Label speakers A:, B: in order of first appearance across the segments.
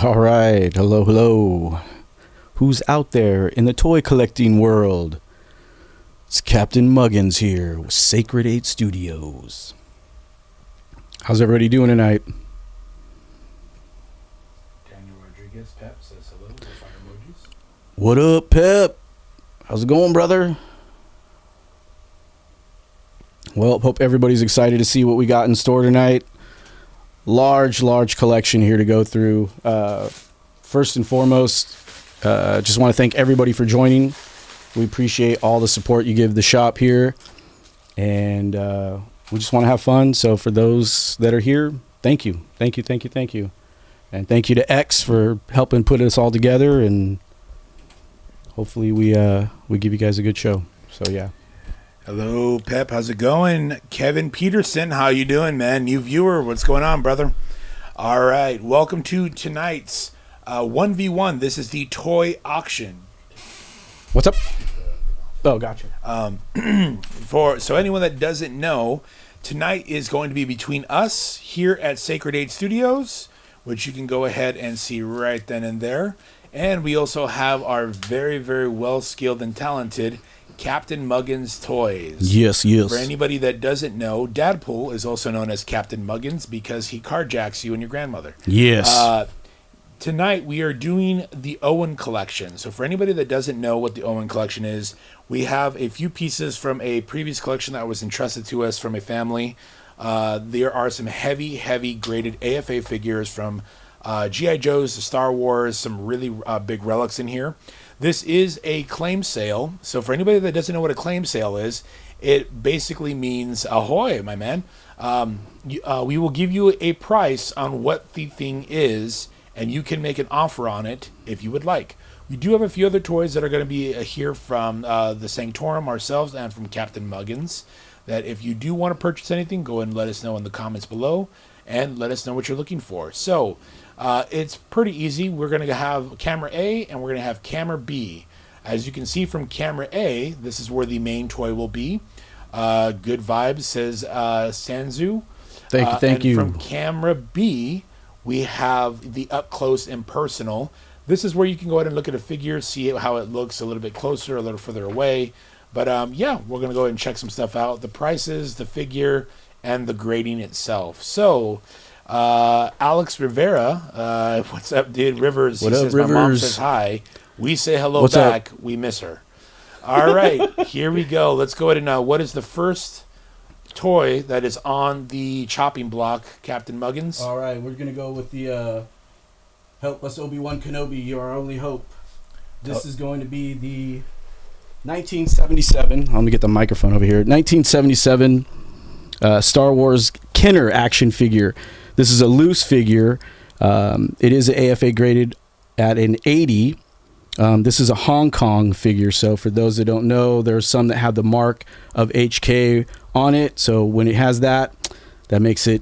A: All right. Hello, hello. Who's out there in the toy collecting world? It's Captain Muggins here with Sacred 8 Studios. How's everybody doing tonight?
B: Daniel Rodriguez, Pep, says hello with fire emojis.
A: What up, Pep? How's it going, brother? Well, hope everybody's excited to see what we got in store tonight. Large collection here to go through. First and foremost, just want to thank everybody for joining. We appreciate all the support you give the shop here, and we just want to have fun. So for those that are here, thank you, and thank you to X for helping put us all together, and hopefully we give you guys a good show. So yeah.
B: Hello, Pep. How's it going? Kevin Peterson, how you doing, man? New viewer, what's going on, brother? All right, welcome to tonight's 1v1. This is the toy auction.
A: What's up? Oh, gotcha.
B: So anyone that doesn't know, tonight is going to be between us here at Sacred 8 Studios, which you can go ahead and see right then and there. And we also have our very, very well-skilled and talented Captain Muggins Toys.
A: Yes.
B: For anybody that doesn't know, Dadpool is also known as Captain Muggins because he carjacks you and your grandmother.
A: Yes.
B: Tonight we are doing the Owen collection. So for anybody that doesn't know what the Owen collection is, we have a few pieces from a previous collection that was entrusted to us from a family. There are some heavy graded AFA figures from G.I. Joe's, Star Wars, some really big relics in here. This is a claim sale. So for anybody that doesn't know what a claim sale is, it basically means ahoy, my man. We will give you a price on what the thing is, and you can make an offer on it if you would like. We do have a few other toys that are going to be here from the Sanctorum ourselves and from Captain Muggins, that if you do want to purchase anything, go ahead and let us know in the comments below and let us know what you're looking for. So it's pretty easy. We're going to have camera A and we're going to have camera B. As you can see from camera A, this is where the main toy will be. Good vibes, says Sanzu.
A: Thank you.
B: From camera B, we have the up close and personal. This is where you can go ahead and look at a figure, see how it looks a little bit closer, a little further away. But yeah, we're going to go ahead and check some stuff out. The prices, the figure, and the grading itself. So, Alex Rivera, what's up, dude? Rivers,
A: what
B: he
A: up,
B: says,
A: Rivers?
B: My mom says hi. We say hello
A: What's
B: back.
A: up?
B: We miss her. All right, here we go. Let's go ahead and what is the first toy that is on the chopping block, Captain Muggins?
A: All right, we're going to go with the Help Us Obi-Wan Kenobi, You're Our Only Hope. This is going to be the 1977, let me get the microphone over here, 1977 Star Wars Kenner action figure. This is a loose figure. It is AFA graded at an 80. This is a Hong Kong figure, so for those that don't know, there's some that have the mark of HK on it, so when it has that makes it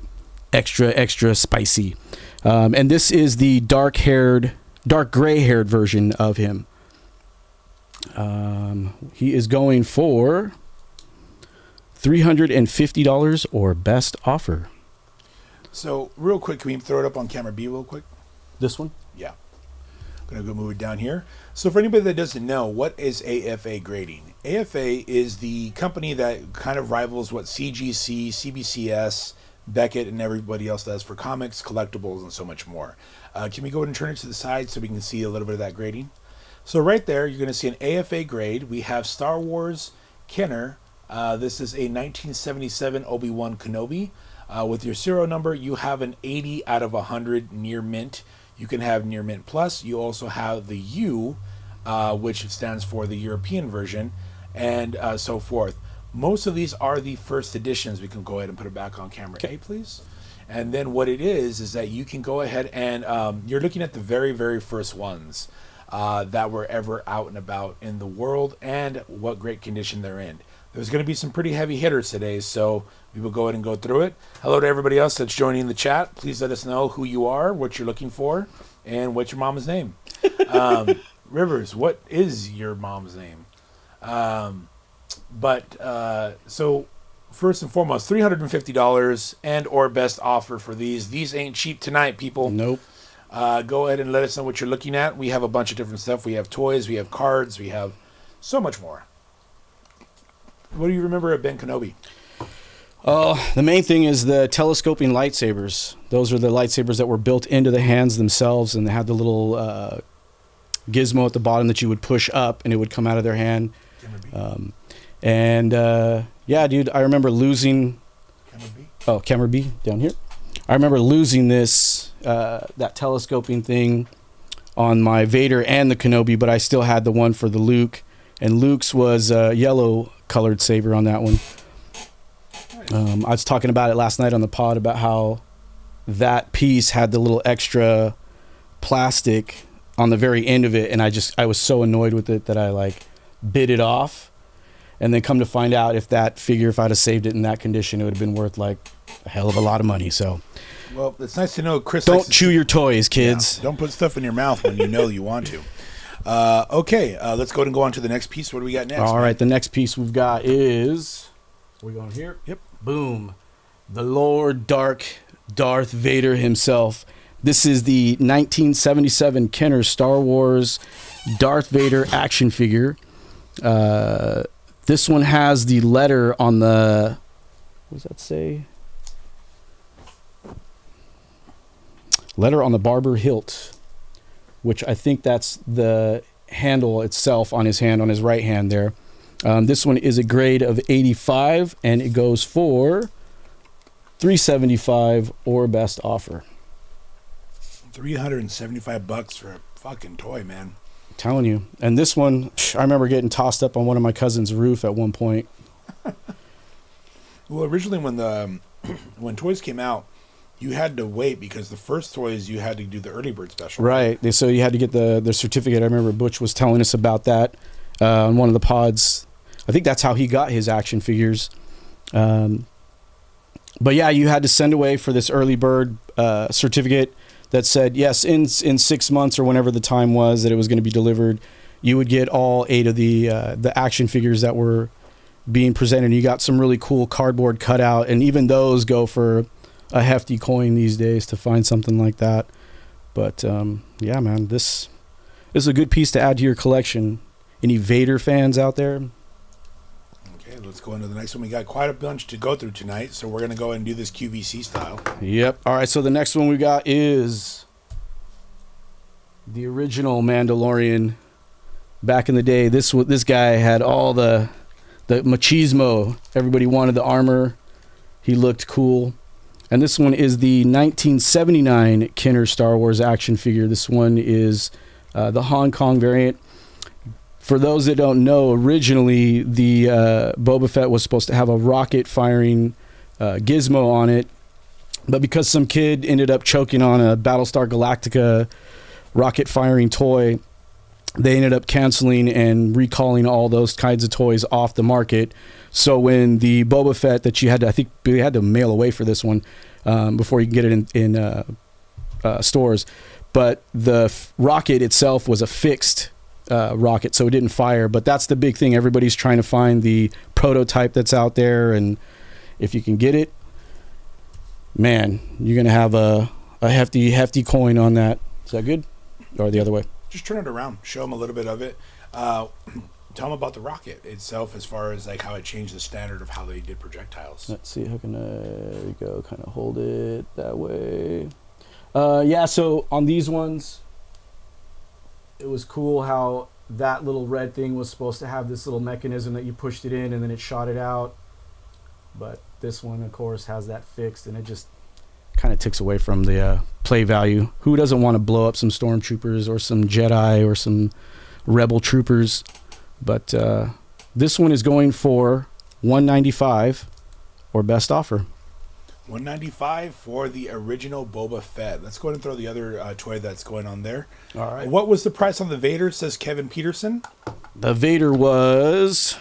A: extra spicy. And this is the dark gray-haired version of him. He is going for $350 or best offer.
B: So, real quick, can we throw it up on camera B real quick?
A: This one?
B: Yeah. I'm going to go move it down here. So, for anybody that doesn't know, what is AFA grading? AFA is the company that kind of rivals what CGC, CBCS, Beckett, and everybody else does for comics, collectibles, and so much more. Can we go ahead and turn it to the side so we can see a little bit of that grading? So right there, you're going to see an AFA grade. We have Star Wars Kenner. This is a 1977 Obi-Wan Kenobi. With your serial number, you have an 80 out of 100 near mint. You can have near mint plus. You also have the U, which stands for the European version, and so forth. Most of these are the first editions. We can go ahead and put it back on camera A, please. And then what it is that you can go ahead and you're looking at the very, very first ones that were ever out and about in the world and what great condition they're in. There's going to be some pretty heavy hitters today, so we will go ahead and go through it. Hello to everybody else that's joining the chat. Please let us know who you are, what you're looking for, and what's your mom's name. Rivers, what is your mom's name? So first and foremost, $350 and or best offer for these. These ain't cheap tonight, people.
A: Nope.
B: Go ahead and let us know what you're looking at. We have a bunch of different stuff. We have toys, we have cards, we have so much more. What do you remember of Ben Kenobi?
A: Oh, the main thing is the telescoping lightsabers. Those are the lightsabers that were built into the hands themselves, and they had the little gizmo at the bottom that you would push up, and it would come out of their hand. Yeah, dude, I remember losing. Camera B down here. I remember losing this that telescoping thing on my Vader and the Kenobi, but I still had the one for the Luke, and Luke's was a yellow colored saber on that one. I was talking about it last night on the pod about how that piece had the little extra plastic on the very end of it, and I was so annoyed with it that I like bit it off. And then come to find out, if I'd have saved it in that condition, it would have been worth like a hell of a lot of money. So,
B: well, it's nice to know Chris.
A: Don't chew your toys, kids.
B: Yeah, don't put stuff in your mouth when you know you want to. Okay, let's go ahead and go on to the next piece. What do we got next?
A: All right, the next piece we've got is. Are we going here?
B: Yep.
A: Boom. The Lord Darth Vader himself. This is the 1977 Kenner Star Wars Darth Vader action figure. This one has the letter on the, what does that say? Letter on the barber hilt, which I think that's the handle itself on his hand, on his right hand there. This one is a grade of 85, and it goes for $375 or best offer.
B: $375 for a fucking toy, man.
A: Telling you. And this one, I remember getting tossed up on one of my cousin's roof at one point.
B: Well, originally when toys came out, you had to wait because the first toys you had to do the early bird special.
A: Right. So you had to get the certificate. I remember Butch was telling us about that on one of the pods. I think that's how he got his action figures. But yeah, you had to send away for this early bird certificate that said, yes, in 6 months or whenever the time was that it was going to be delivered, you would get all 8 of the action figures that were being presented. And you got some really cool cardboard cutout, and even those go for a hefty coin these days to find something like that. But yeah, man, this is a good piece to add to your collection. Any Vader fans out there?
B: Okay, let's go into the next one. We got quite a bunch to go through tonight, so we're going to go ahead and do this QVC style.
A: Yep. All right, so the next one we got is the original Mandalorian. Back in the day, this guy had all the machismo. Everybody wanted the armor. He looked cool. And this one is the 1979 Kenner Star Wars action figure. This one is the Hong Kong variant. For those that don't know, originally the Boba Fett was supposed to have a rocket firing gizmo on it, but because some kid ended up choking on a Battlestar Galactica rocket firing toy, they ended up canceling and recalling all those kinds of toys off the market. So when the Boba Fett that you had to, I think we had to mail away for this one before you can get it in stores, but the rocket itself was a fixed rocket, so it didn't fire. But that's the big thing. Everybody's trying to find the prototype that's out there, and if you can get it, man, you're gonna have a hefty coin on that. Is that good, or the other way?
B: Just turn it around, show them a little bit of it. Tell them about the rocket itself, as far as like how it changed the standard of how they did projectiles.
A: Let's see, how can there we go, kind of hold it that way. Yeah, so on these ones, it was cool how that little red thing was supposed to have this little mechanism that you pushed it in and then it shot it out. But this one, of course, has that fixed, and it just kind of takes away from the play value. Who doesn't want to blow up some stormtroopers or some Jedi or some rebel troopers? But this one is going for $195 or best offer.
B: $195 for the original Boba Fett. Let's go ahead and throw the other toy that's going on there.
A: All right.
B: What was the price on the Vader, says Kevin Peterson?
A: The Vader was,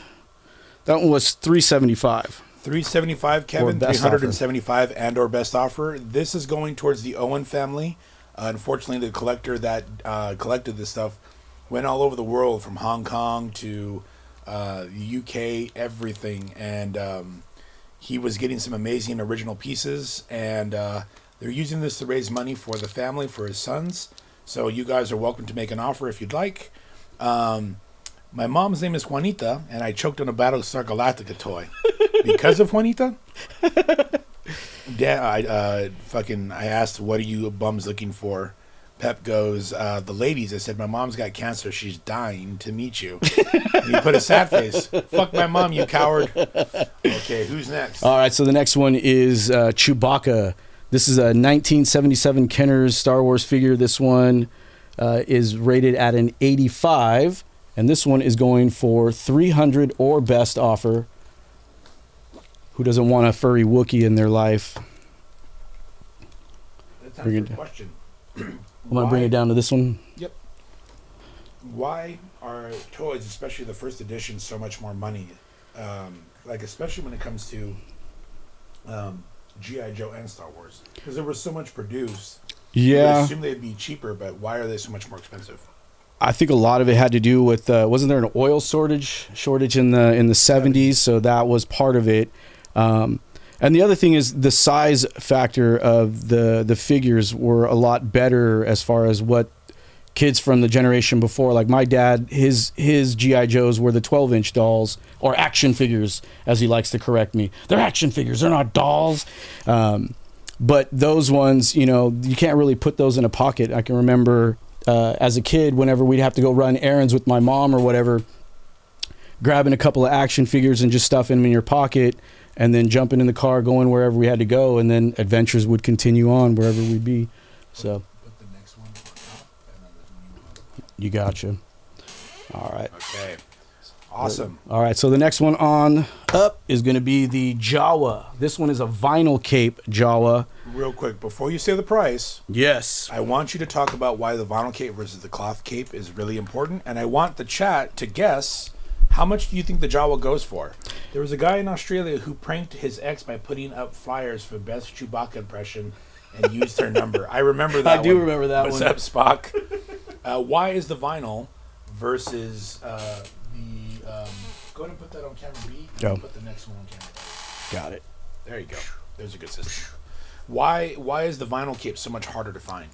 A: that one was $375.
B: $375, Kevin. $375 and or best offer. This is going towards the Owen family. Unfortunately, the collector that collected this stuff went all over the world, from Hong Kong to the UK, everything, and he was getting some amazing original pieces, and They're using this to raise money for the family, for his sons. So you guys are welcome to make an offer if you'd like. My mom's name is Juanita, and I choked on a Battlestar Galactica toy because of Juanita. I asked, "What are you bums looking for?" Pep goes, "The ladies." I said, "My mom's got cancer. She's dying to meet you." And he put a sad face. "Fuck my mom, you coward." Okay, who's next?
A: All right, so the next one is Chewbacca. This is a 1977 Kenner's Star Wars figure. This one is rated at an 85, and this one is going for $300 or best offer. Who doesn't want a furry Wookiee in their life?
B: That's a good question.
A: I'm going to bring it down to this one.
B: Yep. Why are toys, especially the first edition, so much more money? Especially when it comes to G.I. Joe and Star Wars. Because there was so much produced.
A: Yeah.
B: I assume they'd be cheaper, but why are they so much more expensive?
A: I think a lot of it had to do with wasn't there an oil shortage in the 70s, so that was part of it. And the other thing is the size factor of the figures were a lot better as far as what kids from the generation before, like my dad, his G.I. Joes were the 12-inch dolls, or action figures, as he likes to correct me. They're action figures, they're not dolls. But those ones, you can't really put those in a pocket. I can remember as a kid, whenever we'd have to go run errands with my mom or whatever, grabbing a couple of action figures and just stuffing them in your pocket, and then jumping in the car, going wherever we had to go, and then adventures would continue on wherever we'd be. So
B: Put the next one on top, and then there's a new one.
A: you gotcha. All right.
B: Okay. Awesome.
A: All right, so the next one on up is going to be the Jawa. This one is a vinyl cape Jawa.
B: Real quick, before you say the price,
A: Yes.
B: I want you to talk about why the vinyl cape versus the cloth cape is really important, and I want the chat to guess how much do you think the Jawa goes for. There was a guy in Australia who pranked his ex by putting up flyers for best Chewbacca impression and used her number. I remember that.
A: I do remember that
B: What's
A: one.
B: up, Spock? Why is the vinyl versus the? Go ahead and put that on camera B.
A: Go.
B: Put the next one on camera A.
A: Got it.
B: There you go. There's a good system. Why is the vinyl cape so much harder to find?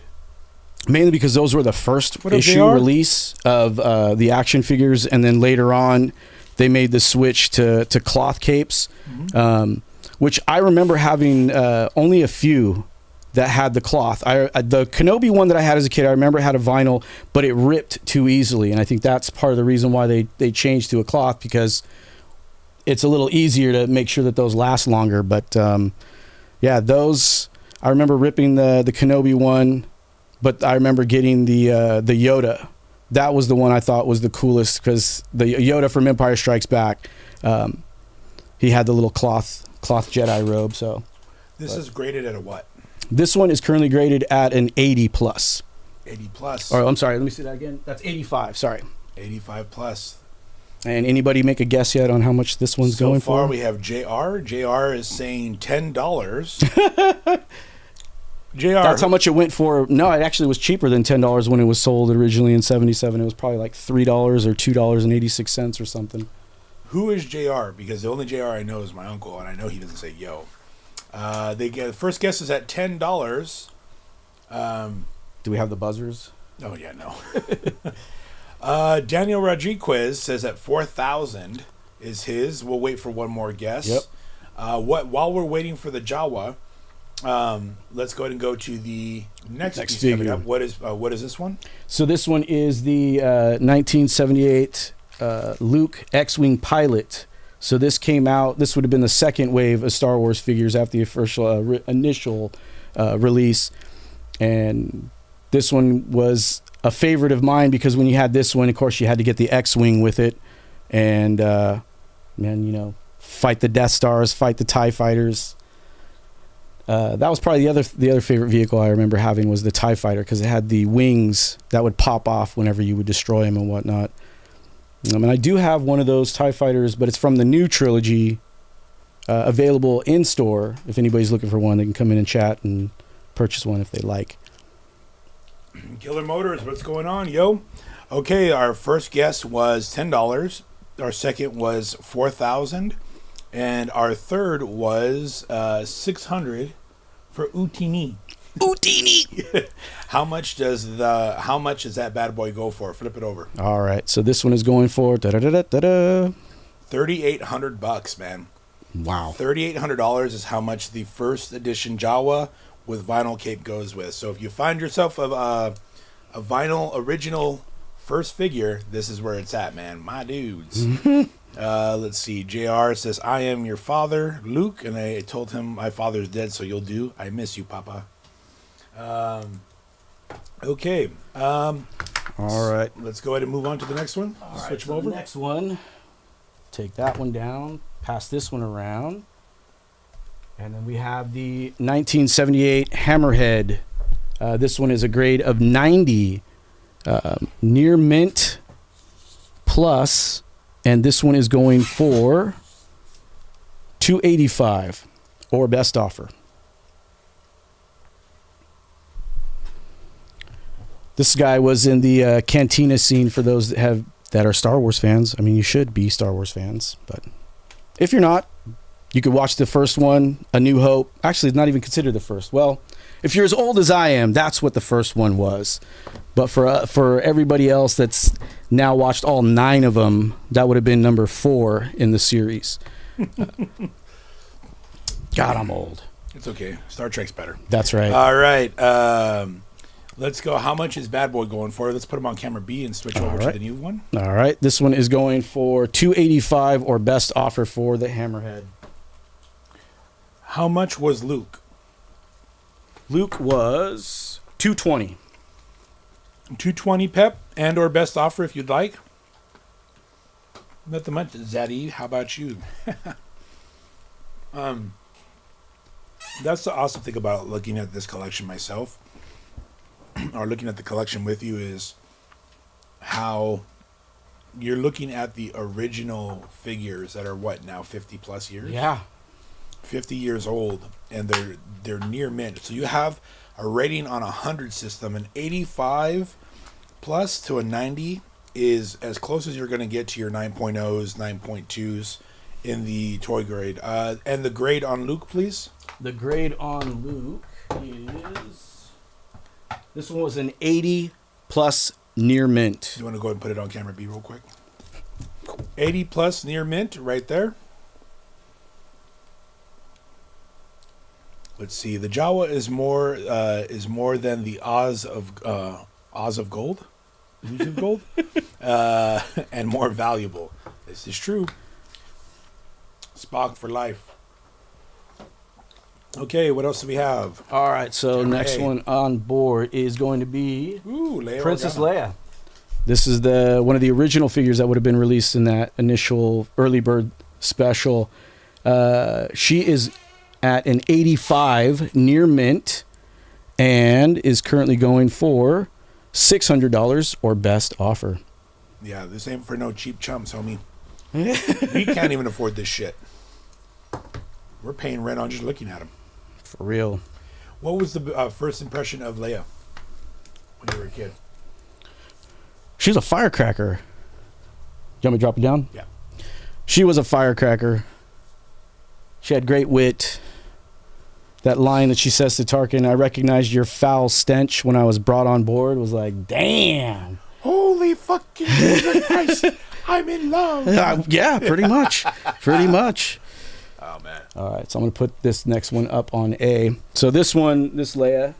A: Mainly because those were the first
B: What up,
A: issue
B: JR?
A: release of the action figures, and then later on they made the switch to cloth capes, which I remember having only a few that had the cloth. The Kenobi one that I had as a kid, I remember had a vinyl, but it ripped too easily, and I think that's part of the reason why they changed to a cloth, because it's a little easier to make sure that those last longer. But yeah, those, I remember ripping the Kenobi one, but I remember getting the Yoda. That was the one I thought was the coolest, because the Yoda from Empire Strikes Back, he had the little cloth Jedi robe. So
B: This is graded at a what?
A: this one is currently graded at an 80 plus.
B: 80 plus.
A: Or I'm sorry, let me see that again. That's 85. Sorry.
B: 85 plus.
A: And anybody make a guess yet on how much this one's going
B: So far,
A: for?
B: we have JR. JR is saying $10. JR.
A: That's how much it went for. No, it actually was cheaper than $10 when it was sold originally in '77. It was probably like $3 or $2.86 or something.
B: Who is JR? Because the only JR I know is my uncle, and I know he doesn't say yo. They get the first guess is at $10.
A: Do we have the buzzers?
B: Oh yeah, no. Daniel Rodriguez says that 4,000 is his. We'll wait for one more guess.
A: Yep.
B: While we're waiting for the Jawa, let's go ahead and go to the next piece coming
A: figure.
B: up. What is this one?
A: So this one is the 1978 Luke X-Wing pilot. So this came out, this would have been the second wave of Star Wars figures after the official initial release. And this one was a favorite of mine because when you had this one, of course, you had to get the X-Wing with it. And, fight the Death Stars, fight the TIE Fighters. That was probably the other favorite vehicle I remember having was the TIE Fighter, because it had the wings that would pop off whenever you would destroy them and whatnot. I do have one of those TIE Fighters, but it's from the new trilogy, available in store. If anybody's looking for one, they can come in and chat and purchase one if they like.
B: Killer Motors, what's going on, yo? Okay, our first guess was $10. Our second was 4,000, and our third was 600 for Utini.
A: Houdini.
B: How much does that bad boy go for? Flip it over.
A: All right, so this one is going for $3,800,
B: man.
A: Wow.
B: $3,800 is how much the first edition Jawa with vinyl cape goes with. So if you find yourself a vinyl original first figure, this is where it's at, man. My dudes. Let's see. JR says, I am your father, Luke, and I told him my father's dead, so you'll do. I miss you, Papa. Okay.
A: All right.
B: Let's go ahead and move on to the next one.
A: All right,
B: Switch
A: so
B: them over.
A: the next one, take that one down, pass this one around. And then we have the 1978 Hammerhead. This one is a grade of 90, near mint plus, and this one is going for $285 or best offer. This guy was in the Cantina scene for those that are Star Wars fans. I mean, you should be Star Wars fans, but if you're not, you could watch the first one, A New Hope. Actually, it's not even considered the first. Well, if you're as old as I am, that's what the first one was. But for everybody else that's now watched all 9 of them, that would have been number 4 in the series. God, I'm old.
B: It's okay. Star Trek's better.
A: That's right.
B: All right. Let's go. How much is Bad Boy going for? Let's put him on camera B and switch over to the new one.
A: All right. This one is going for $285 or best offer for the Hammerhead.
B: How much was Luke?
A: Luke was $220.
B: $220 Pep and or best offer if you'd like. Nothing much. Zaddy, how about you? That's the awesome thing about looking at this collection myself, or looking at the collection with you, is how you're looking at the original figures that are what now 50 plus years.
A: Yeah.
B: 50 years old, and they're near mint. So you have a rating on a 100 system. An 85 plus to a 90 is as close as you're going to get to your 9.0s, 9.2s in the toy grade. And the grade on Luke, please.
A: The grade on Luke is... This one was an 80 plus near mint.
B: You want to go ahead and put it on camera B real quick? 80 plus near mint right there. Let's see. The Jawa is more than the Oz of Gold, Oz of Gold, and more valuable. This is true. Spock for life. Okay, what else do we have?
A: All right, so
B: Camera
A: next
B: A.
A: one on board is going to be
B: Leia
A: Princess
B: Organa.
A: Leia. This is one of the original figures that would have been released in that initial early bird special. She is at an 85 near mint and is currently going for $600 or best offer.
B: Yeah, this ain't for no cheap chumps, homie. We can't even afford this shit. We're paying rent on just looking at them.
A: For real.
B: What was the first impression of Leia when you were a kid?
A: She's a firecracker. You want me to drop it down?
B: Yeah.
A: She was a firecracker. She had great wit. That line that she says to Tarkin, I recognized your foul stench when I was brought on board, was like, damn.
B: Holy fucking Jesus Christ. I'm in love.
A: Yeah, pretty much. Pretty much.
B: Oh, man.
A: All right, so I'm going to put this next one up on A. So this one, this Leia,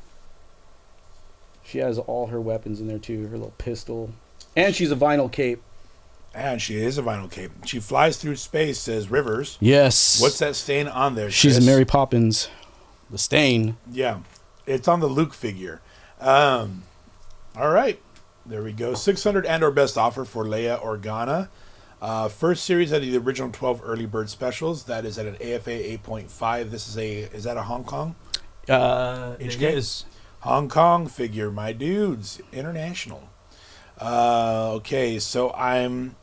A: she has all her weapons in there too, her little pistol. And she's a vinyl cape.
B: And she is a vinyl cape. She flies through space, says Rivers.
A: Yes.
B: What's that stain on there?
A: She's
B: Chris?
A: Mary Poppins. The stain.
B: Yeah. It's on the Luke figure. All right. There we go. 600 and or best offer for Leia Organa. First series out of the original 12 early bird specials. That is at an AFA 8.5. Is that a Hong Kong?
A: It is.
B: Hong Kong figure, my dudes. International. Okay, so I'm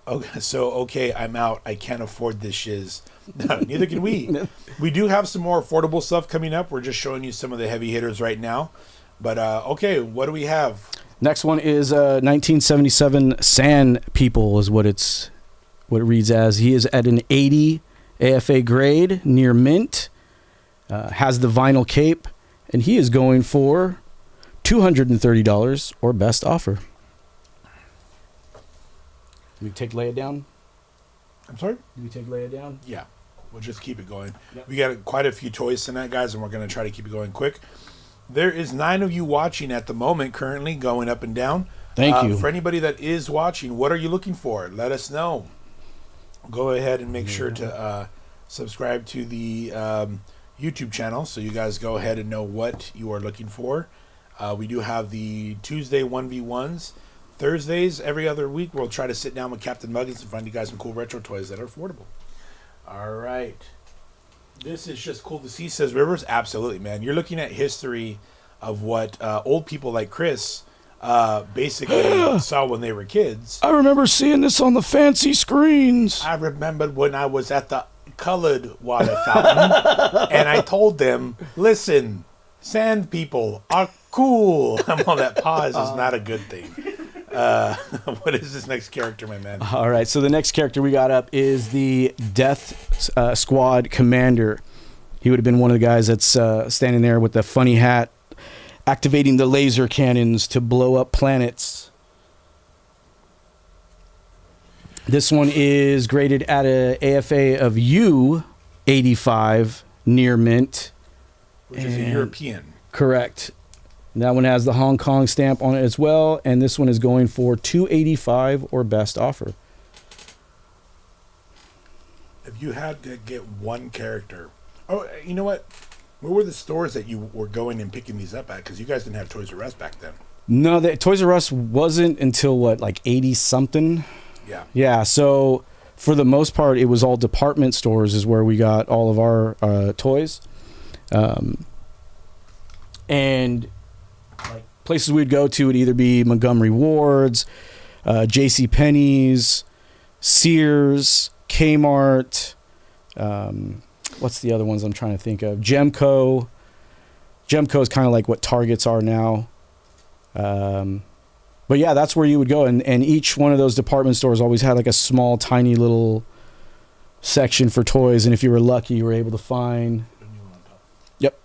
B: out. I can't afford this shiz. No, neither can we. We do have some more affordable stuff coming up. We're just showing you some of the heavy hitters right now. But okay, what do we have?
A: Next one is 1977 Sand People is what it reads as. He is at an 80 AFA grade near mint. Has the vinyl cape and he is going for $230 or best offer. We take Leia down.
B: I'm sorry?
A: Do we take Leia down?
B: Yeah. We'll just keep it going.
A: Yep.
B: We got quite a few toys tonight, guys, and we're going to try to keep it going quick. There is 9 of you watching at the moment, currently going up and down.
A: Thank you.
B: For anybody that is watching, what are you looking for? Let us know. Go ahead and make sure to subscribe to the YouTube channel so you guys go ahead and know what you are looking for. We do have the Tuesday 1v1s. Thursdays, every other week, we'll try to sit down with Captain Muggins and find you guys some cool retro toys that are affordable. All right. This is just cool to see, says Rivers. Absolutely, man. You're looking at history of what old people like Chris basically saw when they were kids.
A: I remember seeing this on the fancy screens.
B: I remembered when I was at the colored water fountain and I told them, listen, sand people are cool. All that pause is not a good thing. What is this next character, my man?
A: All right, so the next character we got up is the Death Squad Commander. He would have been one of the guys that's standing there with the funny hat, activating the laser cannons to blow up planets. This one is graded at a AFA of U 85 near mint.
B: Which is a European.
A: Correct. That one has the Hong Kong stamp on it as well, and this one is going for $285 or best offer.
B: If you had to get one character, oh, you know what? Where were the stores that you were going and picking these up at? Because you guys didn't have Toys R Us back then.
A: No, Toys R Us wasn't until what, like 80 something?
B: Yeah.
A: Yeah. So for the most part, it was all department stores is where we got all of our toys, and like places we'd go to would either be Montgomery Ward's, J.C. Penney's, Sears, Kmart. What's the other ones I'm trying to think of? Gemco. Gemco is kind of like what Targets are now. But yeah, that's where you would go. And each one of those department stores always had like a small, tiny little section for toys. And if you were lucky, you were able to find... Yep.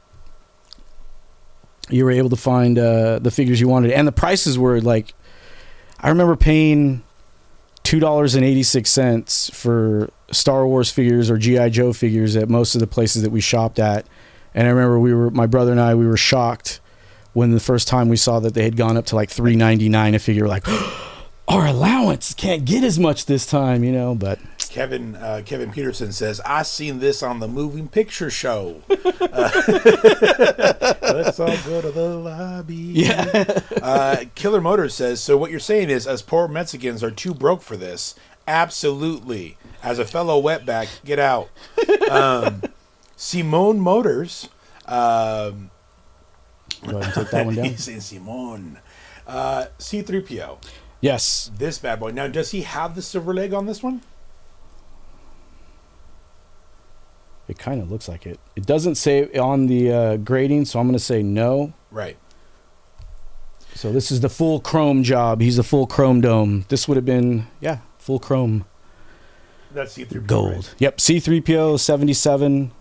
A: You were able to find the figures you wanted. And the prices were like... I remember paying $2.86 for Star Wars figures or G.I. Joe figures at most of the places that we shopped at. And I remember my brother and I, we were shocked when the first time we saw that they had gone up to like $3.99 a figure. Like, our allowance can't get as much this time, you know. But
B: Kevin Peterson says, I seen this on the moving picture show. Let's all go to the lobby.
A: yeah.
B: Killer Motors says, so what you're saying is us poor Mexicans are too broke for this. Absolutely. As a fellow wetback, get out. Simone Motors.
A: Go ahead and take that one down.
B: He's in Simone. C-3PO.
A: Yes.
B: This bad boy. Now, does he have the silver leg on this one?
A: It kind of looks like it. It doesn't say on the grading, so I'm going to say no.
B: Right.
A: So this is the full chrome job. He's the full chrome dome. This would have been, yeah, full chrome.
B: That's C-3PO.
A: Gold.
B: Right?
A: Yep, C-3PO 77.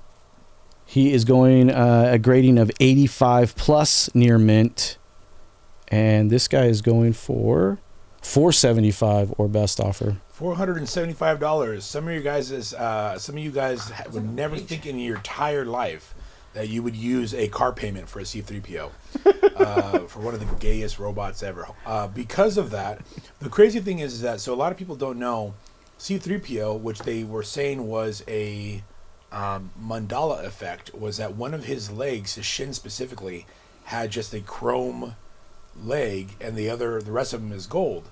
A: He is going a grading of 85 plus near mint. And this guy is going for $475 or best offer.
B: $475. Some of you guys would never think in your entire life that you would use a car payment for a C-3PO for one of the gayest robots ever. Because of that, the crazy thing is that so a lot of people don't know C-3PO, which they were saying was a Mandela effect, was that one of his legs, his shin specifically, had just a chrome leg, and the rest of them is gold.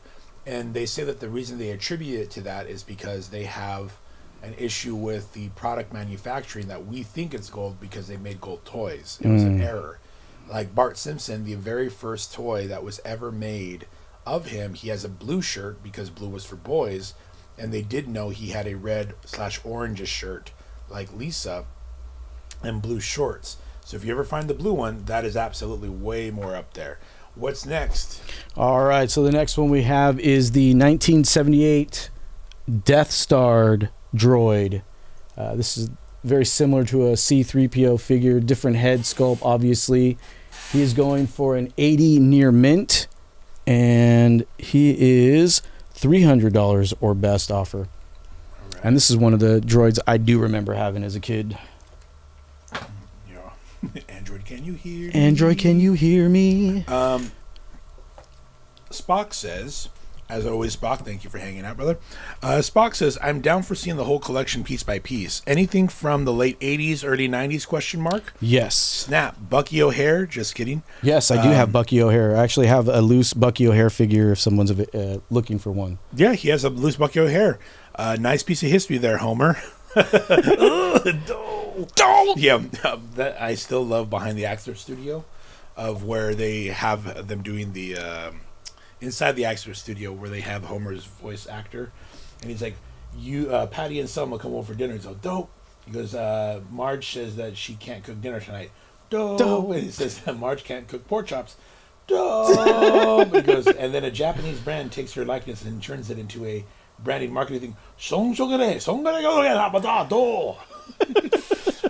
B: And they say that the reason they attribute it to that is because they have an issue with the product manufacturing, that we think it's gold because they made gold toys. It was an error. Like Bart Simpson, the very first toy that was ever made of him, he has a blue shirt because blue was for boys, and they did know he had a red/orange shirt like Lisa and blue shorts. So if you ever find the blue one, that is absolutely way more up there. What's next?
A: All right, so the next one we have is the 1978 Death Star droid. This is very similar to a C3PO figure, different head sculpt, obviously. He is going for an 80 near mint, and he is $300 or best offer.
B: Right.
A: And this is one of the droids I do remember having as a kid.
B: Yeah. Android, can you hear me?
A: Android, can you hear me?
B: Spock says, as always, Spock, thank you for hanging out, brother. Spock says, I'm down for seeing the whole collection piece by piece. Anything from the late 80s, early 90s, question mark?
A: Yes.
B: Snap. Bucky O'Hare, just kidding.
A: Yes, I do have Bucky O'Hare. I actually have a loose Bucky O'Hare figure if someone's looking for one.
B: Yeah, he has a loose Bucky O'Hare. Nice piece of history there, Homer. Don't. Yeah, that I still love behind the Axler studio, of where they have them doing the inside the Axler studio where they have Homer's voice actor, and he's like, "You, Patty and Selma come over for dinner." He's like, "Dope." He goes, "Marge says that she can't cook dinner tonight." Dope. And he says that Marge can't cook pork chops. Dope. He goes, and then a Japanese brand takes her likeness and turns it into a branding marketing thing.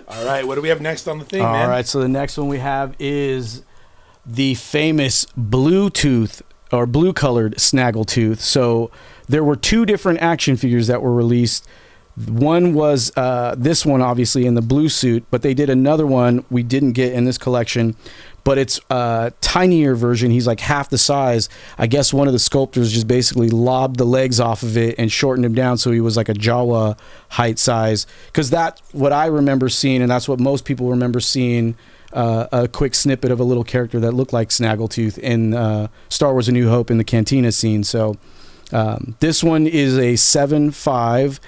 B: All right, what do we have next on the thing, man?
A: All right, so the next one we have is the famous Bluetooth or blue-colored Snaggletooth. So there were two different action figures that were released. One was this one, obviously, in the blue suit, but they did another one we didn't get in this collection, but it's a tinier version. He's like half the size. I guess one of the sculptors just basically lobbed the legs off of it and shortened him down so he was like a Jawa height size. Because that's what I remember seeing, and that's what most people remember seeing, a quick snippet of a little character that looked like Snaggletooth in Star Wars A New Hope in the Cantina scene. So this one is a 7.5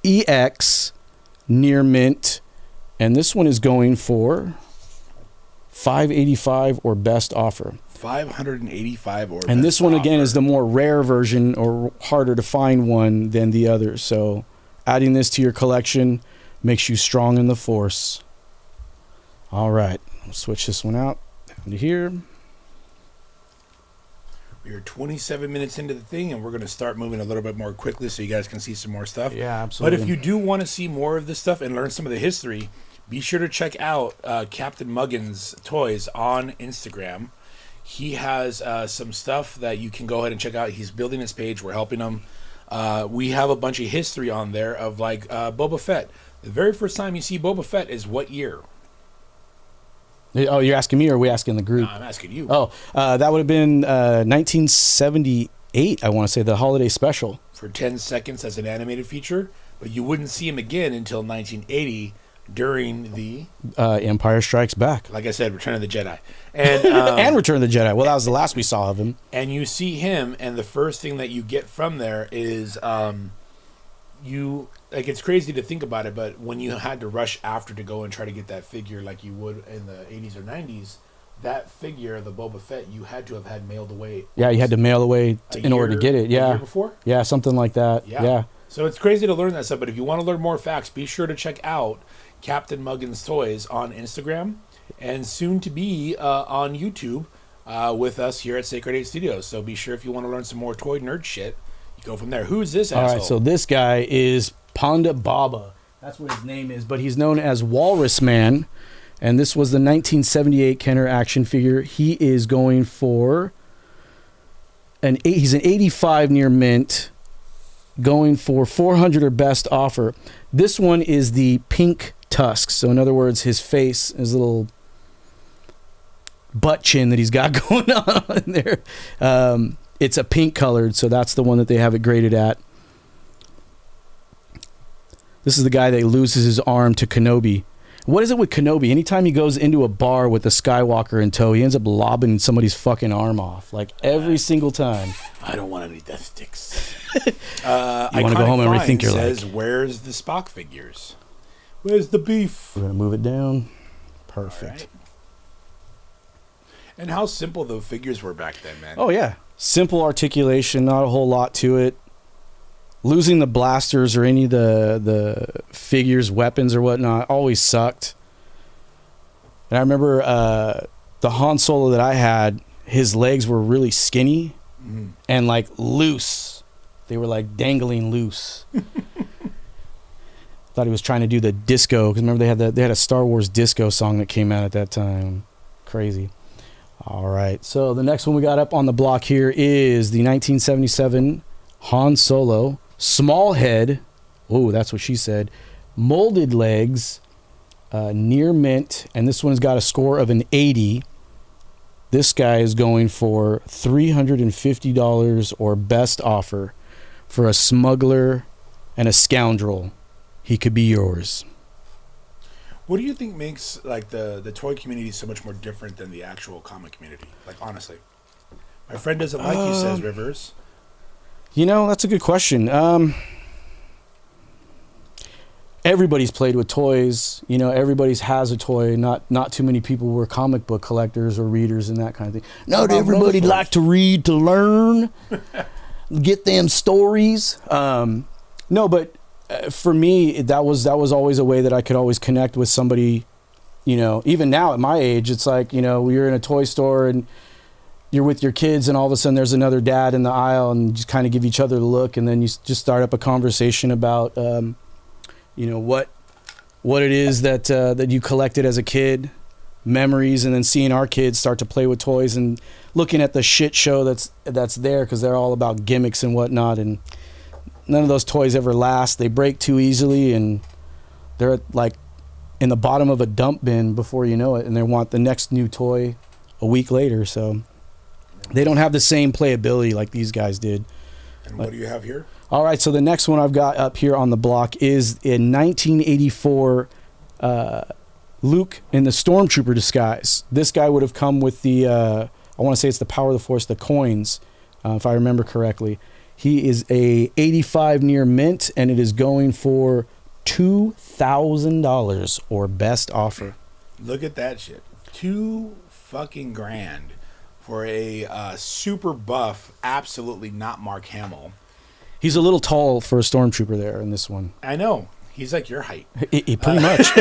A: EX near mint, and this one is going for $585 or best offer.
B: $585 or
A: and
B: best
A: this one again
B: offer.
A: is the more rare version or harder to find one than the others. So adding this to your collection makes you strong in the Force. All right, I'll switch this one out down to here.
B: We are 27 minutes into the thing, and we're going to start moving a little bit more quickly so you guys can see some more stuff.
A: Yeah, absolutely.
B: But if you do want to see more of this stuff and learn some of the history, be sure to check out Captain Muggins Toys on Instagram. He has some stuff that you can go ahead and check out. He's building his page. We're helping him. We have a bunch of history on there of like Boba Fett. The very first time you see Boba Fett is what year?
A: Oh, you're asking me or are we asking the group?
B: No, I'm asking you.
A: Oh, that would have been 1978, I want to say, the holiday special.
B: For 10 seconds as an animated feature, but you wouldn't see him again until 1980 during the...
A: Empire Strikes Back.
B: Like I said, Return of the Jedi. And,
A: and Return of the Jedi. Well, that was the last we saw of him.
B: And you see him, and the first thing that you get from there is... you like it's crazy to think about it, but when you had to rush after to go and try to get that figure like you would in the 80s or 90s, that figure, the Boba Fett, you had to have had mailed away.
A: Yeah, you had to mail away in order to get it. Yeah,
B: a year before.
A: Yeah, something like that. Yeah.
B: So it's crazy to learn that stuff, but if you want to learn more facts, be sure to check out Captain Muggins Toys on Instagram and soon to be on YouTube with us here at Sacred 8 Studios. So be sure if you want to learn some more toy nerd shit, go from there. Who's this asshole?
A: All right, so this guy is Ponda Baba. That's what his name is, but he's known as Walrus Man, and this was the 1978 Kenner action figure. He is going for he's an 85 near mint, going for 400 or best offer. This one is the pink tusks. So in other words, his face, his little butt chin that he's got going on there. It's a pink colored, so that's the one that they have it graded at. This is the guy that loses his arm to Kenobi. What is it with Kenobi? Anytime he goes into a bar with a Skywalker in tow, he ends up lobbing somebody's fucking arm off. Like every single time.
B: I don't want any death sticks.
A: You want to go home and rethink your life.
B: Says, where's the Spock figures? Where's the beef?
A: We're going to move it down. Perfect.
B: Right. And how simple the figures were back then, man.
A: Oh, yeah. Simple articulation, not a whole lot to it. Losing the blasters or any of the figures, weapons or whatnot always sucked. And I remember the Han Solo that I had, his legs were really skinny and like loose. They were like dangling loose. Thought he was trying to do the disco, because remember they had a Star Wars disco song that came out at that time. Crazy. All right, so the next one we got up on the block here is the 1977 Han Solo, small head. Oh, that's what she said. Molded legs, near mint, and this one's got a score of an 80. This guy is going for $350 or best offer for a smuggler and a scoundrel. He could be yours.
B: What do you think makes like the toy community so much more different than the actual comic community? Like honestly, my friend doesn't like you, says Rivers.
A: You know, that's a good question. Everybody's played with toys. You know, everybody's has a toy. Not too many people were comic book collectors or readers and that kind of thing. Not everybody like to read to learn, get them stories. No, but for me, that was always a way that I could always connect with somebody. You know, even now at my age, it's like, you know, you're in a toy store and you're with your kids, and all of a sudden there's another dad in the aisle, and you just kind of give each other a look, and then you just start up a conversation about, you know, what it is that you collected as a kid, memories, and then seeing our kids start to play with toys and looking at the shit show that's there, because they're all about gimmicks and whatnot, and none of those toys ever last. They break too easily, and they're like in the bottom of a dump bin before you know it, and they want the next new toy a week later. So they don't have the same playability like these guys did.
B: And what do you have here?
A: All right, so the next one I've got up here on the block is in 1984, Luke in the Stormtrooper disguise. This guy would have come with the, I want to say it's the Power of the Force, the coins, if I remember correctly. He is a 85 near mint, and it is going for $2,000 or best offer.
B: Look at that shit. $2 fucking grand for a super buff, absolutely not Mark Hamill.
A: He's a little tall for a stormtrooper there in this one.
B: I know. He's like your height.
A: He pretty much.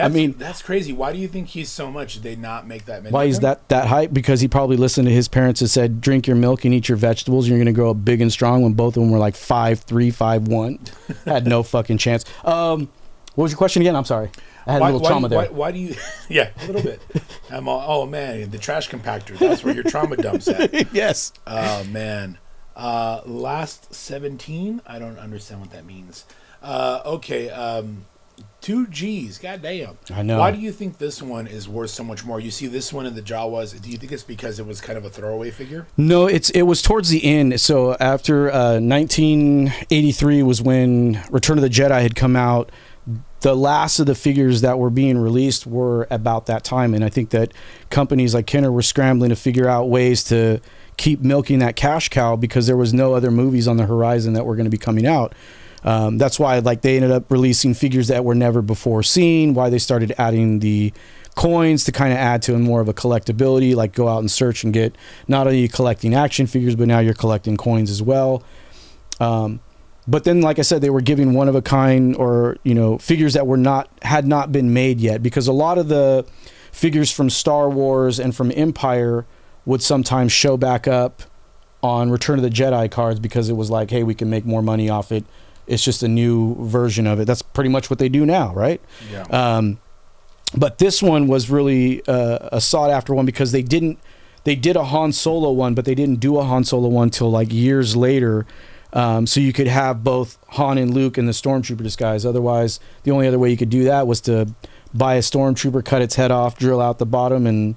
A: I mean,
B: that's crazy. Why do you think he's so much? Did they not make that many?
A: Why he's that height? Because he probably listened to his parents that said, drink your milk and eat your vegetables, and you're going to grow up big and strong, when both of them were like 5'3", 5'1". Had no fucking chance. What was your question again? I'm sorry. I had a little trauma there.
B: Why do you... Yeah, a little bit. Oh, man, the trash compactor. That's where your trauma dumps at.
A: Yes.
B: Oh, man. Last 17? I don't understand what that means. Okay, 2 G's. Goddamn.
A: I know.
B: Why do you think this one is worth so much more? You see this one in the Jawas. Do you think it's because it was kind of a throwaway figure?
A: No, it was towards the end. So after 1983 was when Return of the Jedi had come out. The last of the figures that were being released were about that time, and I think that companies like Kenner were scrambling to figure out ways to keep milking that cash cow, because there was no other movies on the horizon that were going to be coming out. That's why, like, they ended up releasing figures that were never before seen. Why they started adding the coins to kind of add to more of a collectability, like go out and search and get not only collecting action figures, but now you're collecting coins as well. But then, like I said, they were giving one of a kind, or, you know, figures that had not been made yet, because a lot of the figures from Star Wars and from Empire would sometimes show back up on Return of the Jedi cards, because it was like, hey, we can make more money off it. It's just a new version of it. That's pretty much what they do now, right?
B: Yeah.
A: But this one was really a sought after one, because they did a Han Solo one, but they didn't do a Han Solo one till like years later. So you could have both Han and Luke in the Stormtrooper disguise. Otherwise, the only other way you could do that was to buy a Stormtrooper, cut its head off, drill out the bottom, and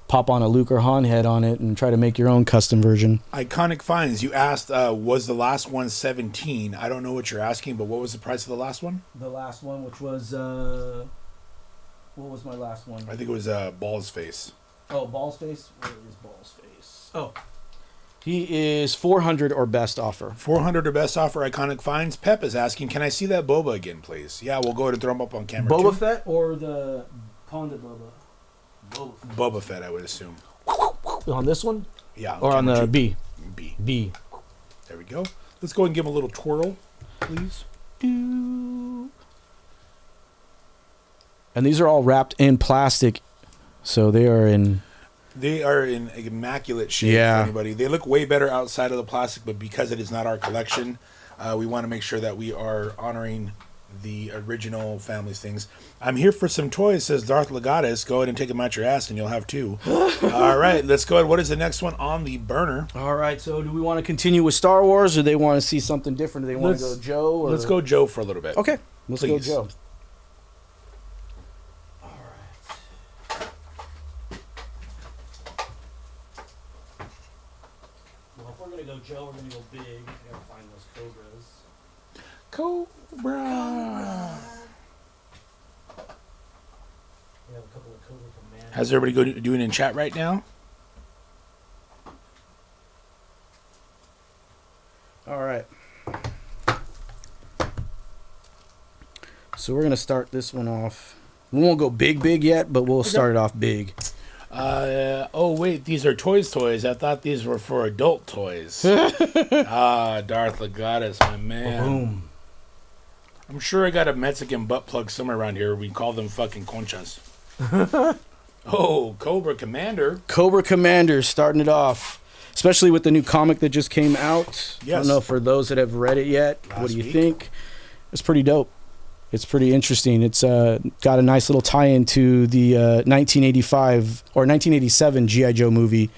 A: pop on a Luke or Han head on it, and try to make your own custom version.
B: Iconic Finds. You asked, was the last one 17? I don't know what you're asking, but what was the price of the last one?
A: The last one, which was what was my last one?
B: I think it was Ball's Face.
A: Oh, Ball's Face. Where is Ball's Face? Oh. He is 400 or best offer.
B: 400 or best offer, Iconic Finds. Pep is asking, can I see that Boba again, please? Yeah, we'll go ahead and throw him up on camera.
A: Boba Fett or the Pondit Boba?
B: Boba Fett, I would assume.
A: On this one?
B: Yeah.
A: Or on the
B: two.
A: B?
B: B. There we go. Let's go ahead and give him a little twirl, please.
A: And these are all wrapped in plastic, so they are in...
B: They are in immaculate shape for anybody. They look way better outside of the plastic, but because it is not our collection, we want to make sure that we are honoring the original Families things. I'm here for some toys, says Darth Legatus. Go ahead and take them out your ass, and you'll have two. All right, let's go ahead. What is the next one on the burner?
A: All right, so do we want to continue with Star Wars, or they want to see something different? Do they want to go Joe? Or...
B: Let's go Joe for a little bit.
A: Okay, let's go
B: Please.
A: Joe. Well, if we're going to go Joe, we're going to go big. I got to find those Cobras.
B: Cobra.
A: We have a couple of Cobra Commanders.
B: How's everybody doing in chat right now?
A: All right. So we're going to start this one off. We won't go big yet, but we'll start it off big.
B: Oh, wait, these are toys. I thought these were for adult toys. Darth Legatus, my man.
A: Boom.
B: I'm sure I got a Mexican butt plug somewhere around here. We call them fucking conchas. Oh, Cobra Commander.
A: Cobra Commander starting it off, especially with the new comic that just came out. I
B: Yes.
A: don't know for those that have read it yet. What
B: Last
A: do you
B: week.
A: think? It's pretty dope. It's pretty interesting. It's got a nice little tie-in to the 1985 or 1987 G.I. Joe movie.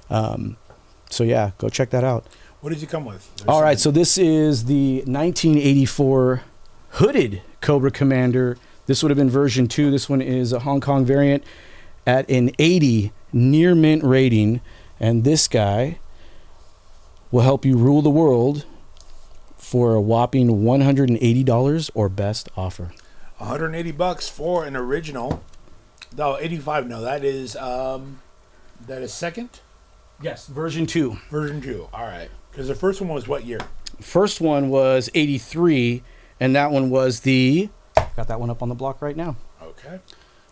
A: So yeah, go check that out.
B: What did you come with?
A: All right, so this is the 1984 hooded Cobra Commander. This would have been version 2. This one is a Hong Kong variant at an 80 near mint rating. And this guy will help you rule the world for a whopping $180 or best offer.
B: $180 for an original. No, 85. No, that is second
A: Yes, version 2.
B: version 2. All right, because the first one was what year?
A: First one was 83, and that one was the... Got that one up on the block right now
B: Okay.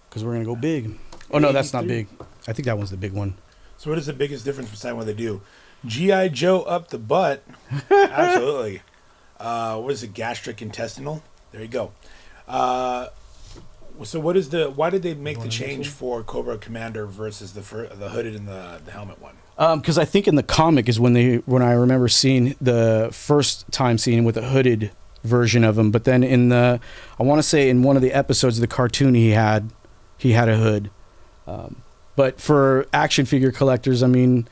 A: because we're going to go big. Oh, no, that's not
B: 83.
A: big. I think that one's the big one.
B: So what is the biggest difference between what they do? G.I. Joe up the butt. Absolutely. What is it? Gastric intestinal. There you go. So what is why did they make the change for Cobra Commander versus the hooded and the helmet one?
A: Because I think in the comic is when I remember seeing the first time seeing him with a hooded version of him. But then I want to say in one of the episodes of the cartoon he had a hood. But for action figure collectors, I mean,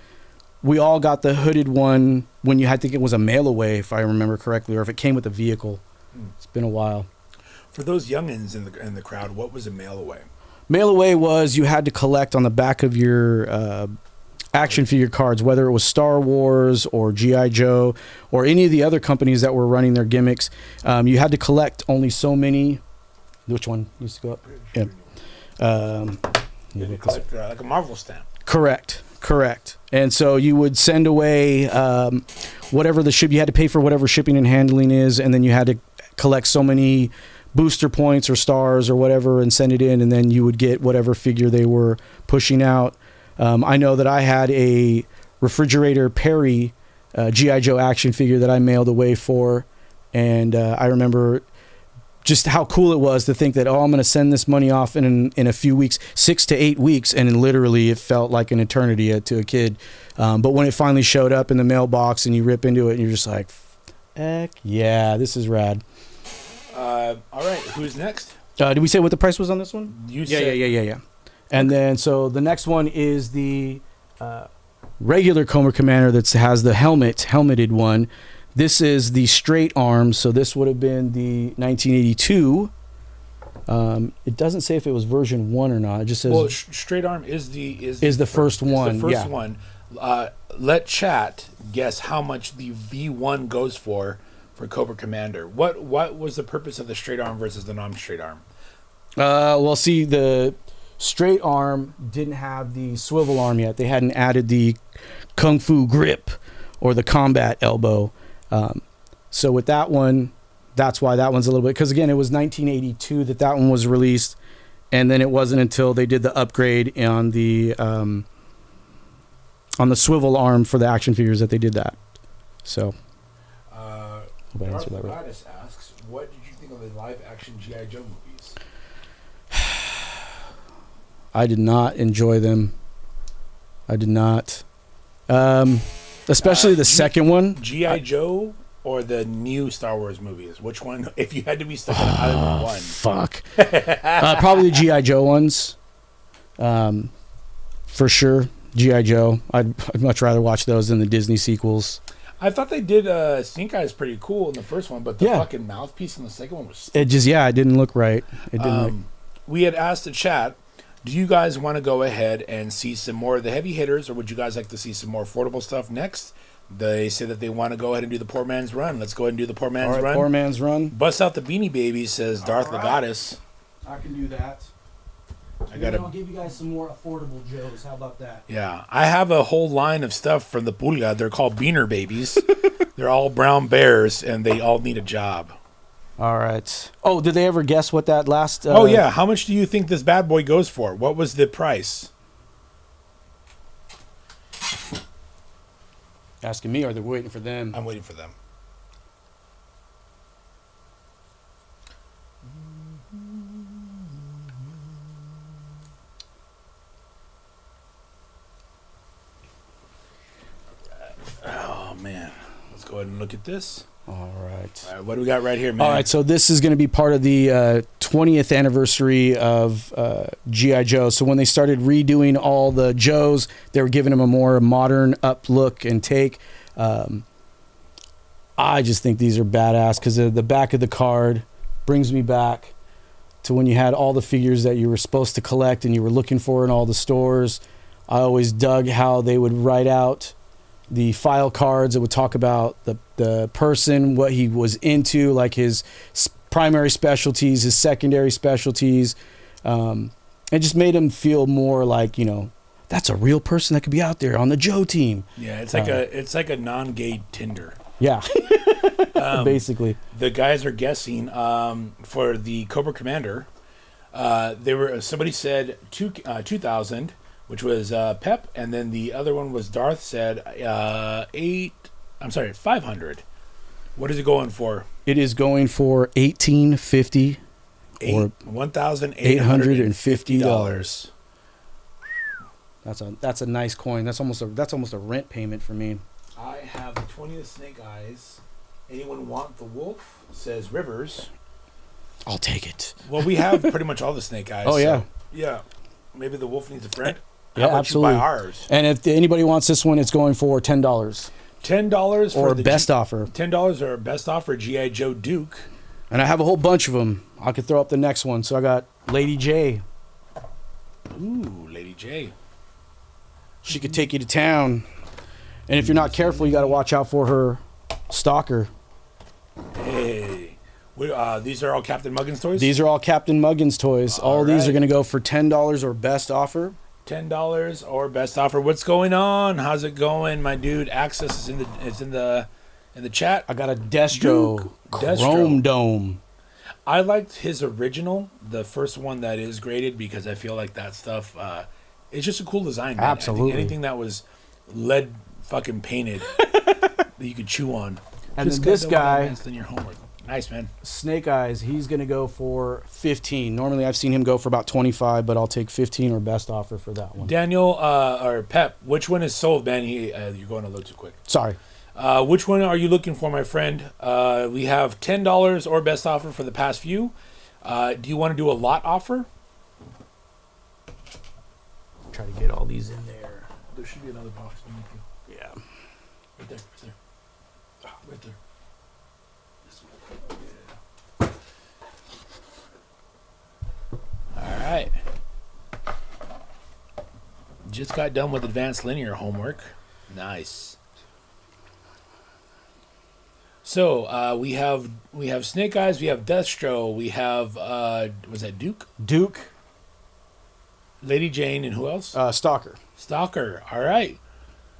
A: we all got the hooded one when you had to think it was a mail away, if I remember correctly, or if it came with a vehicle. It's been a while.
B: For those youngins in the crowd, what was a mail away?
A: Mail away was you had to collect on the back of your action figure cards, whether it was Star Wars or G.I. Joe or any of the other companies that were running their gimmicks. You had to collect only so many. Which one needs to go up? Yeah.
B: Did you collect like a Marvel stamp?
A: Correct. And so you would send away whatever you had to pay for whatever shipping and handling is, and then you had to collect so many booster points or stars or whatever and send it in, and then you would get whatever figure they were pushing out. I know that I had a Refrigerator Perry G.I. Joe action figure that I mailed away for, and I remember just how cool it was to think that, I'm going to send this money off in a few weeks, 6 to 8 weeks, and then literally it felt like an eternity to a kid. But when it finally showed up in the mailbox and you rip into it and you're just like, heck yeah, this is rad.
B: All right, who's next?
A: Did we say what the price was on this one?
B: You
A: Yeah.
B: said
A: And then, so the next one is the regular Cobra Commander that has the helmeted one. This is the straight arm, so this would have been the 1982. It doesn't say if it was version 1 or not. It just says
B: straight arm is the
A: first one.
B: The first
A: yeah.
B: one. Let chat guess how much the V1 goes for Cobra Commander. What was the purpose of the straight arm versus the non-straight arm?
A: Well, see, the straight arm didn't have the swivel arm yet. They hadn't added the kung fu grip or the combat elbow. So with that one, that's why that one's a little bit, because again, it was 1982 that one was released, and then it wasn't until they did the upgrade on the swivel arm for the action figures that they did that. So, hope I answered that right.
B: Darth asks, what did you think of the live-action G.I. Joe movies?
A: I did not enjoy them. I did not. Especially the second one.
B: G.I. Joe or the new Star Wars movies? Which one? If you had to be stuck on either one.
A: Fuck. Probably the G.I. Joe ones. For sure. G.I. Joe. I'd much rather watch those than the Disney sequels.
B: I thought they did Snake Eyes pretty cool in the first one, but the fucking mouthpiece in the second one was...
A: It didn't look right. It didn't look...
B: We had asked the chat, do you guys want to go ahead and see some more of the heavy hitters, or would you guys like to see some more affordable stuff next? They say that they want to go ahead and do the poor man's run. Let's go ahead and do the poor man's run.
A: Poor man's run.
B: Bust out the Beanie Babies, says Darth the Goddess.
A: I can do that. I'll give you guys some more affordable Joes. How about that?
B: Yeah, I have a whole line of stuff from the Pulga. They're called Beaner Babies. They're all brown bears, and they all need a job.
A: All right. Oh, did they ever guess what that last...
B: oh, yeah. How much do you think this bad boy goes for? What was the price?
A: Asking me, or they're waiting for them?
B: I'm waiting for them. Oh, man. Let's go ahead and look at this.
A: All right.
B: All right, what do we got right here, man?
A: All right, so this is going to be part of the 20th anniversary of G.I. Joe. So when they started redoing all the Joes, they were giving them a more modern up look and take. I just think these are badass because the back of the card brings me back to when you had all the figures that you were supposed to collect and you were looking for in all the stores. I always dug how they would write out the file cards that would talk about the person, what he was into, like his primary specialties, his secondary specialties. It just made him feel more like, that's a real person that could be out there on the Joe team.
B: Yeah, it's like a non-gay Tinder.
A: Yeah, basically.
B: The guys are guessing for the Cobra Commander. Somebody said 2,000, which was Pep, and then the other one was Darth said 500. What is it going for?
A: It is going for $1,850 or
B: $1,850.
A: That's a nice coin. That's almost a rent payment for me.
B: I have the 20th Snake Eyes. Anyone want the wolf? Says Rivers.
A: I'll take it.
B: Well, we have pretty much all the Snake Eyes.
A: Oh, yeah.
B: So, yeah. Maybe the wolf needs a friend.
A: Yeah,
B: How about
A: absolutely.
B: You buy ours?
A: And if anybody wants this one, it's going for $10.
B: $10 for
A: or
B: the
A: best offer.
B: $10 or best offer G.I. Joe Duke.
A: And I have a whole bunch of them. I could throw up the next one. So I got Lady J.
B: Ooh, Lady J.
A: She could take you to town. And if you're not careful, you got to watch out for her stalker.
B: Hey. These are all Captain Muggins toys?
A: These are all Captain Muggins toys. All these
B: right.
A: are going to go for $10 or best offer.
B: $10 or best offer. What's going on? How's it going, my dude? Access is in the chat.
A: I got a Destro
B: Destro.
A: Chrome Dome.
B: I liked his original, the first one that is graded, because I feel like that stuff it's just a cool design, man.
A: Absolutely.
B: I think anything that was lead fucking painted that you could chew on.
A: And
B: Just
A: then this
B: got
A: guy,
B: than your homework. Nice, man.
A: Snake Eyes, he's going to go for 15. Normally I've seen him go for about 25, but I'll take 15 or best offer for that one.
B: Daniel or Pep, which one is sold, man? You're going a little too quick.
A: Sorry.
B: Which one are you looking for, my friend? We have $10 or best offer for the past few. Do you want to do a lot offer?
A: Try to get all these in there.
B: There should be another box beneath you.
A: Yeah.
B: Right there. Right there. All right. Just got done with advanced linear homework. Nice. So we have Snake Eyes, we have Destro, we have was that Duke?
A: Duke.
B: Lady Jane, and who else?
A: Stalker.
B: Stalker. All right.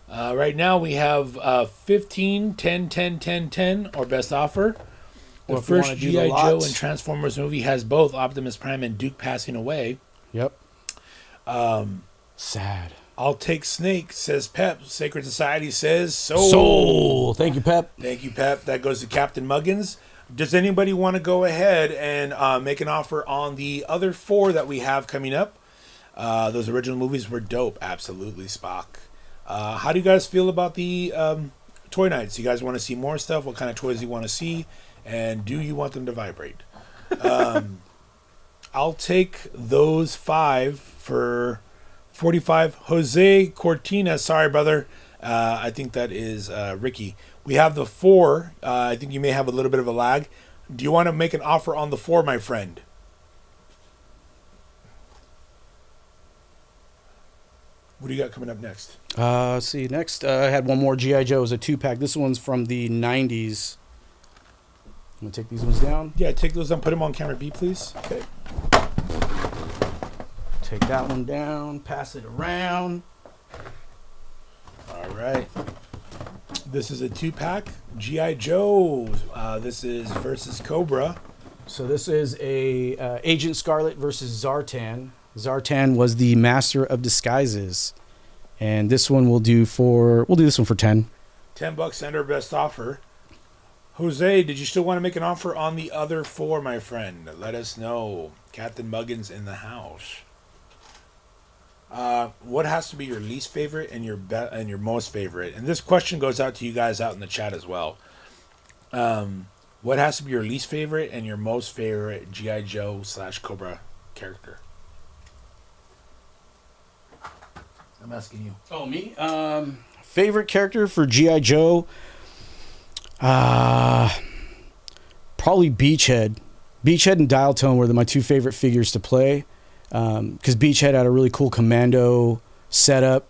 B: Right now we have 15, 10, 10, 10, 10, or best offer. The
A: Well, if you
B: first
A: wanna do the
B: G.I. Joe
A: lots.
B: and Transformers movie has both Optimus Prime and Duke passing away.
A: Yep. Sad.
B: I'll take Snake, says Pep. Sacred Society says so.
A: Soul. Thank you, Pep.
B: Thank you, Pep. That goes to Captain Muggins. Does anybody want to go ahead and make an offer on the other 4 that we have coming up? Those original movies were dope. Absolutely, Spock. How do you guys feel about the toy nights. You guys want to see more stuff? What kind of toys you want to see? And do you want them to vibrate? I'll take those 5 for 45. Jose Cortina, sorry, brother. I think that is Ricky. We have the 4. I think you may have a little bit of a lag. Do you want to make an offer on the 4, my friend? What do you got coming up next?
A: Let's see. Next, I had one more G.I. Joe. It was a 2-pack. This one's from the 90s. I'm going to take these ones down.
B: Yeah, take those down. Put them on camera B, please.
A: Okay. Take that one down. Pass it around.
B: All right. This is a 2-pack. G.I. Joe. This is versus Cobra.
A: So this is a Agent Scarlet versus Zartan. Zartan was the master of disguises. And this one we'll do this one for 10.
B: $10 and our best offer. Jose, did you still want to make an offer on the other 4, my friend? Let us know. Captain Muggins in the house. What has to be your least favorite and your most favorite? And this question goes out to you guys out in the chat as well. What has to be your least favorite and your most favorite G.I. Joe / Cobra character? I'm asking you.
A: Oh, me? Favorite character for G.I. Joe? Probably Beachhead. Beachhead and Dial Tone were my 2 favorite figures to play. Because Beachhead had a really cool commando setup.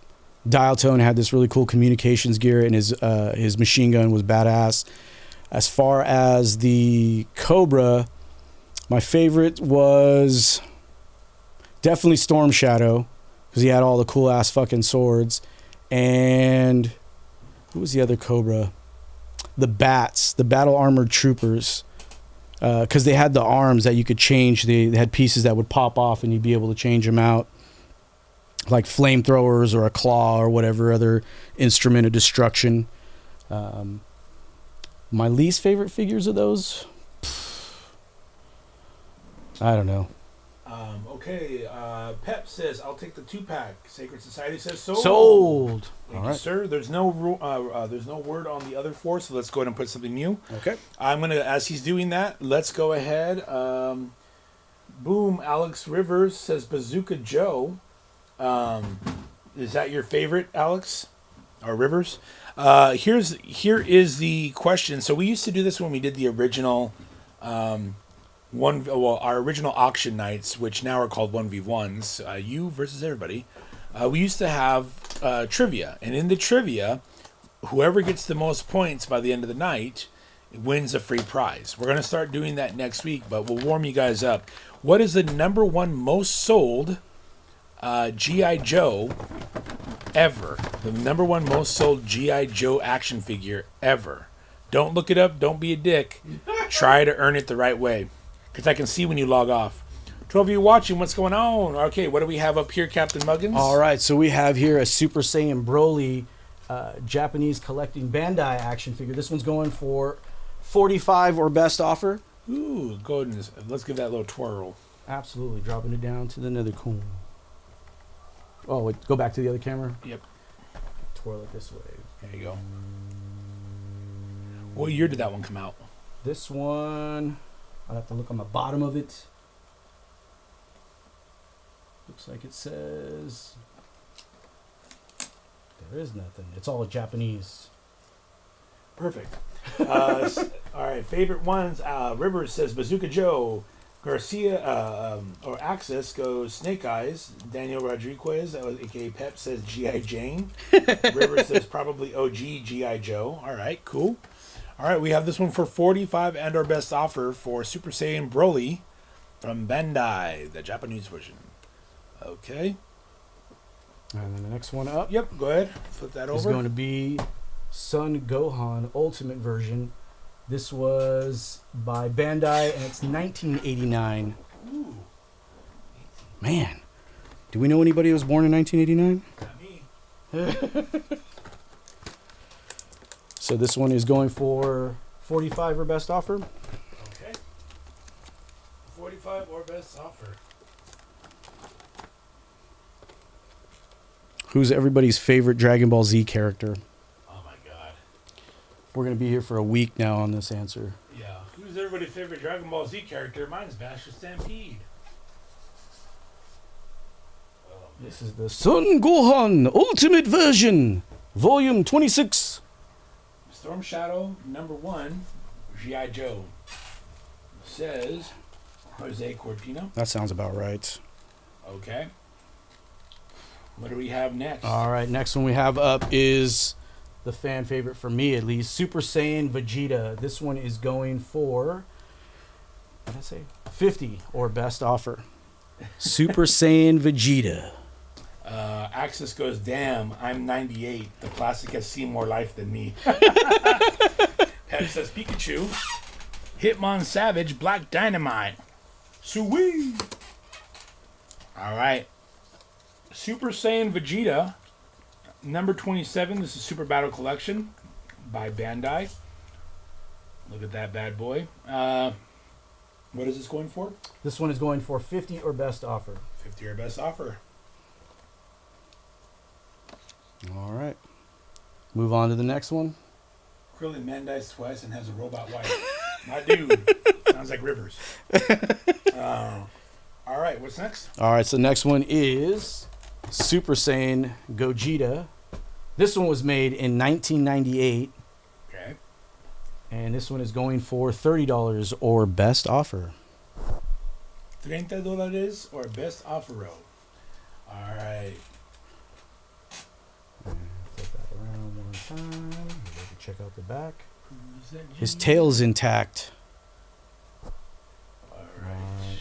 A: Dial Tone had this really cool communications gear, and his machine gun was badass. As far as the Cobra, my favorite was definitely Storm Shadow, because he had all the cool ass fucking swords. And who was the other Cobra? The Bats, the Battle Armored Troopers. Because they had the arms that you could change. They had pieces that would pop off and you'd be able to change them out. Like flamethrowers or a claw or whatever other instrument of destruction. My least favorite figures of those? I don't know.
B: Okay, Pep says, I'll take the 2-pack. Sacred Society says sold.
A: Sold.
B: Thank
A: All
B: you,
A: right.
B: sir. There's no word on the other 4, so let's go ahead and put something new.
A: Okay.
B: I'm going to, as he's doing that, let's go ahead. Boom, Alex Rivers says Bazooka Joe. Is that your favorite, Alex? Or Rivers? Here is the question. So we used to do this when we did the original our original auction nights, which now are called 1v1s, you versus everybody. We used to have trivia, and in the trivia, whoever gets the most points by the end of the night wins a free prize. We're going to start doing that next week, but we'll warm you guys up. What is the number 1 most sold G.I. Joe ever? The number 1 most sold G.I. Joe action figure ever. Don't look it up. Don't be a dick. Try to earn it the right way. Because I can see when you log off. 12 of you watching, what's going on? Okay, what do we have up here, Captain Muggins?
A: All right, so we have here a Super Saiyan Broly Japanese collecting Bandai action figure. This one's going for 45 or best offer.
B: Ooh, go ahead and let's give that a little twirl.
A: Absolutely, dropping it down to the nether coin. Oh, wait, go back to the other camera.
B: Yep.
A: Twirl it this way.
B: There you go. What year did that one come out?
A: This one, I'll have to look on the bottom of it. Looks like it says... There is nothing. It's all Japanese.
B: Perfect. All right, favorite ones. Rivers says Bazooka Joe. Garcia or Axis goes Snake Eyes. Daniel Rodriguez, aka Pep, says G.I. Jane. Rivers says probably OG G.I. Joe. All right, cool. All right, we have this one for 45 and our best offer for Super Saiyan Broly from Bandai, the Japanese version. Okay.
A: And then the next one up.
B: Yep, go ahead. Flip that over.
A: Is going to be Son Gohan Ultimate version. This was by Bandai, and it's 1989.
B: Ooh.
A: Man, do we know anybody who was born in 1989?
B: Not me.
A: So this one is going for 45 or best offer.
B: Okay. 45 or best offer.
A: Who's everybody's favorite Dragon Ball Z character?
B: Oh my god.
A: We're going to be here for a week now on this answer.
B: Yeah. Who's everybody's favorite Dragon Ball Z character? Mine's Master Stampede.
A: This is the Son Gohan Ultimate Version, Volume 26.
B: Storm Shadow #1, G.I. Joe. Says Jose Cortino.
A: That sounds about right.
B: Okay. What do we have next?
A: All right, next one we have up is the fan favorite for me, at least, Super Saiyan Vegeta. This one is going for, what did I say? 50 or best offer. Super Saiyan Vegeta.
B: Axis goes, damn, I'm 98. The plastic has seen more life than me. Pep says Pikachu. Hitmon Savage, Black Dynamite. Sweet. All right. Super Saiyan Vegeta, number 27. This is Super Battle Collection by Bandai. Look at that bad boy. What is this going for?
A: This one is going for 50 or best offer.
B: 50 or best offer.
A: All right. Move on to the next one.
B: Krillin man dies twice and has a robot wife. My dude. Sounds like Rivers. All right, what's next?
A: All right, so the next one is Super Saiyan Gogeta. This one was made in 1998,
B: Okay.
A: and this one is going for $30 or best offer.
B: $30 or best offer. All right.
A: Flip that around one time. Maybe check out the back.
B: Who's that
A: His
B: genius?
A: tail's intact.
B: All right.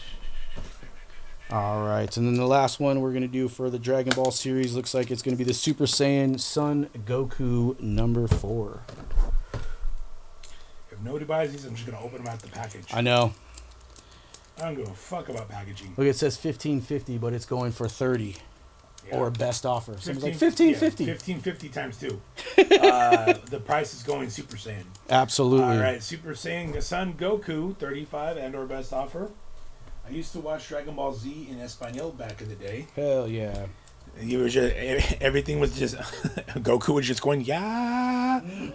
A: All right, and then the last one we're going to do for the Dragon Ball series looks like it's going to be the Super Saiyan Son Goku #4.
B: If nobody buys these, I'm just going to open them out the package.
A: I know.
B: I don't give a fuck about packaging.
A: Look, it says 1550, but it's going for 30
B: Yeah.
A: or best offer. Someone's like
B: 15
A: 1550.
B: 1550 times 2. The price is going Super Saiyan.
A: Absolutely.
B: All right, Super Saiyan Son Goku, 35 and or best offer. I used to watch Dragon Ball Z in Espanol back in the day.
A: Hell yeah.
B: You were just, everything was just Goku was just going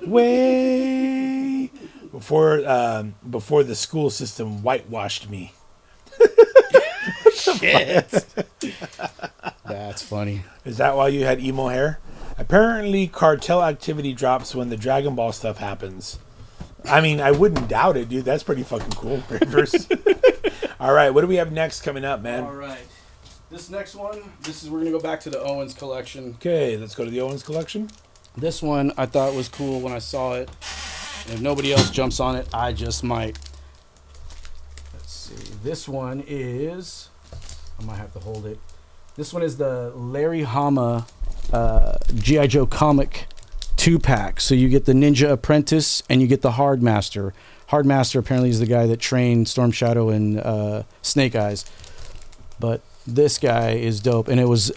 B: way before the school system whitewashed me.
A: Shit. That's funny.
B: Is that why you had emo hair? Apparently, cartel activity drops when the Dragon Ball stuff happens. I mean, I wouldn't doubt it, dude. That's pretty fucking cool. Rivers. All right, what do we have next coming up, man?
A: All right. This next one, we're going to go back to the Owens collection.
B: Okay, let's go to the Owens collection.
A: This one I thought was cool when I saw it. And if nobody else jumps on it, I just might. Let's see. This one is, I might have to hold it. This one is the Larry Hama G.I. Joe comic 2-pack. So you get the Ninja Apprentice and you get the Hard Master. Hard Master apparently is the guy that trained Storm Shadow and Snake Eyes. But this guy is dope. And it was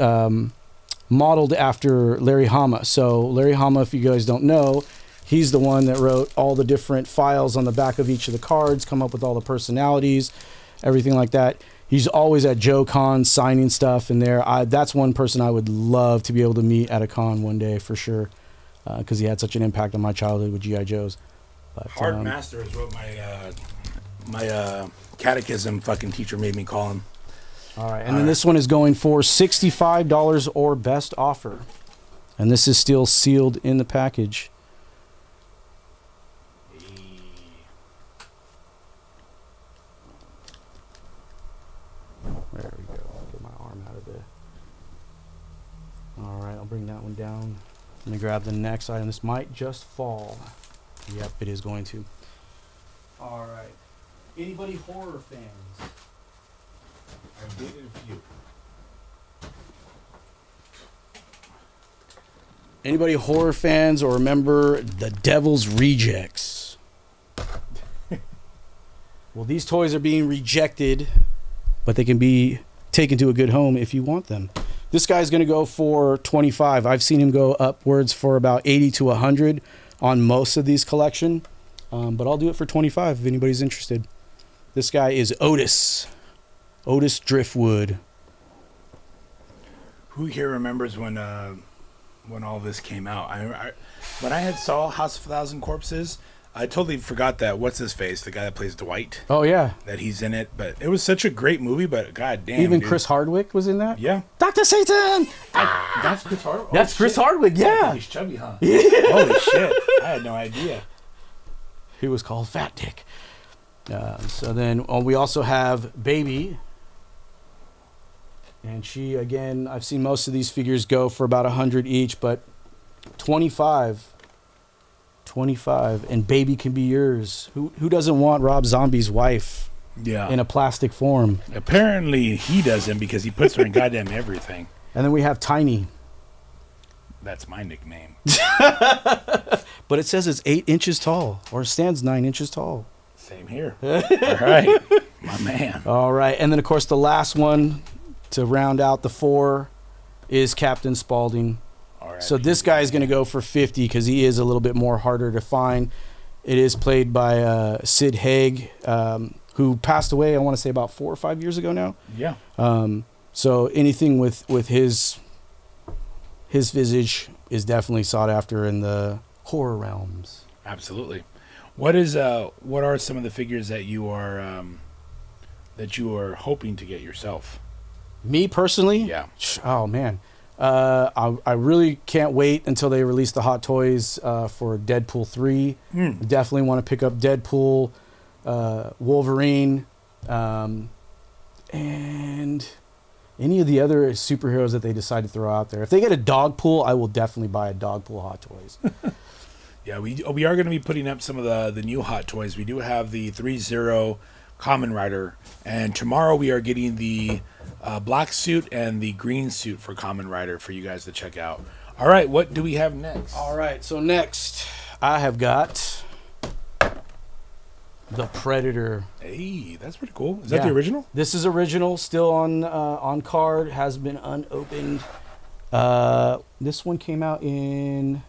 A: modeled after Larry Hama. So Larry Hama, if you guys don't know, he's the one that wrote all the different files on the back of each of the cards, come up with all the personalities, everything like that. He's always at Joe Con signing stuff in there. That's one person I would love to be able to meet at a con one day for sure, because he had such an impact on my childhood with G.I. Joes. But,
B: Hard Master is what my catechism fucking teacher made me call him.
A: All right, and then this one is going for $65 or best offer. And this is still sealed in the package. There we go. I'll get my arm out of there. All right, I'll bring that one down. Let me grab the next item. This might just fall. Yep, it is going to. All right. Anybody horror fans?
B: I've dated a few.
A: Anybody horror fans or remember The Devil's Rejects? Well, these toys are being rejected, but they can be taken to a good home if you want them. This guy's going to go for $25. I've seen him go upwards for about $80 to $100 on most of these collection, but I'll do it for $25 if anybody's interested. This guy is Otis Driftwood.
B: Who here remembers when when all this came out. When I had saw House of a Thousand Corpses, I totally forgot that what's his face, the guy that plays Dwight,
A: Oh yeah.
B: that he's in it. But it was such a great movie. But god damn,
A: Even
B: dude.
A: Chris Hardwick was in that.
B: Yeah,
A: Dr. Satan.
B: that's Chris Hardwick.
A: That's Chris Hardwick. Yeah.
B: He's chubby, huh? Holy shit! I had no idea.
A: He was called Fat Dick. So then we also have Baby. And she, again, I've seen most of these figures go for about 100 each, but 25. And Baby can be yours. Who doesn't want Rob Zombie's wife
B: Yeah.
A: in a plastic form?
B: Apparently he doesn't because he puts her in goddamn everything.
A: And then we have Tiny.
B: That's my nickname.
A: But it says it's 8 inches tall, or stands 9 inches tall.
B: Same here. All right, my man.
A: All right. And then, of course, the last one to round out the 4 is Captain Spaulding.
B: All right.
A: So this guy is going to go for 50 because he is a little bit more harder to find. It is played by Sid Haig, who passed away, I want to say, about 4 or 5 years ago now.
B: Yeah.
A: So anything with his visage is definitely sought after in the horror realms.
B: Absolutely. What are some of the figures that you are hoping to get yourself?
A: Me personally?
B: Yeah.
A: Oh, man. I really can't wait until they release the Hot Toys for Deadpool 3. Definitely want to pick up Deadpool, Wolverine, and any of the other superheroes that they decide to throw out there. If they get a Dogpool, I will definitely buy a Dogpool Hot Toys.
B: Yeah, we are going to be putting up some of the new Hot Toys. We do have the 3-0 Kamen Rider, and tomorrow we are getting the black suit and the green suit for Kamen Rider for you guys to check out. All right, what do we have next?
A: All right, so next I have got the Predator.
B: Hey, that's pretty cool. Is that
A: Yeah.
B: the original?
A: This is original, still on card, has been unopened. This one came out in, it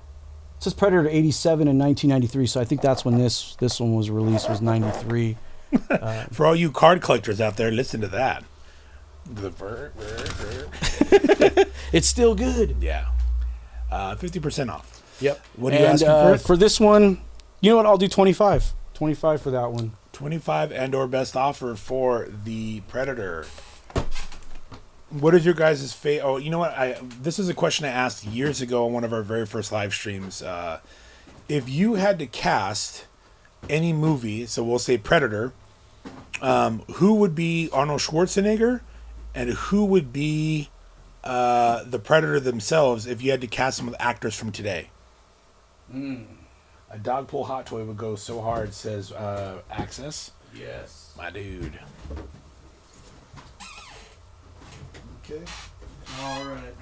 A: says Predator 87 in 1993, so I think that's when this one was released, was 93.
B: For all you card collectors out there, listen to that.
A: It's still good.
B: Yeah. 50% off.
A: Yep.
B: What are you asking for it?
A: For this one, you know what? I'll do 25. 25 for that one.
B: 25 and or best offer for the Predator. What is your guys' favorite? Oh, you know what? This is a question I asked years ago on one of our very first live streams. If you had to cast any movie, so we'll say Predator, who would be Arnold Schwarzenegger, and who would be the Predator themselves if you had to cast them with actors from today? A Dogpool Hot Toy would go so hard, says Access.
A: Yes.
B: My dude. Okay.
A: All right.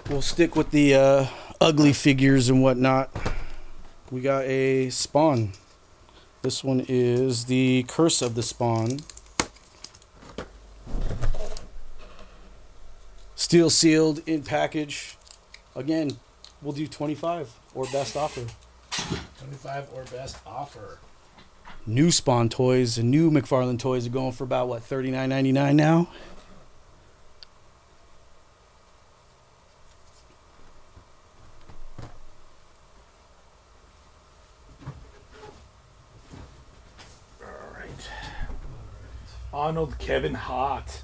A: We'll stick with the ugly figures and whatnot. We got a Spawn. This one is the Curse of the Spawn. Steel sealed in package. Again, we'll do 25 or best offer.
B: 25 or best offer.
A: New Spawn toys and new McFarlane toys are going for about, what, $39.99 now?
B: All right. Arnold Kevin Hart.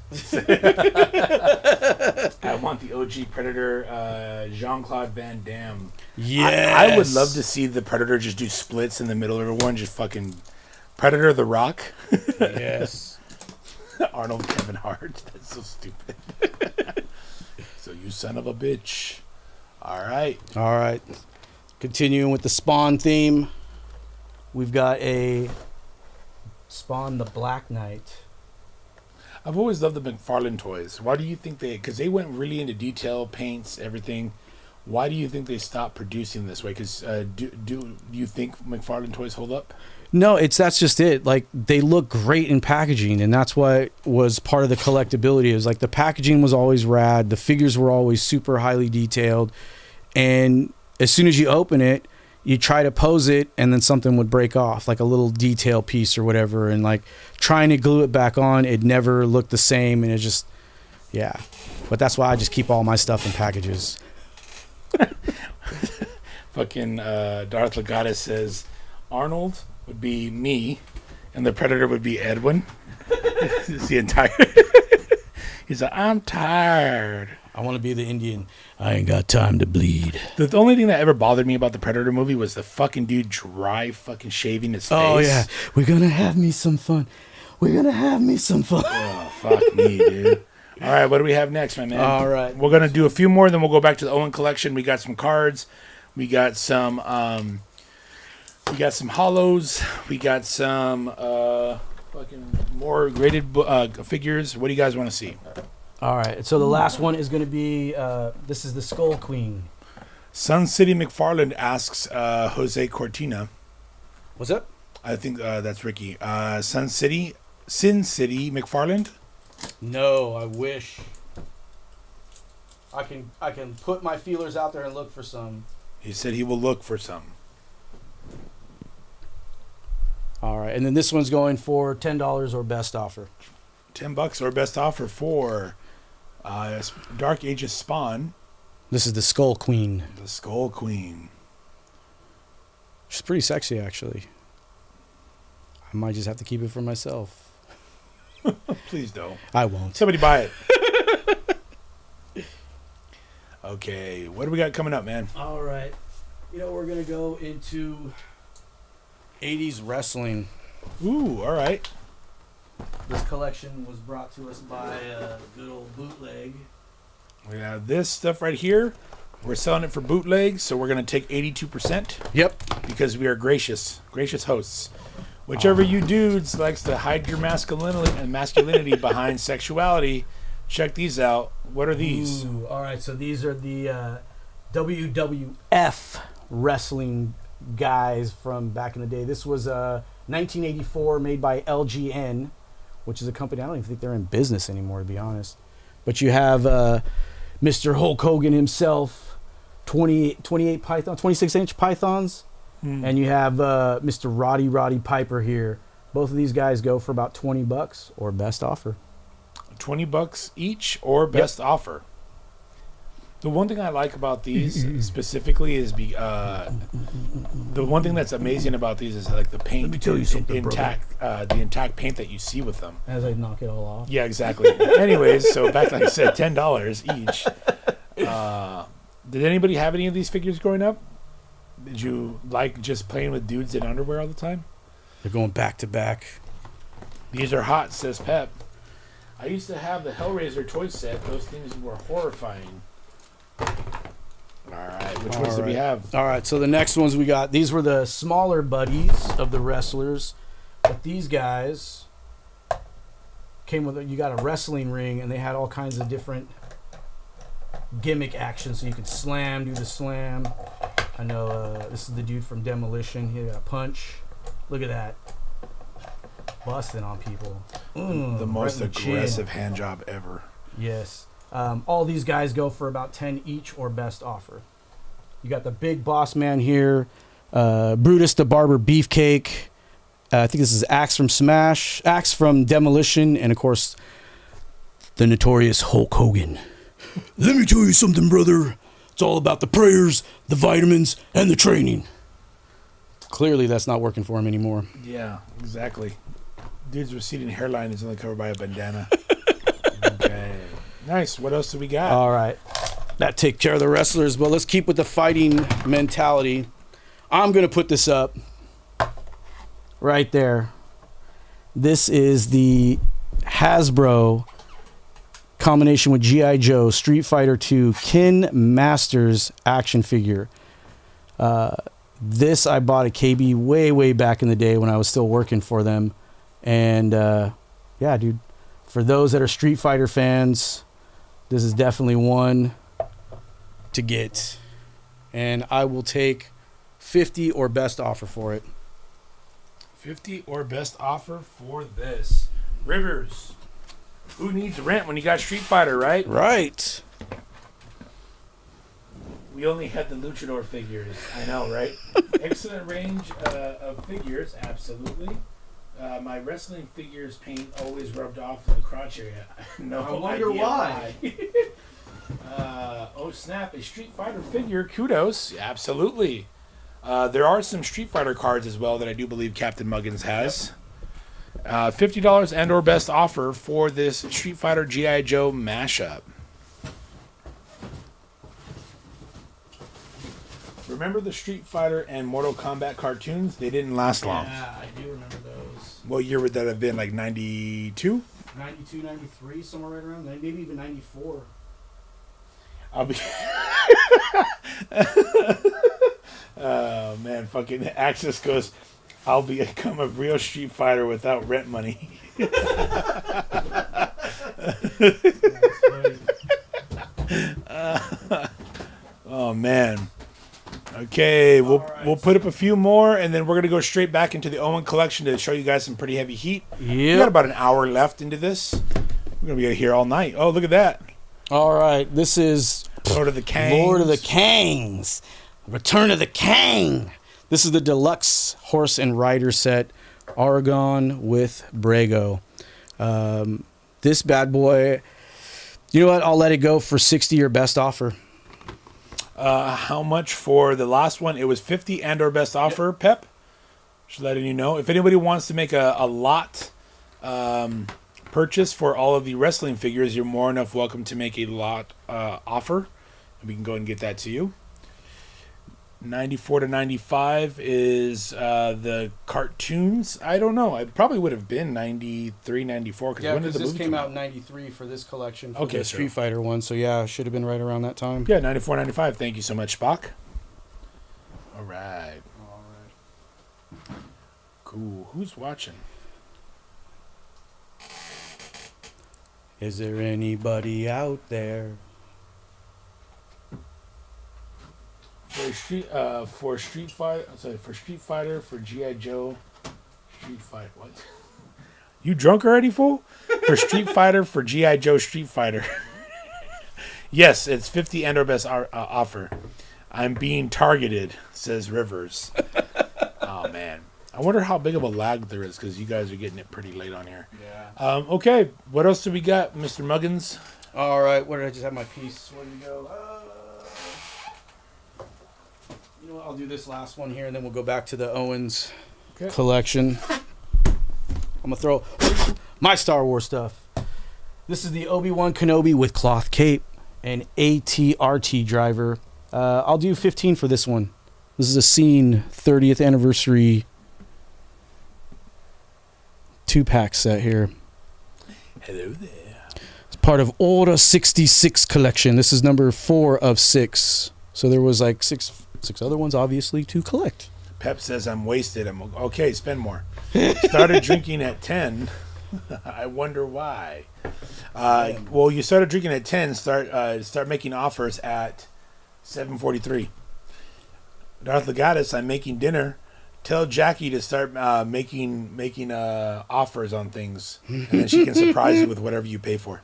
B: I want the OG Predator, Jean-Claude Van Damme.
A: Yes.
B: I would love to see the Predator just do splits in the middle of everyone, just fucking Predator the Rock.
A: Yes.
B: Arnold Kevin Hart. That's so stupid. So you son of a bitch. All right.
A: All right. Continuing with the Spawn theme, we've got a Spawn the Black Knight.
B: I've always loved the McFarlane toys. Why do you think because they went really into detail, paints, everything. Why do you think they stopped producing this way? Because do you think McFarlane toys hold up?
A: No, that's just it. Like, they look great in packaging, and that's what was part of the collectability. It was like the packaging was always rad, the figures were always super highly detailed, and as soon as you open it, you try to pose it, and then something would break off, like a little detail piece or whatever, and like trying to glue it back on, it never looked the same, and it just, yeah. But that's why I just keep all my stuff in packages.
B: Fucking Darth Legatus says Arnold would be me, and the Predator would be Edwin. It's the entire. He's like, I'm tired.
A: I want to be the Indian. I ain't got time to bleed.
B: The only thing that ever bothered me about the Predator movie was the fucking dude dry fucking shaving his face.
A: Oh yeah, we're gonna have me some fun. We're gonna have me some fun.
B: Oh fuck me, dude. All right, what do we have next, my man?
A: All right,
B: we're gonna do a few more, then we'll go back to the Owen collection. We got some cards. We got some hollows. We got some fucking more graded figures. What do you guys want to see?
A: all right. So the last one is gonna be this is the Skull Queen.
B: Sun City McFarland asks Jose Cortina.
A: What's up?
B: I think that's Ricky. Sin City McFarland.
A: No, I wish. I can put my feelers out there and look for some.
B: He said he will look for some.
A: All right, and then this one's going for $10 or best offer.
B: $10 or best offer for Dark Ages Spawn.
A: This is the Skull Queen.
B: The Skull Queen.
A: She's pretty sexy, actually. I might just have to keep it for myself.
B: Please don't.
A: I won't.
B: Somebody buy it. Okay, what do we got coming up, man?
A: All right. You know, we're going to go into 80s wrestling.
B: Ooh, all right.
A: This collection was brought to us by good old Bootleg.
B: We have this stuff right here. We're selling it for bootleg, so we're going to take 82%.
A: Yep.
B: Because we are gracious hosts. Whichever you dudes likes to hide your masculinity behind sexuality, check these out. What are these?
A: Ooh, all right, so these are the WWF wrestling guys from back in the day. This was 1984, made by LGN, which is a company I don't even think they're in business anymore, to be honest. But you have Mr. Hulk Hogan himself, 28 python, 26-inch pythons, and you have Mr. Roddy Piper here. Both of these guys go for about $20 or best offer.
B: $20 each or best offer. The one thing I like about these specifically is the one thing that's amazing about these is like the paint.
A: Let me tell you something,
B: intact, the intact paint that you see with them.
A: As I knock it all off.
B: Yeah, exactly. Anyways, so back like I said, $10 each. Did anybody have any of these figures growing up? Did you like just playing with dudes in underwear all the time?
A: They're going back to back.
B: These are hot, says Pep. I used to have the Hellraiser toy set. Those things were horrifying. All right, which ones do we have?
A: All right, so the next ones we got, these were the smaller buddies of the wrestlers, but these guys came with, you got a wrestling ring, and they had all kinds of different gimmick actions, so you could slam, do the slam. I know this is the dude from Demolition. He got a punch. Look at that. Busting on people.
B: The most aggressive hand job ever.
A: Yes. All these guys go for about 10 each or best offer. You got the big boss man here, Brutus the Barber Beefcake. I think this is Axe from Smash, Axe from Demolition, and of course, the notorious Hulk Hogan. Let me tell you something, brother. It's all about the prayers, the vitamins, and the training. Clearly, that's not working for him anymore.
B: Yeah, exactly. Dude's receding hairline is only covered by a bandana. Okay. Nice. What else do we got?
A: All right. That takes care of the wrestlers, but let's keep with the fighting mentality. I'm going to put this up right there. This is the Hasbro combination with G.I. Joe Street Fighter 2 Ken Masters action figure. This I bought at KB way back in the day when I was still working for them. And yeah, dude, for those that are Street Fighter fans, this is definitely one to get. And I will take 50 or best offer for it.
B: 50 or best offer for this. Rivers. Who needs rent when you got Street Fighter, right?
A: Right.
B: We only had the Luchador figures. I know, right? Excellent range of figures, absolutely. My wrestling figures paint always rubbed off in the crotch area. No,
A: I wonder why.
B: Oh snap! A Street Fighter figure. Kudos. Absolutely. There are some Street Fighter cards as well that I do believe Captain Muggins has. $50 and/or best offer for this Street Fighter GI Joe mashup. Remember the Street Fighter and Mortal Kombat cartoons? They didn't last long.
A: Yeah, I do remember those.
B: What year would that have been? Like 92?
A: 92, 93, somewhere right around there. Maybe even 94.
B: I'll be. Oh man, fucking Axis goes. I'll become a real Street Fighter without rent money. Oh man. Okay, we'll put up a few more, and then we're gonna go straight back into the Owen collection to show you guys some pretty heavy heat. We got about an hour left into this. We're gonna be here all night. Oh, look at that!
A: All right, this is
B: Lord of the Kangs.
A: Lord of the Kangs. Return of the Kang. This is the deluxe horse and rider set, Aragon with Brago. This bad boy, you know what? I'll let it go for 60 your best offer.
B: How much for the last one? It was 50 and/or best offer. Pep, just letting you know. If anybody wants to make a lot purchase for all of the wrestling figures, you're more enough welcome to make a lot offer, and we can go and get that to you. 94 to 95 is the cartoons. I don't know. It probably would have been 93, 94.
A: Yeah,
B: when did
A: because
B: the
A: this
B: movie
A: came
B: come
A: out in 93 for this collection, for
B: Okay,
A: the
B: so-
A: Street Fighter one. So yeah, should have been right around that time.
B: Yeah, 94, 95. Thank you so much, Spock. All right. Cool. Who's watching?
A: Is there anybody out there?
B: For Street Fighter, for GI Joe, Street Fighter. What? You drunk already, fool? For Street Fighter, for GI Joe, Street Fighter. Yes, it's 50 and/or best offer. I'm being targeted, says Rivers. Oh man, I wonder how big of a lag there is because you guys are getting it pretty late on here.
A: Yeah.
B: Okay, what else do we got, Mr. Muggins?
A: All right, where did I just have my piece? Where did it go? You know what? I'll do this last one here, and then we'll go back to the Owens collection. I'm gonna throw my Star Wars stuff. This is the Obi-Wan Kenobi with cloth cape and AT-RT driver. I'll do 15 for this one. This is a Scene 30th anniversary 2-pack set here.
B: Hello there.
A: It's part of Order 66 collection. This is number 4 of 6. So there was like six other ones, obviously, to collect.
B: Pep says I'm wasted. I'm okay. Spend more. Started drinking at 10. I wonder why. Well, you started drinking at 10. Start making offers at 7:43. Darth Legatus, I'm making dinner. Tell Jackie to start making offers on things, and then she can surprise you with whatever you pay for.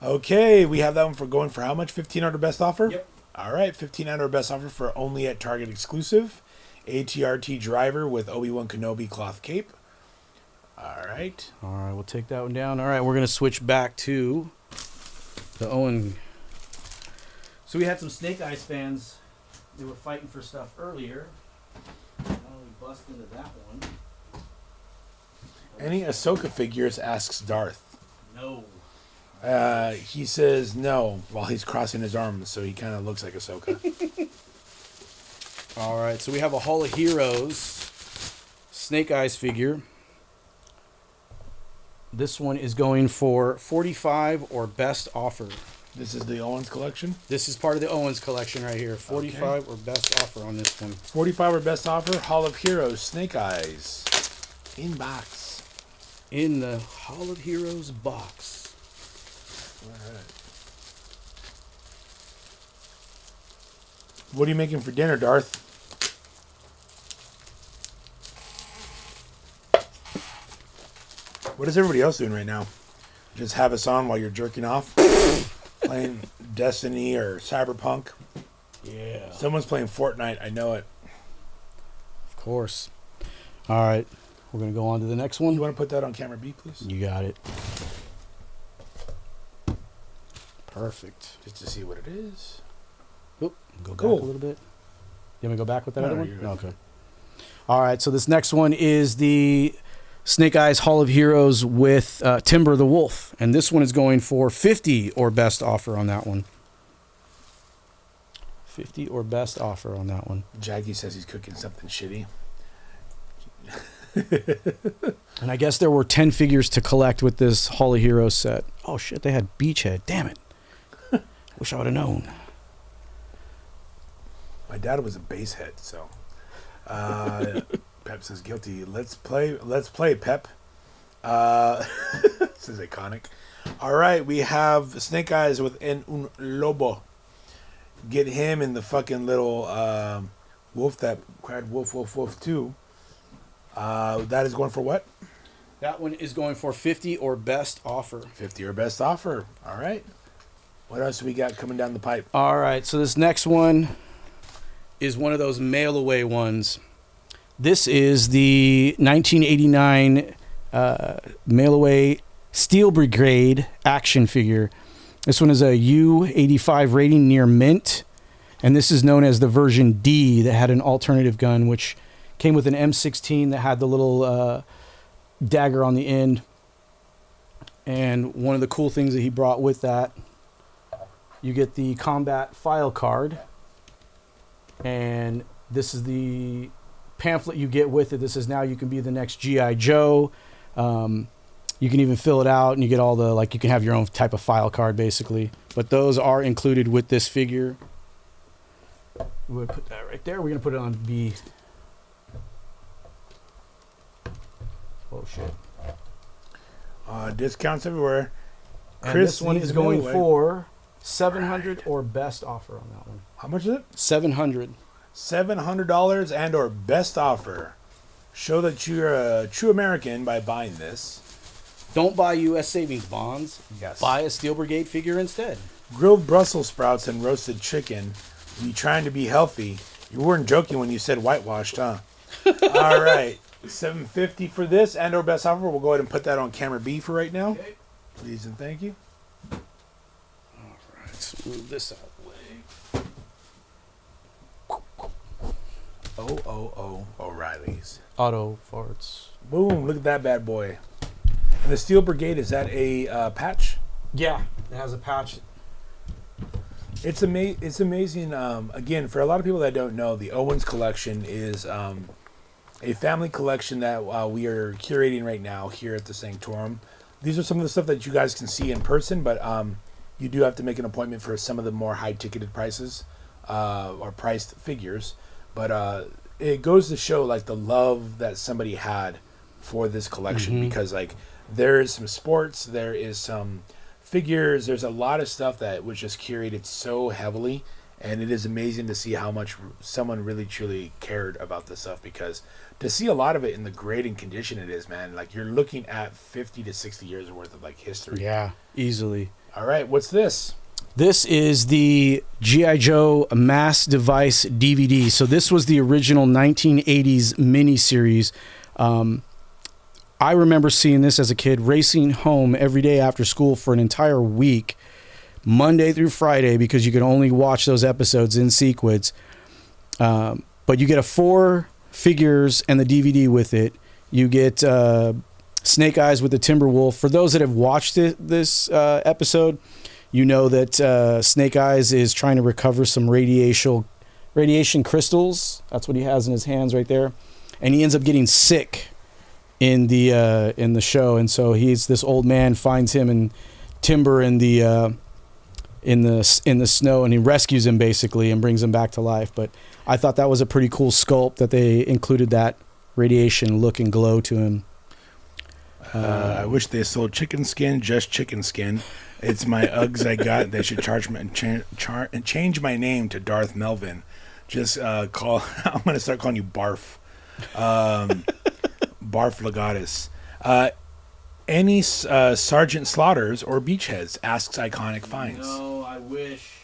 B: Okay, we have that one for going for how much? 15 under best offer.
A: Yep.
B: All right, 15 under best offer for only at Target exclusive. AT-RT driver with Obi-Wan Kenobi cloth cape. All right.
A: All right, we'll take that one down. All right, we're going to switch back to the Owen. So we had some Snake Eyes fans. They were fighting for stuff earlier. Now we bust into that one.
B: Any Ahsoka figures, asks Darth.
A: No.
B: He says no while he's crossing his arms, so he kind of looks like Ahsoka.
A: All right, so we have a Hall of Heroes Snake Eyes figure. This one is going for 45 or best offer.
B: This is the Owens collection.
A: This is part of the Owens collection right here. 45 or best offer on this one.
B: 45 or best offer. Hall of Heroes Snake Eyes in box.
A: In the Hall of Heroes box.
B: All right. What are you making for dinner, Darth? What is everybody else doing right now? Just have us on while you're jerking off? Playing Destiny or Cyberpunk?
A: Yeah.
B: Someone's playing Fortnite. I know it.
A: Of course. All right. We're going to go on to the next one.
B: You want to put that on camera B, please?
A: You got it. Perfect.
B: just to see what it is.
A: Oop, go
B: Cool.
A: back a little bit. You want me to go back with that
B: No,
A: other
B: no,
A: one?
B: you're good.
A: Okay. All right, so this next one is the Snake Eyes Hall of Heroes with Timber the Wolf. And this one is going for 50 or best offer on that one. 50 or best offer on that one.
B: Jackie says he's cooking something shitty.
A: And I guess there were 10 figures to collect with this Hall of Heroes set. Oh, shit, they had Beachhead. Damn it. Wish I would have known.
B: My dad was a bass head, so. Pep says guilty. Let's play, Pep. This is iconic. All right, we have Snake Eyes with Un Lobo. Get him in the fucking little wolf that cried woof, woof, woof, too. That is going for what?
A: That one is going for 50 or best offer.
B: 50 or best offer. All right. What else do we got coming down the pipe?
A: All right, so this next one is one of those mail away ones. This is the 1989 mail away Steel Brigade action figure. This one is a U-85 rating near mint, and this is known as the version D that had an alternative gun, which came with an M16 that had the little dagger on the end. And one of the cool things that he brought with that, you get the combat file card, and this is the pamphlet you get with it. This is now you can be the next G.I. Joe. You can even fill it out, and you get all the, like, you can have your own type of file card, basically. But those are included with this figure. We'll put that right there. We're going to put it on B. Oh, shit.
B: Discounts everywhere.
A: And this one is going for 700 or best offer on that one.
B: How much is it?
A: 700.
B: $700 and or best offer. Show that you're a true American by buying this.
A: Don't buy U.S. savings bonds.
B: Yes.
A: Buy a Steel Brigade figure instead.
B: Grilled Brussels sprouts and roasted chicken. You trying to be healthy. You weren't joking when you said whitewashed, huh? All right. $750 for this and or best offer. We'll go ahead and put that on camera B for right now.
A: Okay.
B: Please and thank you.
A: All right. Let's move this out of the way.
B: O'Reilly's.
A: Auto farts.
B: Boom. Look at that bad boy. And the Steel Brigade, is that a patch?
A: Yeah. It has a patch.
B: It's amazing. Again, for a lot of people that don't know, the Owens collection is a family collection that we are curating right now here at the Sanctorum. These are some of the stuff that you guys can see in person, but you do have to make an appointment for some of the more high-ticketed prices or priced figures. But it goes to show like the love that somebody had for this collection, because like there is some sports, there is some figures, there's a lot of stuff that was just curated so heavily, and it is amazing to see how much someone really truly cared about this stuff, because to see a lot of it in the grade and condition it is, man, like you're looking at 50 to 60 years worth of like history.
A: Yeah, easily.
B: All right, what's this?
A: This is the G.I. Joe Mass Device DVD. So this was the original 1980s miniseries. I remember seeing this as a kid, racing home every day after school for an entire week, Monday through Friday, because you could only watch those episodes in sequence. But you get 4 figures and the DVD with it. You get Snake Eyes with the Timberwolf. For those that have watched this episode, you know that Snake Eyes is trying to recover some radiation crystals. That's what he has in his hands right there. And he ends up getting sick in the show, and so this old man finds him and Timber in the snow, and he rescues him basically and brings him back to life. But I thought that was a pretty cool sculpt that they included that radiation look and glow to him.
B: I wish they sold chicken skin, just chicken skin. It's my Uggs I got. They should change my name to Darth Melvin. Just call. I'm gonna start calling you Barf. Barf Legatus. Any Sergeant Slaughters or Beachheads? Asks Iconic Finds.
A: No, I wish.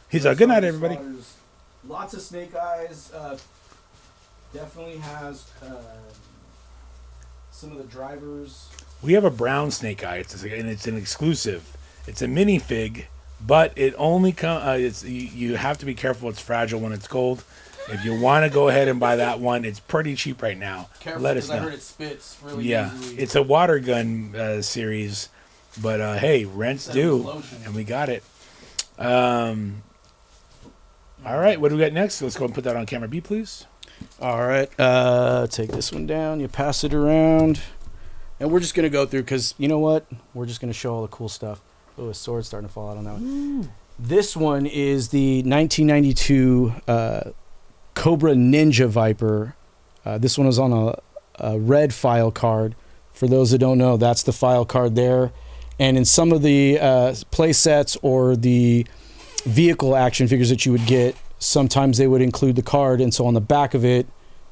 B: He's a good night, everybody.
A: Lots of Snake Eyes. Definitely has some of the drivers.
B: We have a brown Snake Eye, and it's an exclusive. It's a minifig but it only it's you have to be careful. It's fragile when it's cold. If you want to go ahead and buy that one, it's pretty cheap right now.
A: Careful,
B: Let us know.
A: I heard it spits really
B: Yeah,
A: easily.
B: it's a water gun series, but hey, rents due,
A: lotion.
B: and we got it. All right, what do we got next? Let's go and put that on camera B, please.
A: All right, take this one down. You pass it around, and we're just gonna go through because you know what? We're just gonna show all the cool stuff. Oh, a sword's starting to fall out on that one. This one is the 1992 Cobra Ninja Viper. This one was on a red file card. For those that don't know, that's the file card there. And in some of the play sets or the vehicle action figures that you would get, sometimes they would include the card, and so on the back of it,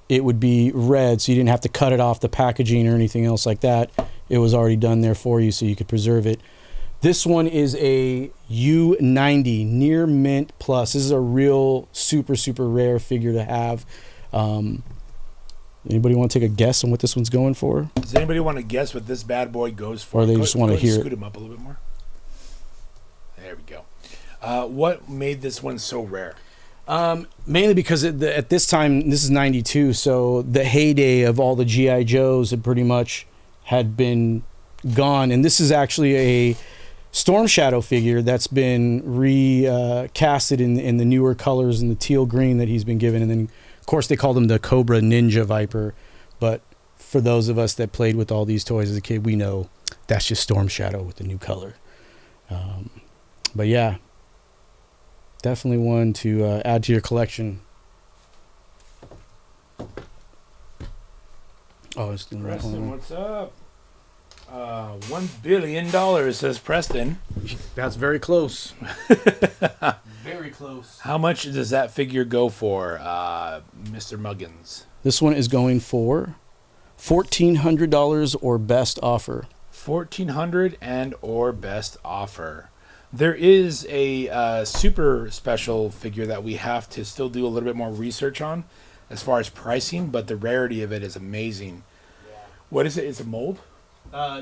A: it would be red, so you didn't have to cut it off the packaging or anything else like that. It was already done there for you, so you could preserve it. This one is a U90 Near Mint Plus. This is a real super, super rare figure to have. Anybody want to take a guess on what this one's going for?
B: Does anybody want to guess what this bad boy goes for?
A: Or they just want to hear
B: scoot him up a little bit more. There we go. What made this one so rare?
A: Mainly because at this time, this is 92, so the heyday of all the G.I. Joes had been gone. And this is actually a Storm Shadow figure that's been recasted in the newer colors and the teal green that he's been given. And then, of course, they called him the Cobra Ninja Viper. But for those of us that played with all these toys as a kid, we know that's just Storm Shadow with the new color. But yeah, definitely one to add to your collection. Oh, it's the right
B: Preston,
A: one.
B: what's up? $1 billion, says Preston.
A: That's very close. Very close.
B: How much does that figure go for, Mr. Muggins?
A: This one is going for $1,400 or best offer.
B: $1,400 and or best offer. There is a super special figure that we have to still do a little bit more research on as far as pricing, but the rarity of it is amazing.
A: Yeah.
B: What is it? It's a mold?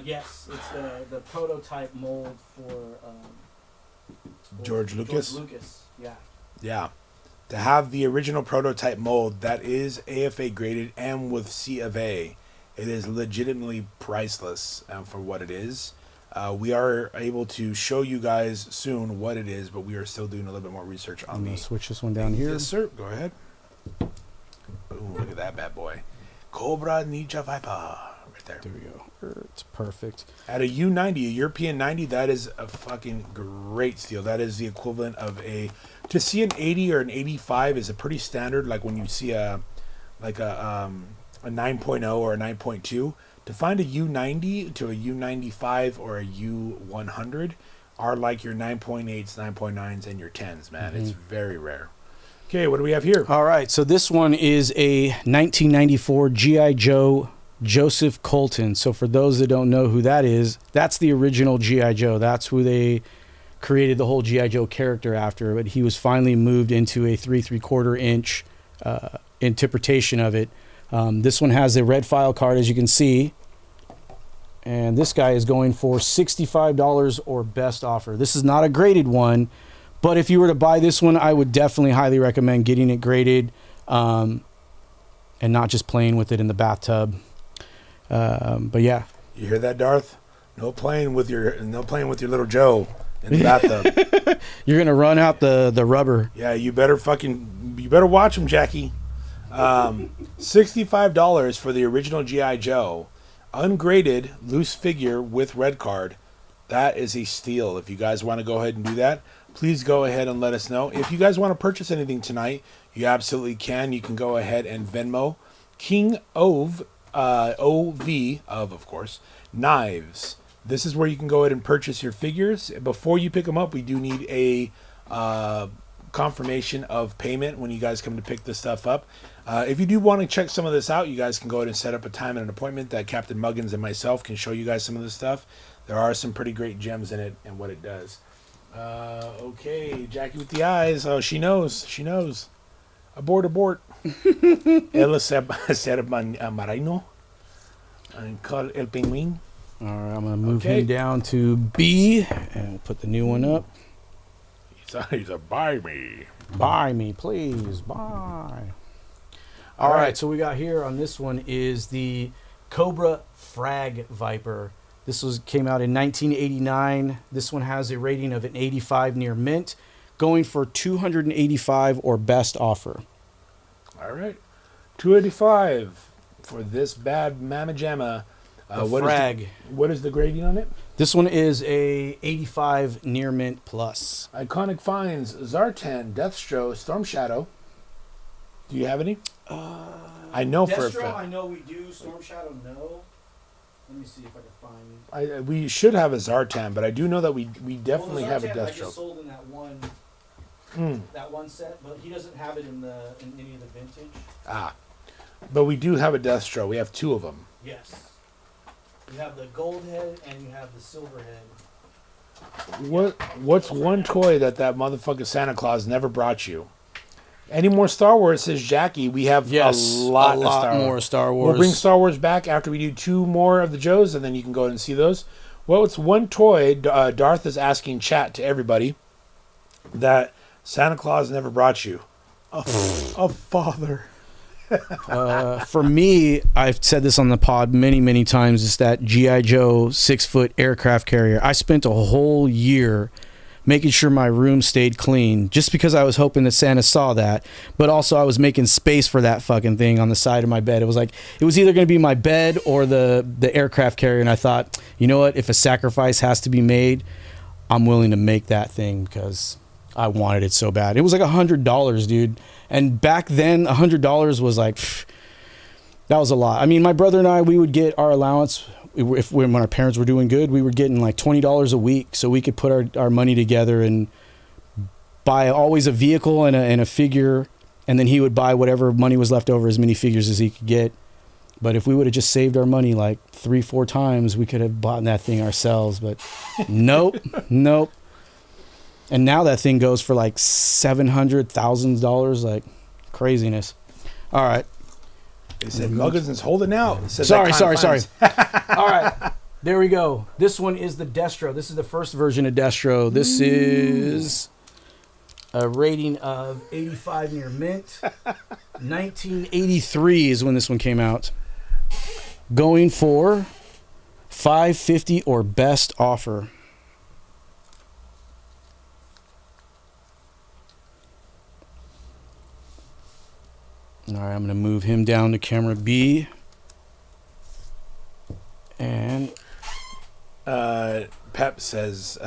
A: Yes, it's the prototype mold for
B: George Lucas?
A: George Lucas, yeah.
B: Yeah. To have the original prototype mold that is AFA graded and with C of A, it is legitimately priceless for what it is. We are able to show you guys soon what it is, but we are still doing a little bit more research on
A: I'm
B: the...
A: going to switch this one down here.
B: Yes, sir. Go ahead. Boom, look at that bad boy. Cobra Ninja Viper. Right there.
A: There we go. It's perfect.
B: At a U90, a European 90, that is a fucking great steal. That is the equivalent of a... To see an 80 or an 85 is a pretty standard, like when you see a 9.0 or a 9.2. To find a U90 to a U95 or a U100 are like your 9.8s, 9.9s, and your 10s, man. It's very rare. Okay, what do we have here?
A: All right, so this one is a 1994 G.I. Joe Joseph Colton. So for those that don't know who that is, that's the original G.I. Joe. That's who they created the whole G.I. Joe character after. But he was finally moved into a 3¾ inch interpretation of it. This one has a red file card, as you can see. And this guy is going for $65 or best offer. This is not a graded one, but if you were to buy this one, I would definitely highly recommend getting it graded and not just playing with it in the bathtub. But yeah.
B: You hear that, Darth? No playing with your little Joe in the bathtub.
A: You're gonna run out the rubber.
B: Yeah, you better watch him, Jackie. $65 for the original G.I. Joe, ungraded, loose figure with red card. That is a steal. If you guys want to go ahead and do that, please go ahead and let us know. If you guys want to purchase anything tonight, you absolutely can. You can go ahead and Venmo King Ove, OV of course, Knives. This is where you can go ahead and purchase your figures. Before you pick them up, we do need a confirmation of payment when you guys come to pick this stuff up. If you do want to check some of this out, you guys can go ahead and set up a time and an appointment that Captain Muggins and myself can show you guys some of this stuff. There are some pretty great gems in it and what it does. Okay, Jackie with the eyes. Oh, she knows. She knows. Abort. Ella se marino. And call El Penguin.
A: All right, I'm gonna move him down to B and put the new one up.
B: So he's a buy me.
A: Buy me, please. Buy. All right. So we got here on this one is the Cobra Frag Viper. This came out in 1989. This one has a rating of an 85 near mint, going for 285 or best offer.
B: All right. 285 for this bad mamma jamma.
A: Frag.
B: What is the grading on it?
A: This one is a 85 near mint plus.
B: Iconic finds: Zartan, Deathstroke, Storm Shadow. Do you have any? I know for a fact.
A: I know we do. Storm Shadow, no. Let me see if I can find.
B: We should have a Zartan, but I do know that we definitely have a
A: I just
B: Deathstroke.
A: sold in that one set, but he doesn't have it in any of the vintage.
B: But we do have a Deathstroke. We have two of them.
A: Yes. You have the gold head and you have the silver head.
B: What's one toy that motherfucker Santa Claus never brought you? Any more Star Wars, says Jackie. We have a lot
A: more Star Wars.
B: We'll bring Star Wars back after we do two more of the Joes, and then you can go and see those. Well, it's one toy. Darth is asking chat to everybody that Santa Claus never brought you. A father.
A: For me, I've said this on the pod many, many times, is that G.I. Joe 6-foot aircraft carrier. I spent a whole year making sure my room stayed clean just because I was hoping that Santa saw that. But also I was making space for that fucking thing on the side of my bed. It was either going to be my bed or the aircraft carrier. And I thought, you know what? If a sacrifice has to be made, I'm willing to make that thing because I wanted it so bad. It was like $100, dude. And back then, $100 was like, that was a lot. I mean, my brother and I, we would get our allowance when our parents were doing good. We were getting like $20 a week, so we could put our money together and buy always a vehicle and a figure, and then he would buy whatever money was left over, as many figures as he could get. But if we would have just saved our money like 3-4 times, we could have bought that thing ourselves. But nope. And now that thing goes for like $700,000, like craziness. All right.
B: They said Mugginson's holding out.
A: Sorry. All right. There we go. This one is the Destro. This is the first version of Destro. This is a rating of 85 near mint. 1983 is when this one came out. Going for $550 or best offer. All right, I'm going to move him down to camera B. And
B: Pep says,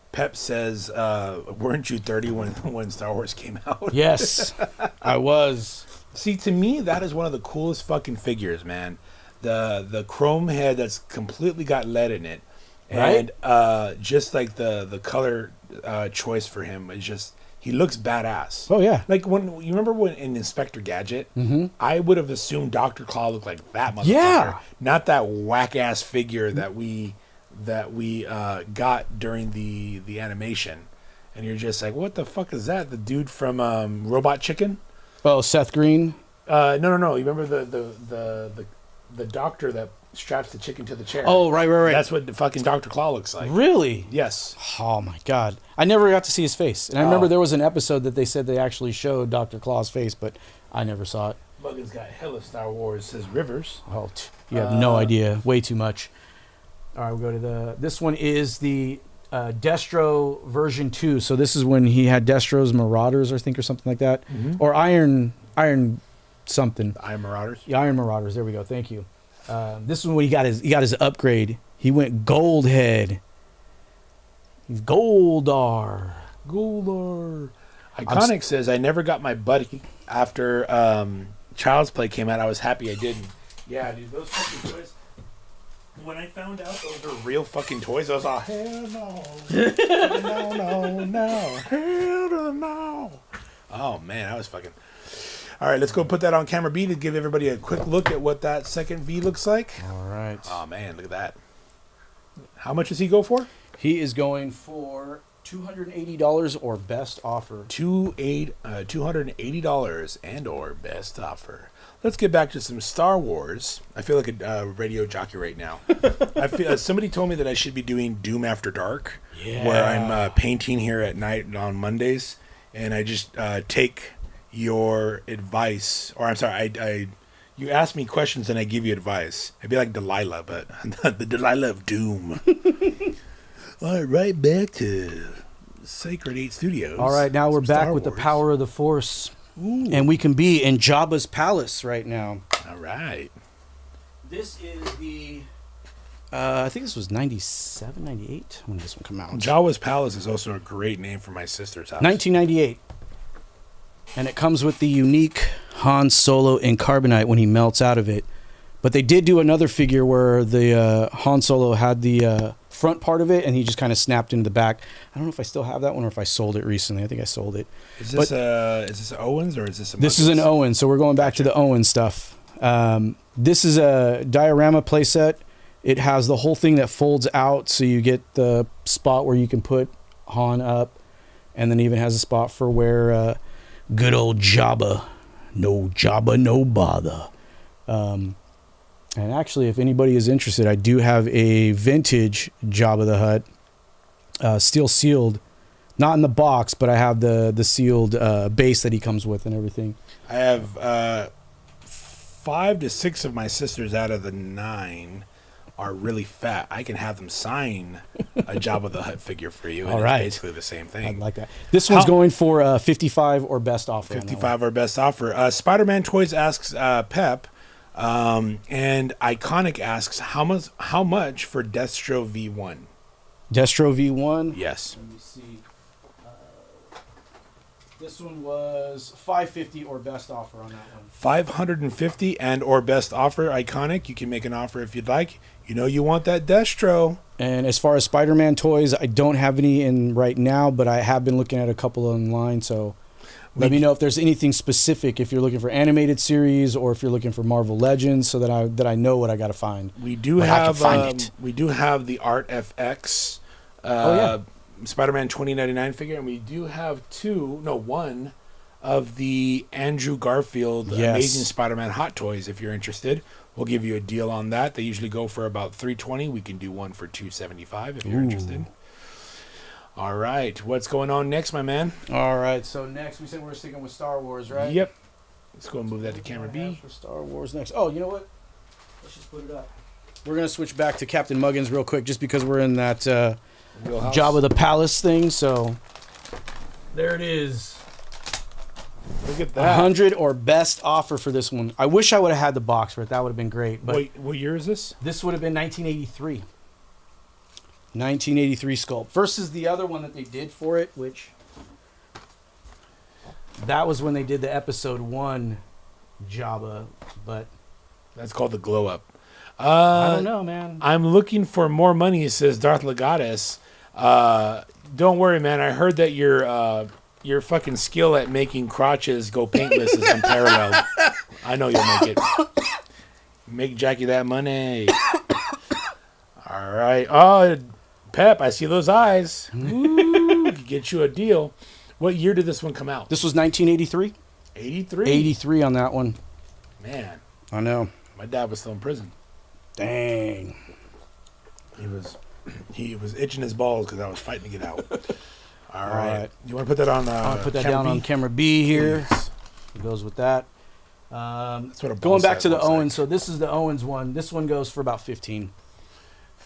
B: weren't you 30 when Star Wars came out?
A: yes, I was.
B: See, to me, that is one of the coolest fucking figures, man. The chrome head that's completely got lead in it.
A: Right?
B: And just like the color choice for him is just... He looks badass.
A: Oh, yeah.
B: Like, when you remember when in Inspector Gadget, I would have assumed Dr. Claw looked like that motherfucker.
A: Yeah.
B: Not that whack-ass figure that we got during the animation. And you're just like, what the fuck is that? The dude from Robot Chicken?
A: Oh, Seth Green?
B: No. You remember the doctor that straps the chicken to the chair?
A: Oh, right.
B: That's what the fucking Dr. Claw looks like.
A: Really?
B: Yes.
A: Oh, my God. I never got to see his face. And I remember there was an episode that they said they actually showed Dr. Claw's face, but I never saw it.
B: Muggin's got hella Star Wars, says Rivers.
A: Oh, you have no idea. Way too much. All right, we'll go to this one is the Destro version 2. So this is when he had Destro's Marauders, I think, or something like that. Or Iron something.
B: Iron Marauders?
A: Yeah, Iron Marauders. There we go. Thank you. This is when he got his upgrade. He went gold head. He's Goldar.
B: Iconic says, I never got my buddy after Child's Play came out. I was happy I didn't. Yeah, dude, those fucking toys. When I found out those were real fucking toys, I was like, hell no. No. Hell no. Oh, man, I was fucking... All right, let's go put that on camera B to give everybody a quick look at what that second V looks like.
A: All right.
B: Oh, man, look at that. How much does he go for?
A: He is going for $280 or best offer.
B: $280 and or best offer. Let's get back to some Star Wars. I feel like a radio jockey right now. I feel somebody told me that I should be doing Doom After Dark, where I'm painting here at night on Mondays, and I just take your advice, or I'm sorry, I you ask me questions and I give you advice. I'd be like Delilah, but the Delilah of Doom. All right, back to Sacred 8 Studios.
A: All right, now we're back
B: Star
A: with the
B: Wars.
A: power of the Force.
B: Ooh.
A: And we can be in Jabba's palace right now.
B: All right.
A: This is the... I think this was 97, 98 when this one came out.
B: Jawa's Palace is also a great name for my sister's house.
A: 1998. And it comes with the unique Han Solo in carbonite when he melts out of it. But they did do another figure where the Han Solo had the front part of it, and he just kind of snapped into the back. I don't know if I still have that one or if I sold it recently. I think I sold it.
B: Is this Owens or is this a
A: This is an Owen, so we're going back to the Owen stuff. This is a diorama playset. It has the whole thing that folds out, so you get the spot where you can put Han up, and then even has a spot for where good old Jabba, no bother. And actually, if anybody is interested, I do have a vintage Jabba the Hutt, still sealed, not in the box, but I have the sealed base that he comes with and everything.
B: I have 5 to 6 of my sisters out of the 9 are really fat. I can have them sign a Jabba the Hutt figure for you. And
A: All right.
B: It's basically the same thing.
A: I like that. This one's going for 55 or best offer.
B: 55 or best offer. Spider-Man Toys asks Pep, and Iconic asks how much for Destro V1.
A: Destro V1.
B: Yes.
A: Let me see. This one was $550 or best offer on that one.
B: 550 and or best offer. Iconic. You can make an offer if you'd like. You know you want that Destro.
A: And as far as Spider-Man toys, I don't have any in right now, but I have been looking at a couple online. So let me know if there's anything specific, if you're looking for animated series or if you're looking for Marvel Legends, so that I know what I got to find.
B: We do
A: But I can
B: have
A: find it.
B: we do have the Art FX Spider-Man 2099 figure, and we do have one of the Andrew Garfield Amazing Spider-Man Hot Toys. If you're interested, we'll give you a deal on that. They usually go for about $320. We can do one for $275 if you're interested. All right, what's going on next, my man?
A: All right, so next we said we're sticking with Star Wars, right?
B: Yep. Let's go and move that to camera B.
A: For Star Wars next. Oh, you know what? Let's just put it up. We're gonna switch back to Captain Muggins real quick, just because we're in that
B: Wheelhouse.
A: Jabba the Palace thing. So there it is.
B: Look at that.
A: 100 or best offer for this one. I wish I would have had the box for it. That would have been great. But
B: Wait, what year is this?
A: this would have been 1983. 1983 sculpt versus the other one that they did for it, which that was when they did the episode 1 Jabba, but
B: That's called the Glow Up.
A: I don't know, man.
B: I'm looking for more money, says Darth Legatus. Don't worry, man. I heard that your fucking skill at making crotches go paintless is unparalleled. I know you'll make it. Make Jackie that money. All right. Oh, Pep, I see those eyes. Ooh, get you a deal. What year did this one come out?
A: This was 1983.
B: 83?
A: 83 on that one.
B: Man,
A: I know.
B: my dad was still in prison.
A: Dang.
B: He was itching his balls because I was fighting to get out. All right.
A: right.
B: You want to put that on?
A: I'll put that
B: camera
A: down
B: B?
A: on camera B here.
B: Please.
A: It goes with that.
B: That's what a
A: Going
B: ball
A: back
B: set
A: to the
B: looks like.
A: Owens. So this is the Owens one. This one goes for about 15.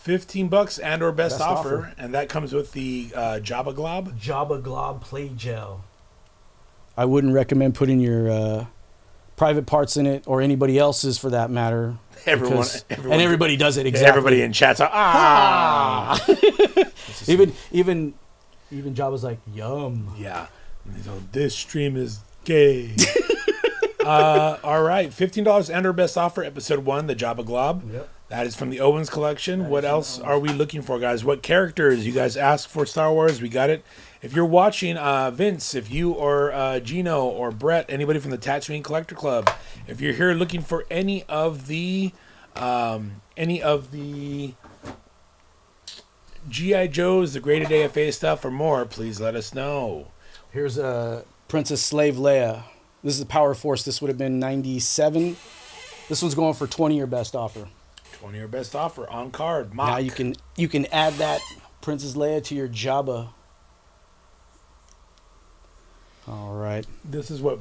B: $15 and or best
A: Best
B: offer,
A: offer.
B: and that comes with the Jabba Glob.
A: Jabba Glob Play Gel. I wouldn't recommend putting your private parts in it, or anybody else's for that matter.
B: Everyone,
A: And everybody does it exactly.
B: Everybody in chat's like,
A: Even Jabba's like, yum.
B: yeah. So this stream is gay. All right, $15 and or best offer, episode 1, the Jabba Glob.
A: Yep.
B: That is from the Owens collection. What else are we looking for, guys? What characters you guys asked for Star Wars? We got it. If you're watching, Vince, if you or Gino or Brett, anybody from the Tatooine Collector Club, if you're here looking for any G.I. Joes, the graded AFA stuff, or more, please let us know.
A: Here's a Princess Slave Leia. This is the Power Force. This would have been 97. This one's going for 20 or best offer.
B: 20 or best offer on card. Mock.
A: Now you can add that Princess Leia to your Jabba. All right.
B: This is what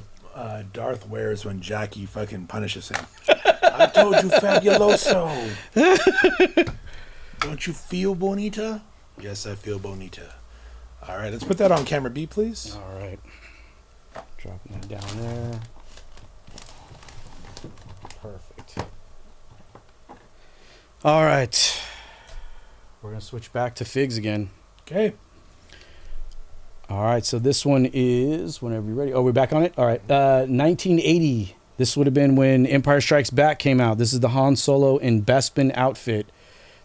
B: Darth wears when Jackie fucking punishes him. I told you, Fabuloso. Don't you feel bonita? Yes, I feel bonita. All right, let's put that on camera B, please.
A: All right. Dropping that down there. Perfect. All right. We're going to switch back to figs again.
B: Okay.
A: All right, so this one is, whenever you're ready. Oh, we're back on it? All right. 1980. This would have been when Empire Strikes Back came out. This is the Han Solo and Bespin outfit.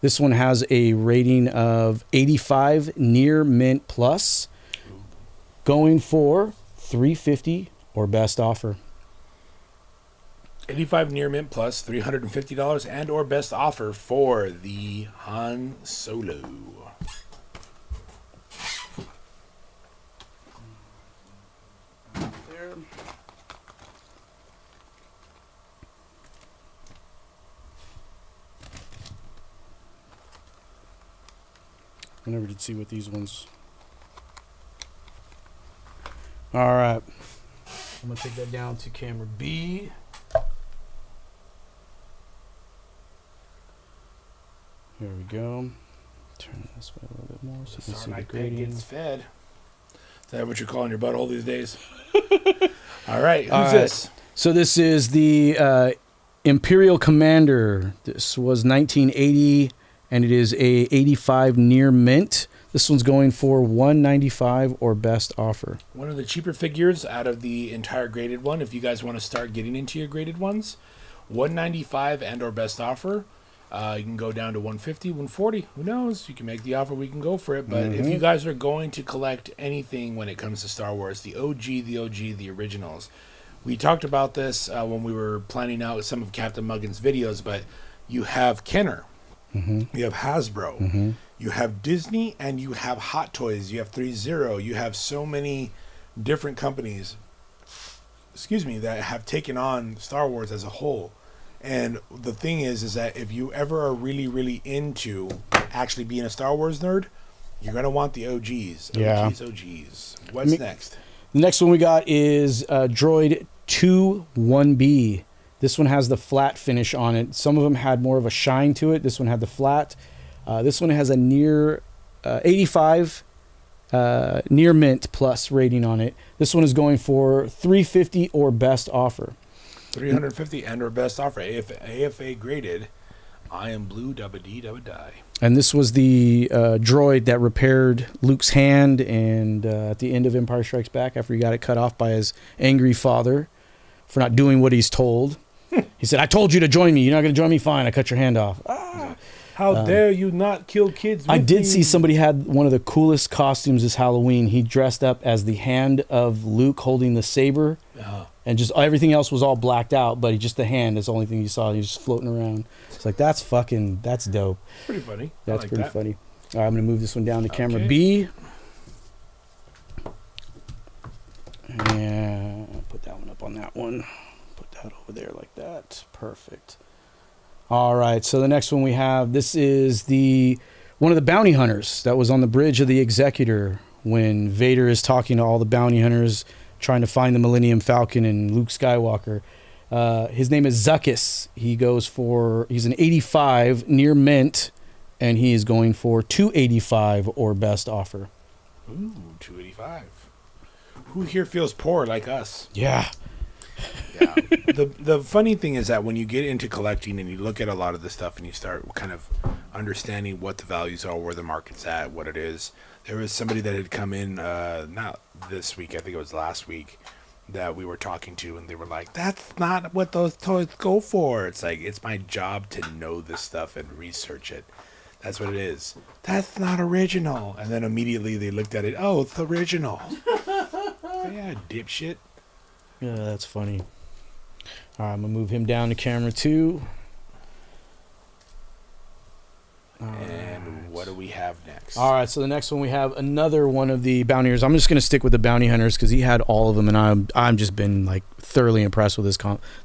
A: This one has a rating of 85 near mint plus, going for $350 or best offer.
B: 85 near mint plus, $350 and or best offer for the Han Solo.
A: There. I never did see what these ones. All right. I'm going to take that down to camera B. Here we go. Turn it this way a little bit more so you can see the
B: Sarlacc pig
A: gradient.
B: gets fed. Is that what you're calling your butthole these days? All right, who's
A: All right.
B: this?
A: So this is the Imperial Commander. This was 1980, and it is a 85 near mint. This one's going for $195 or best offer.
B: One of the cheaper figures out of the entire graded one. If you guys want to start getting into your graded ones, $195 and or best offer. You can go down to $150, $140. Who knows? You can make the offer. We can go for it. But if you guys are going to collect anything when it comes to Star Wars, the OG, the originals. We talked about this when we were planning out some of Captain Muggin's videos, but you have Kenner. You have Hasbro. You have Disney, and you have Hot Toys. You have 3-0. You have so many different companies, that have taken on Star Wars as a whole. And the thing is that if you ever are really, really into actually being a Star Wars nerd, you're going to want the OGs.
A: Yeah.
B: OGs. What's next?
A: The next one we got is Droid 2-1B. This one has the flat finish on it. Some of them had more of a shine to it. This one had the flat. This one has a near 85 near mint plus rating on it. This one is going for $350 or best offer.
B: $350 and or best offer. AFA graded. I am blue, dabba dee, dabba die.
A: And this was the droid that repaired Luke's hand and at the end of Empire Strikes Back after he got it cut off by his angry father for not doing what he's told. He said, I told you to join me. You're not going to join me? Fine. I cut your hand off.
B: How dare you not kill kids with
A: I did
B: me?
A: see somebody had one of the coolest costumes this Halloween. He dressed up as the hand of Luke holding the saber. And just everything else was all blacked out, but just the hand is the only thing you saw. He was just floating around. It's like, that's dope.
B: Pretty funny.
A: That's
B: I like
A: pretty
B: that.
A: funny. All right, I'm going to move this one down to camera
B: Okay.
A: B. And put that one up on that one. Put that over there like that. Perfect. All right, so the next one we have, this is one of the bounty hunters that was on the bridge of the Executor when Vader is talking to all the bounty hunters trying to find the Millennium Falcon and Luke Skywalker. His name is Zuckuss. He's an 85 near mint, and he is going for $285 or best offer.
B: Ooh, $285. Who here feels poor like us?
A: Yeah.
B: Yeah. The funny thing is that when you get into collecting and you look at a lot of the stuff and you start kind of understanding what the values are, where the market's at, what it is. There was somebody that had come in, not this week, I think it was last week, that we were talking to, and they were like, that's not what those toys go for. It's like, it's my job to know this stuff and research it. That's what it is. That's not original. And then immediately they looked at it, oh, it's original. Yeah, dipshit.
A: Yeah, that's funny. All right, I'm going to move him down to camera 2.
B: And what do we have next?
A: All right, so the next one we have another one of the bounty hunters. I'm just going to stick with the bounty hunters because he had all of them, and I'm just been like thoroughly impressed with this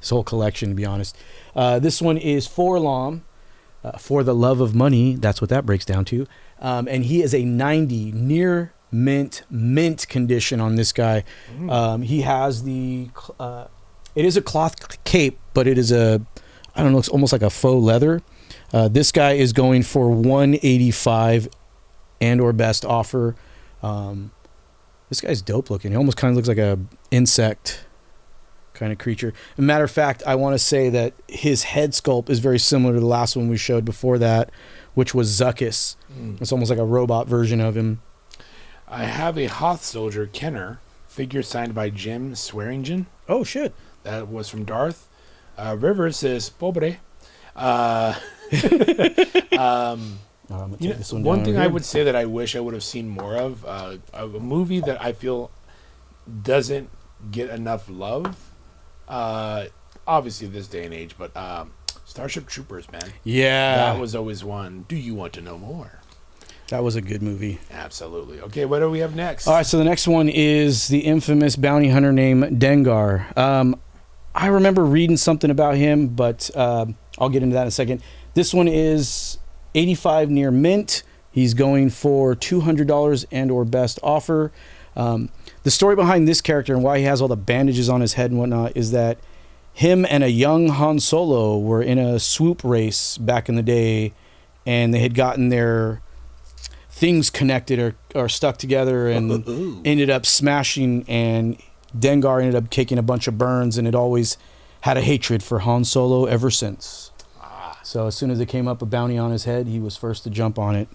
A: whole collection, to be honest. This one is For the Love of Money. That's what that breaks down to. And he is a 90 near mint condition on this guy. He has the it is a cloth cape, but it is it's almost like a faux leather. This guy is going for $185 and or best offer. This guy's dope looking. He almost kind of looks like a insect kind of creature. As a matter of fact, I want to say that his head sculpt is very similar to the last one we showed before that, which was Zuckuss. It's almost like a robot version of him.
B: I have a Hoth Soldier Kenner figure signed by Jim Swearingen.
A: Oh, shit.
B: That was from Darth. Rivers says, pobre. One thing I would say that I wish I would have seen more of, a movie that I feel doesn't get enough love, obviously this day and age, but Starship Troopers, man.
A: Yeah.
B: That was always one. Do you want to know more?
A: That was a good movie.
B: Absolutely. Okay, what do we have next?
A: All right, so the next one is the infamous bounty hunter named Dengar. I remember reading something about him, but I'll get into that in a second. This one is 85 near mint. He's going for $200 and or best offer. The story behind this character and why he has all the bandages on his head and whatnot is that him and a young Han Solo were in a swoop race back in the day, and they had gotten their things connected or stuck together and ended up smashing, and Dengar ended up taking a bunch of burns and had always had a hatred for Han Solo ever since. So as soon as it came up a bounty on his head, he was first to jump on it.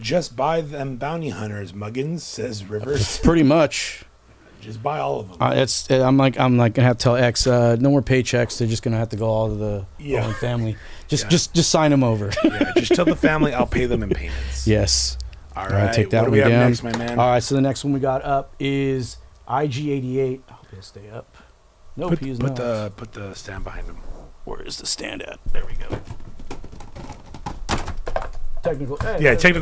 B: Just buy them bounty hunters, Muggins, says Rivers.
A: Pretty much.
B: Just buy all of them.
A: I'm gonna have to tell X, no more paychecks. They're just gonna have to go all to the Owen family. Just sign them over.
B: Yeah, just tell the family I'll pay them in payments.
A: Yes.
B: All right.
A: Take that
B: what do
A: one
B: we have
A: down.
B: next, my man?
A: All right. So the next one we got up is IG-88. I hope it'll stay up. Nope, he's not.
B: Put the stand behind him.
A: Where is the stand at? There we go. Technical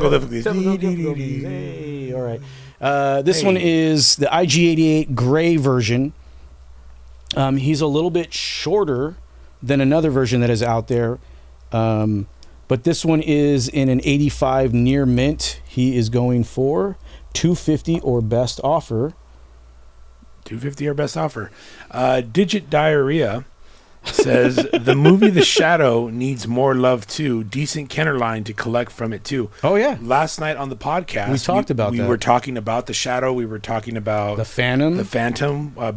A: difficulties. Hey, all right. This one is the IG-88 gray version. He's a little bit shorter than another version that is out there. But this one is in an 85 near mint. He is going for $250 or best offer.
B: $250 or best offer. Digit Diarrhea says the movie The Shadow needs more love too. Decent Kenner line to collect from it too.
A: Oh yeah.
B: Last night on the podcast,
A: we talked about that.
B: We were talking about The Shadow. We were talking about
A: The Phantom.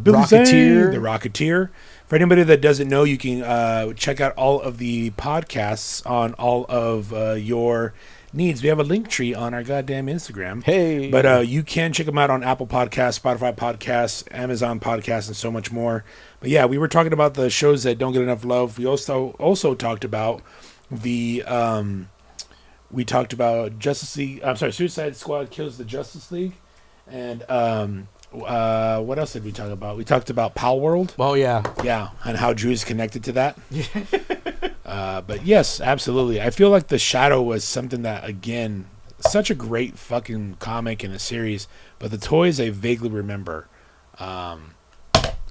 B: Billy Zane, the Rocketeer. For anybody that doesn't know, you can check out all of the podcasts on all of your needs. We have a link tree on our goddamn Instagram.
A: Hey.
B: But you can check them out on Apple Podcasts, Spotify Podcasts, Amazon Podcasts, and so much more. But yeah, we were talking about the shows that don't get enough love. We also talked about the Suicide Squad Kills the Justice League. And what else did we talk about? We talked about Pal World.
A: Oh yeah.
B: Yeah, and how Drew is connected to that. But yes, absolutely. I feel like The Shadow was something that, again, such a great fucking comic and a series, but the toys I vaguely remember.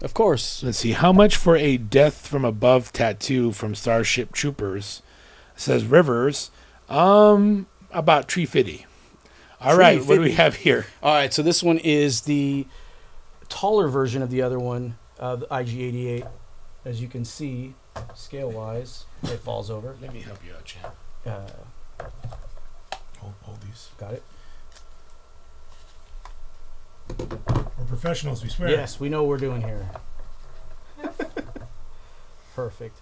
A: Of course.
B: Let's see. How much for a Death from Above tattoo from Starship Troopers? Says Rivers. About $350. All right, what do we have here?
A: All right, so this one is the taller version of the other one, the IG-88. As you can see, scale-wise, it falls over.
B: Let me help you out, champ. Hold these.
A: Got it?
B: We're professionals, we swear.
A: Yes, we know what we're doing here. Perfect.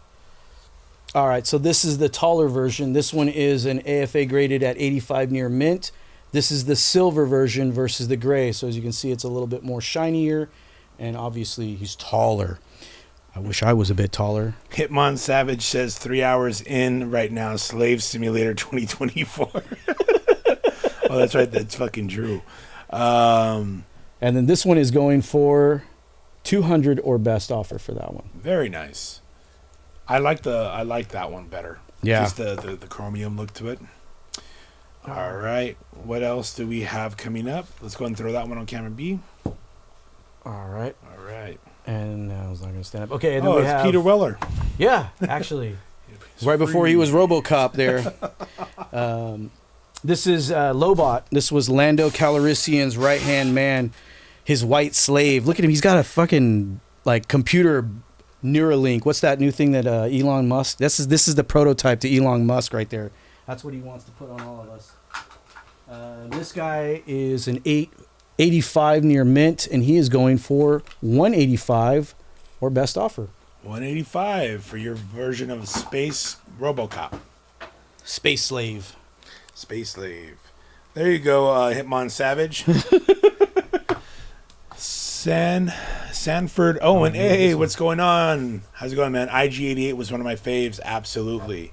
A: All right, so this is the taller version. This one is an AFA graded at 85 near mint. This is the silver version versus the gray. So as you can see, it's a little bit more shinier, and obviously he's taller. I wish I was a bit taller.
B: Hitmon Savage says 3 hours in right now, Slave Simulator 2024. Oh, that's right. That's fucking Drew.
A: And then this one is going for $200 or best offer for that one.
B: Very nice. I like that one better.
A: Yeah.
B: Just the chromium look to it. All right. What else do we have coming up? Let's go and throw that one on camera B.
A: All right.
B: All right.
A: And I was not going to stand up. Okay, and then
B: Oh,
A: we
B: it's
A: have
B: Peter Weller.
A: Yeah, actually, right before he was RoboCop. There. This is Lobot. This was Lando Calrissian's right hand man, his white slave. Look at him. He's got a fucking like computer Neuralink. What's that new thing that Elon Musk? This is the prototype to Elon Musk right there. That's what he wants to put on all of us. This guy is an 885 near mint, and he is going for 185 or best offer.
B: 185 for your version of Space RoboCop.
A: Space Slave.
B: Space Slave. There you go, Hitmon Savage. Sanford Owen. Hey, what's going on? How's it going, man? IG88 was one of my faves. Absolutely.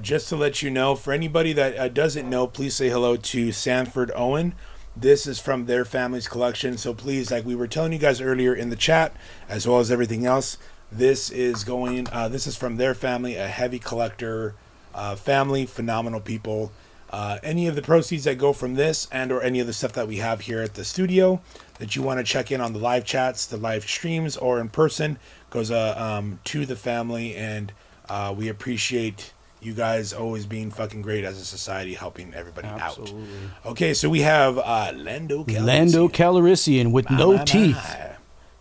B: Just to let you know, for anybody that doesn't know, please say hello to Sanford Owen. This is from their family's collection. So please, like we were telling you guys earlier in the chat, as well as everything else, this is from their family, a heavy collector family, phenomenal people. Any of the proceeds that go from this and or any of the stuff that we have here at the studio that you want to check in on the live chats, the live streams, or in person goes to the family, and we appreciate you guys always being fucking great as a society, helping everybody out. Okay, so we have Lando
A: Calrissian with no teeth.
B: My.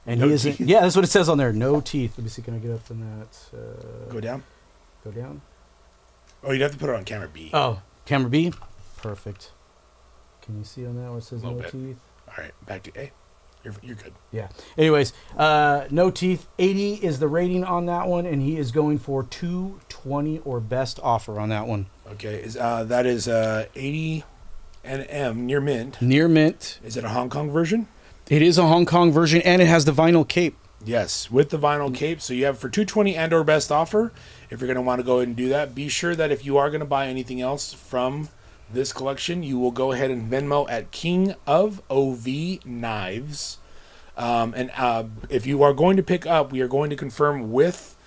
A: And
B: No
A: he isn't.
B: teeth?
A: Yeah, that's what it says on there. No teeth. Let me see. Can I get up on that?
B: Go down.
A: Go down.
B: Oh, you'd have to put it on camera B.
A: Oh, camera B. Perfect. Can you see on that where it says
B: A little
A: no
B: bit.
A: teeth?
B: All right, back to A. You're good.
A: Yeah. Anyways, no teeth. 80 is the rating on that one, and he is going for 220 or best offer on that one.
B: Okay, that is 80 NM near mint.
A: Near mint.
B: Is it a Hong Kong version?
A: It is a Hong Kong version, and it has the vinyl cape.
B: Yes, with the vinyl cape. So you have for 220 and or best offer. If you're going to want to go ahead and do that, be sure that if you are going to buy anything else from this collection, you will go ahead and Venmo at King of OV Knives. And if you are going to pick up, we are going to confirm with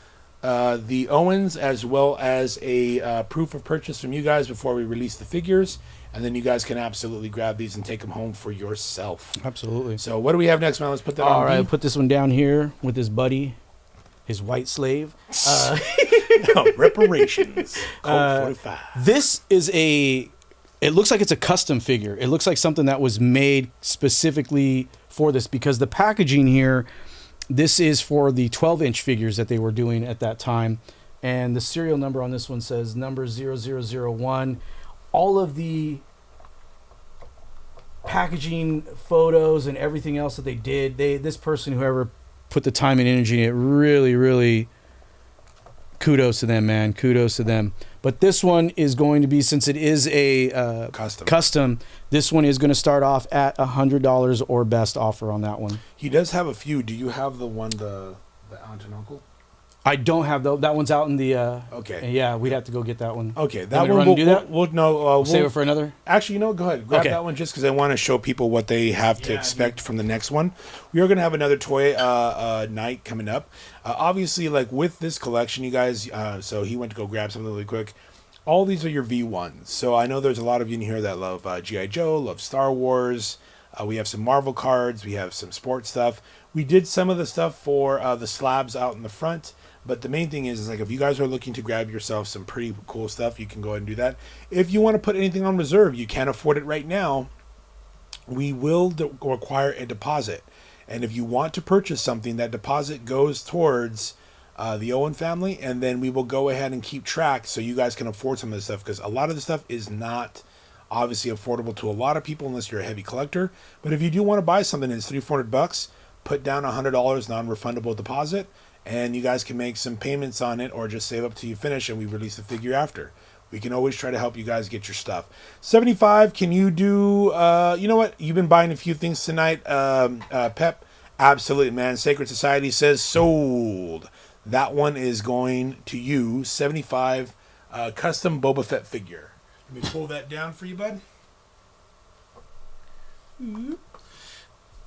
B: the Owens as well as a proof of purchase from you guys before we release the figures. And then you guys can absolutely grab these and take them home for yourself.
A: Absolutely.
B: So what do we have next, man? Let's put that on.
A: All right,
B: B.
A: put this one down here with his buddy, his white slave.
B: Reparations. Code 45.
A: This is it looks like it's a custom figure. It looks like something that was made specifically for this, because the packaging here, this is for the 12-inch figures that they were doing at that time. And the serial number on this one says number 0001. All of the packaging photos and everything else that they did, this person, whoever put the time and energy in it, really kudos to them, man. Kudos to them. But this one is going to be, since it is a custom, this one is going to start off at $100 or best offer on that one.
B: He does have a few. Do you have the one, the aunt and uncle?
A: I don't have that one's out in the
B: Okay.
A: Yeah, we'd have to go get that one.
B: Okay,
A: that
B: one
A: we'll do that.
B: We'll
A: Save it for another.
B: Actually, you know, go ahead, grab
A: Okay.
B: that one just because I want to show people what they have to expect from the next one. We are going to have another toy night coming up. Obviously, like with this collection, you guys. So he went to go grab something really quick. All these are your V1s. So I know there's a lot of you in here that love G.I. Joe, love Star Wars. We have some Marvel cards. We have some sports stuff. We did some of the stuff for the slabs out in the front. But the main thing is like if you guys are looking to grab yourself some pretty cool stuff, you can go ahead and do that. If you want to put anything on reserve, you can't afford it right now, we will require a deposit. And if you want to purchase something, that deposit goes towards the Owen family, and then we will go ahead and keep track so you guys can afford some of this stuff, because a lot of the stuff is not obviously affordable to a lot of people unless you're a heavy collector. But if you do want to buy something that's $300-400, put down $100 non-refundable deposit, and you guys can make some payments on it or just save up till you finish and we release the figure after. We can always try to help you guys get your stuff. 75, can you do, you know what? You've been buying a few things tonight, Pep. Absolutely, man. Sacred Society says sold. That one is going to you. 75 custom Boba Fett figure. Let me pull that down for you, bud.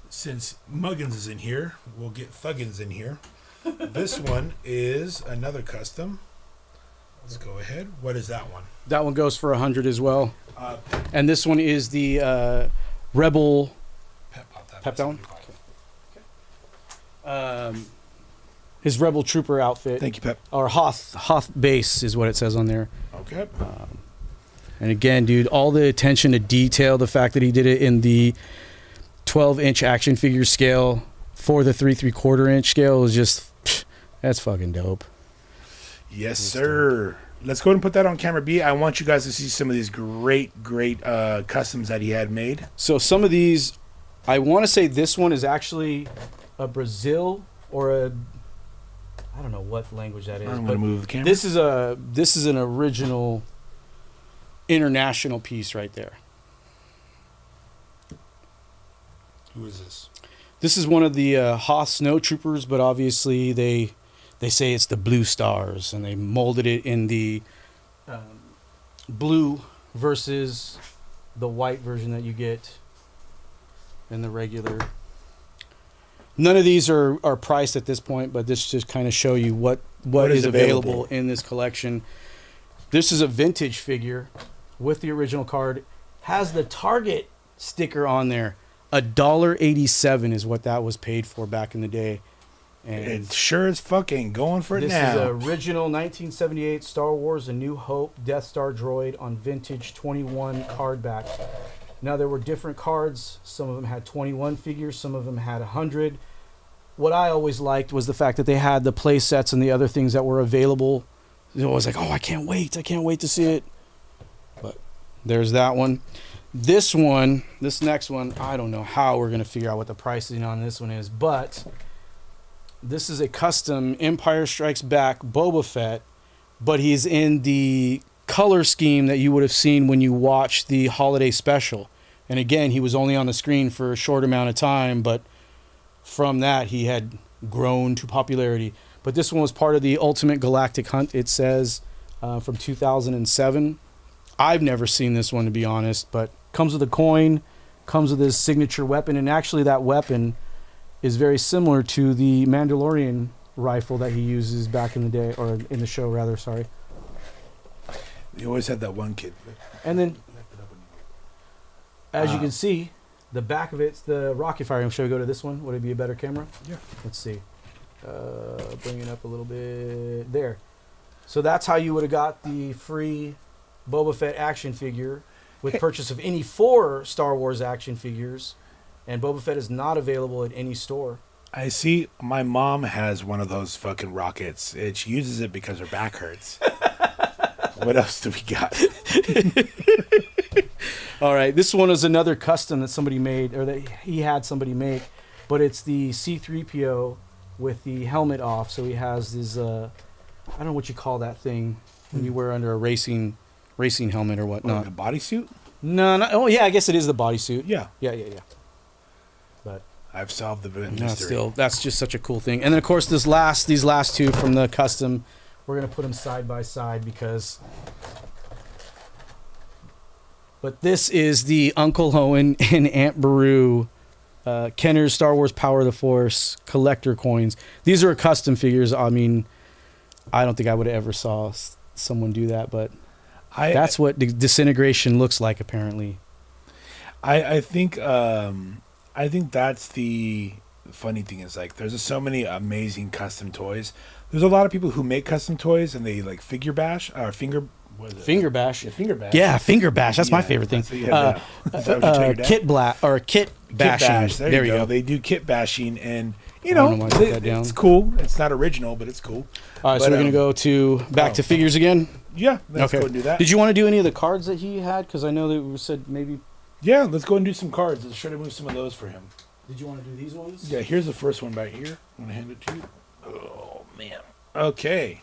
B: Since Muggins is in here, we'll get Thuggins in here. This one is another custom. Let's go ahead. What is that one?
A: That one goes for 100 as well. And this one is the Rebel.
B: Pep
A: that one? His Rebel Trooper outfit.
B: Thank you, Pep.
A: Or Hoth base is what it says on there.
B: Okay.
A: And again, dude, all the attention to detail, the fact that he did it in the 12-inch action figure scale for the 3/4-inch scale is just, that's fucking dope.
B: Yes, sir. Let's go ahead and put that on camera B. I want you guys to see some of these great customs that he had made.
A: So some of these, I want to say this one is actually a Brazil or a, I don't know what language that is.
B: I'm going to move the camera.
A: This is an original international piece right there.
B: Who is this?
A: This is one of the Hoth Snow Troopers, but obviously they say it's the Blue Stars, and they molded it in the blue versus the white version that you get in the regular. None of these are priced at this point, but this just kind of show you what is available in this collection. This is a vintage figure with the original card. Has the Target sticker on there. $1.87 is what that was paid for back in the day. And
B: it sure as fuck ain't going for it
A: this
B: now.
A: is a original 1978 Star Wars A New Hope Death Star droid on vintage 21 card back. Now there were different cards. Some of them had 21 figures. Some of them had 100. What I always liked was the fact that they had the play sets and the other things that were available. It was like, oh, I can't wait to see it. But there's that one. This next one, I don't know how we're going to figure out what the pricing on this one is, but this is a custom Empire Strikes Back Boba Fett, but he's in the color scheme that you would have seen when you watched the holiday special. And again, he was only on the screen for a short amount of time, but from that, he had grown to popularity. But this one was part of the Ultimate Galactic Hunt, it says, from 2007. I've never seen this one, to be honest, but comes with a coin, comes with his signature weapon, and actually that weapon is very similar to the Mandalorian rifle that he uses back in the day, or in the show, rather, sorry.
B: You always had that one kid.
A: And then, as you can see, the back of it's the rocket firing. Shall we go to this one? Would it be a better camera?
B: Yeah.
A: Let's see. Bring it up a little bit. There. So that's how you would have got the free Boba Fett action figure with purchase of any 4 Star Wars action figures. And Boba Fett is not available at any store.
B: I see my mom has one of those fucking rockets. She uses it because her back hurts. What else do we got?
A: All right, this one is another custom that somebody made, or that he had somebody make, but it's the C-3PO with the helmet off. So he has this, I don't know what you call that thing when you wear under a racing helmet or whatnot.
B: Like a bodysuit?
A: No. Oh, yeah, I guess it is the bodysuit.
B: Yeah.
A: Yeah. But
B: I've solved the mystery.
A: no, still, that's just such a cool thing. And then, of course, these last 2 from the custom, we're going to put them side by side because... But this is the Uncle Owen and Aunt Beru Kenner's Star Wars Power of the Force collector coins. These are custom figures. I mean, I don't think I would have ever saw someone do that, but that's what disintegration looks like, apparently.
B: I think that's the funny thing is, like, there's so many amazing custom toys. There's a lot of people who make custom toys and they like finger bash or finger. What is it?
A: Finger bash.
B: Yeah, finger bash.
A: Yeah, finger bash. That's my favorite thing. Kit bashing.
B: There you go. They do kit bashing, and
A: it's
B: cool. It's not original, but it's cool.
A: All right, so we're gonna go back to figures again.
B: Yeah, let's go and do that.
A: Did you want to do any of the cards that he had? Because I know that we said maybe.
B: Yeah, let's go and do some cards. Let's try to move some of those for him.
A: Did you want to do these ones?
B: Yeah, here's the first one right here. I'm gonna hand it to you. Oh man. Okay.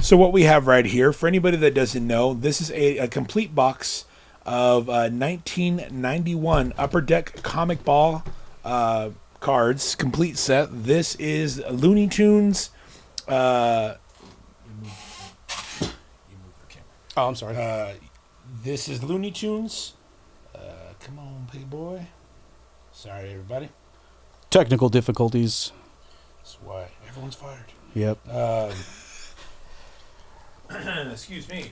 B: So what we have right here, for anybody that doesn't know, this is a complete box of 1991 Upper Deck Comic Ball cards, complete set. This is Looney Tunes. You move the camera.
A: Oh, I'm sorry.
B: This is Looney Tunes. Come on, big boy. Sorry, everybody.
A: Technical difficulties.
B: That's why everyone's fired.
A: Yep.
B: Excuse me.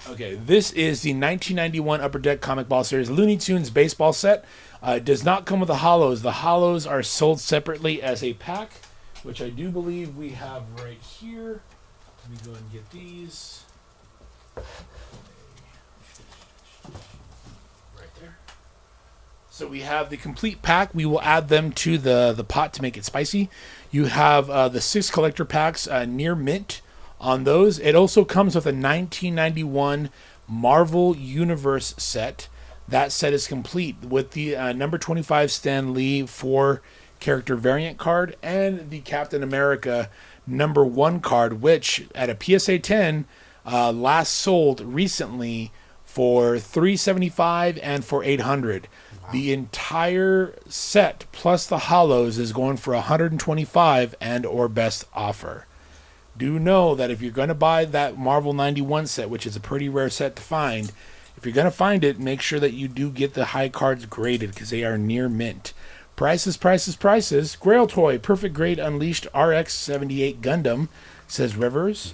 B: Okay, this is the 1991 Upper Deck Comic Ball Series Looney Tunes baseball set. It does not come with the hollows. The hollows are sold separately as a pack, which I do believe we have right here. Let me go and get these. Right there. So we have the complete pack. We will add them to the pot to make it spicy. You have the 6 collector packs near mint on those. It also comes with a 1991 Marvel Universe set. That set is complete with the number 25 Stan Lee 4 character variant card and the Captain America number 1 card, which at a PSA 10 last sold recently for $375 and for $800. Wow. The entire set plus the hollows is going for $125 and or best offer. Do know that if you're going to buy that Marvel 91 set, which is a pretty rare set to find, if you're going to find it, make sure that you do get the high cards graded because they are near mint. Prices, prices, prices. Grail Toy, Perfect Grade Unleashed RX-78 Gundam, says Rivers.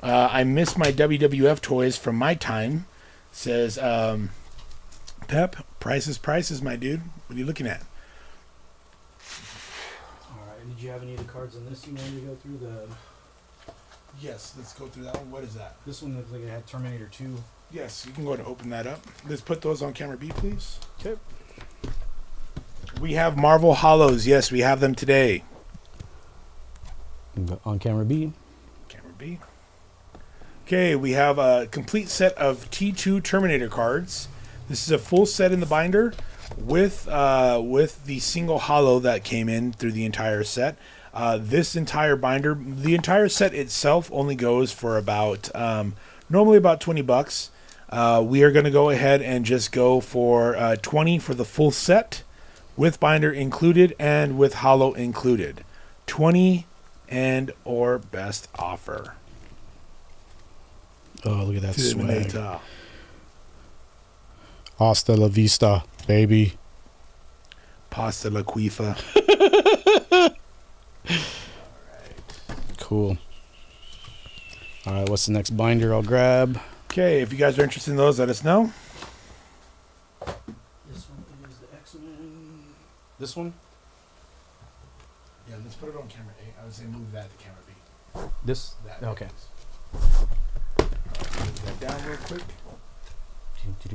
B: I miss my WWF toys from my time, says Pep. Prices, prices, my dude. What are you looking at?
A: All right. And did you have any of the cards on this you wanted to go through?
B: Yes, let's go through that one. What is that?
A: This one looks like it had Terminator 2.
B: Yes, you can go ahead and open that up. Let's put those on camera B, please.
A: Okay.
B: We have Marvel Hollows. Yes, we have them today.
A: On camera B.
B: Camera B. Okay, we have a complete set of T2 Terminator cards. This is a full set in the binder with the single hollow that came in through the entire set. This entire binder, the entire set itself only goes for about normally about $20. We are going to go ahead and just go for $20 for the full set with binder included and with hollow included. $20 and or best offer.
A: Oh, look at that swag.
B: Terminator.
A: Hasta la vista, baby.
B: Pasta la quifa.
A: Cool. All right, what's the next binder I'll grab?
B: Okay, if you guys are interested in those, let us know.
A: This one is the X-Men. This one?
B: Yeah, let's put it on camera A. I would say move that to camera B.
A: This?
B: That.
A: Okay.
B: Move that down real quick.
A: Does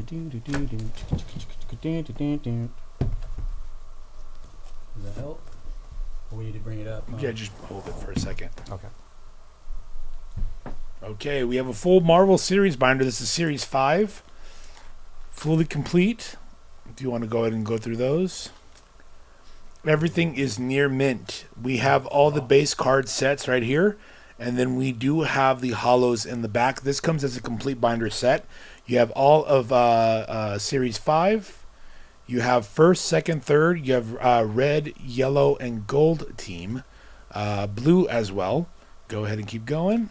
A: that help? Or we need to bring it up?
B: Yeah, just hold it for a second.
A: Okay.
B: Okay, we have a full Marvel series binder. This is Series 5. Fully complete. If you want to go ahead and go through those. Everything is near mint. We have all the base card sets right here. And then we do have the hollows in the back. This comes as a complete binder set. You have all of Series 5. You have first, second, third. You have red, yellow, and gold team. Blue as well. Go ahead and keep going.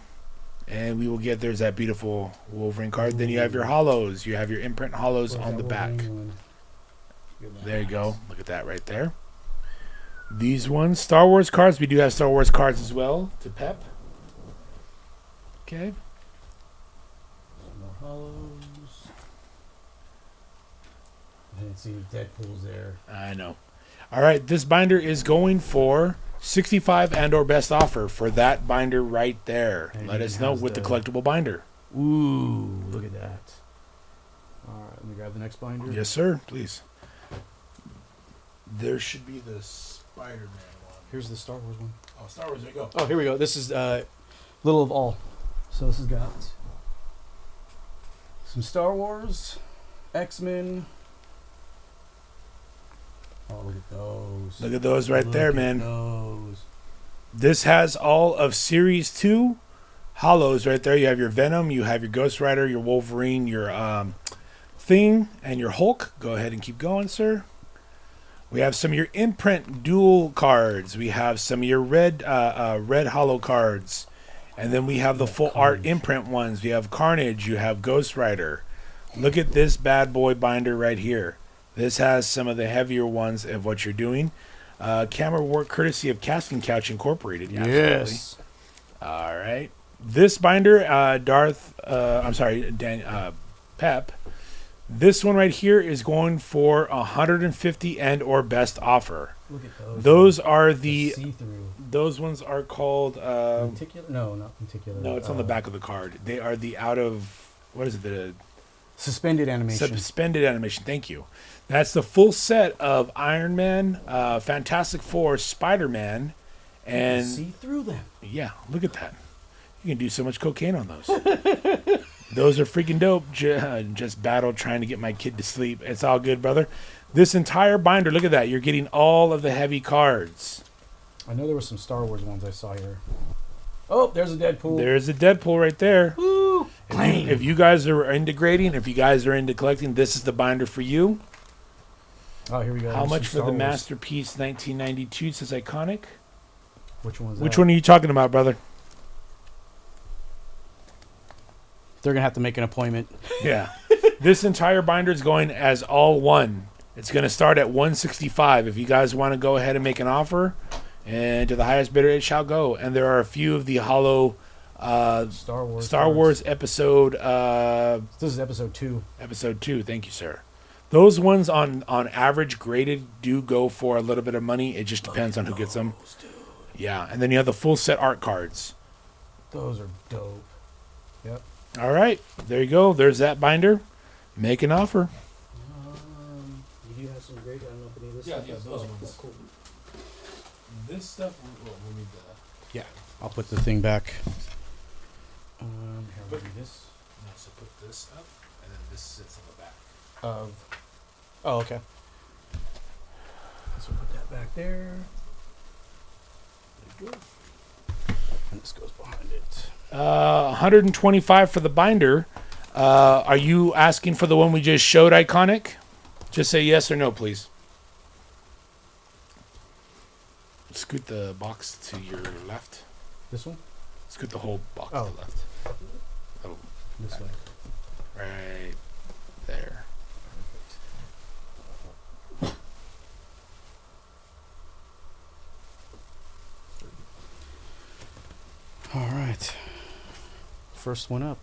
B: And we will get, there's that beautiful Wolverine card. Then you have your hollows. You have your imprint hollows on the back. There you go. Look at that right there. These ones, Star Wars cards. We do have Star Wars cards as well to Pep. Okay.
A: Some more hollows. I didn't see Deadpool's there.
B: I know. All right, this binder is going for $65 and or best offer for that binder right there.
A: And
B: let us know with the collectible binder.
A: Ooh, look at that. All right, let me grab the next binder.
B: Yes, sir. Please. There should be the Spider-Man one.
A: Here's the Star Wars one.
B: Oh, Star Wars. There you go.
A: Oh, here we go. This is Little of All. So this has got some Star Wars, X-Men. Oh, look at those.
B: Look at those right there, man.
A: Those.
B: This has all of Series 2 hollows right there. You have your Venom, you have your Ghost Rider, your Wolverine, your Thing, and your Hulk. Go ahead and keep going, sir. We have some of your imprint dual cards. We have some of your red hollow cards. And then we have the full art imprint ones. We have Carnage. You have Ghost Rider. Look at this bad boy binder right here. This has some of the heavier ones of what you're doing. Camera work courtesy of Casting Couch Incorporated.
A: Yes.
B: All right. This binder, Pep. This one right here is going for 150 and or best offer.
A: Look at those.
B: Those are the
A: see-through.
B: those ones are called.
A: Lenticular? No, not lenticular.
B: No, it's on the back of the card. They are the out of what is it? The
A: Suspended animation.
B: suspended animation. Thank you. That's the full set of Iron Man, Fantastic Four, Spider Man, and
A: see through them.
B: yeah, look at that. You can do so much cocaine on those. Those are freaking dope. Just battled trying to get my kid to sleep. It's all good, brother. This entire binder, look at that. You're getting all of the heavy cards.
A: I know there were some Star Wars ones I saw here. Oh, there's a Deadpool.
B: There's a Deadpool right there.
A: Woo!
B: If you guys are into grading, if you guys are into collecting, this is the binder for you.
A: Oh, here we go.
B: How
A: There's
B: much
A: some
B: for
A: Star
B: the
A: Wars.
B: Masterpiece 1992? It says iconic.
A: Which one was that?
B: Which one are you talking about, brother?
A: They're going to have to make an appointment.
B: Yeah. This entire binder is going as all one. It's going to start at 165. If you guys want to go ahead and make an offer, and to the highest bidder it shall go. And there are a few of the hollow
A: Star Wars.
B: Star
A: cards.
B: Wars episode
A: This is episode 2.
B: episode 2. Thank you, sir. Those ones on average graded do go for a little bit of money. It just depends on who gets them. Yeah, and then you have the full set art cards.
A: Those are dope. Yep.
B: All right, there you go. There's that binder. Make an offer.
A: You do have some great. I don't know if any of this
B: Yeah,
A: stuff
B: yeah,
A: is-
B: those
A: oh,
B: ones.
A: cool.
B: This stuff, we'll need the.
A: Yeah, I'll put the thing back. Here, we'll do this.
B: No, so put this up, and then this sits on the back.
A: Of. Oh, okay. So put that back there.
B: There you go.
A: And this goes behind it.
B: 125 for the binder. Are you asking for the one we just showed, Iconic? Just say yes or no, please. Scoot the box to your left.
A: This one?
B: Scoot the whole box
A: Oh.
B: to the left. Oh,
A: This way.
B: right there.
A: All right. First one up.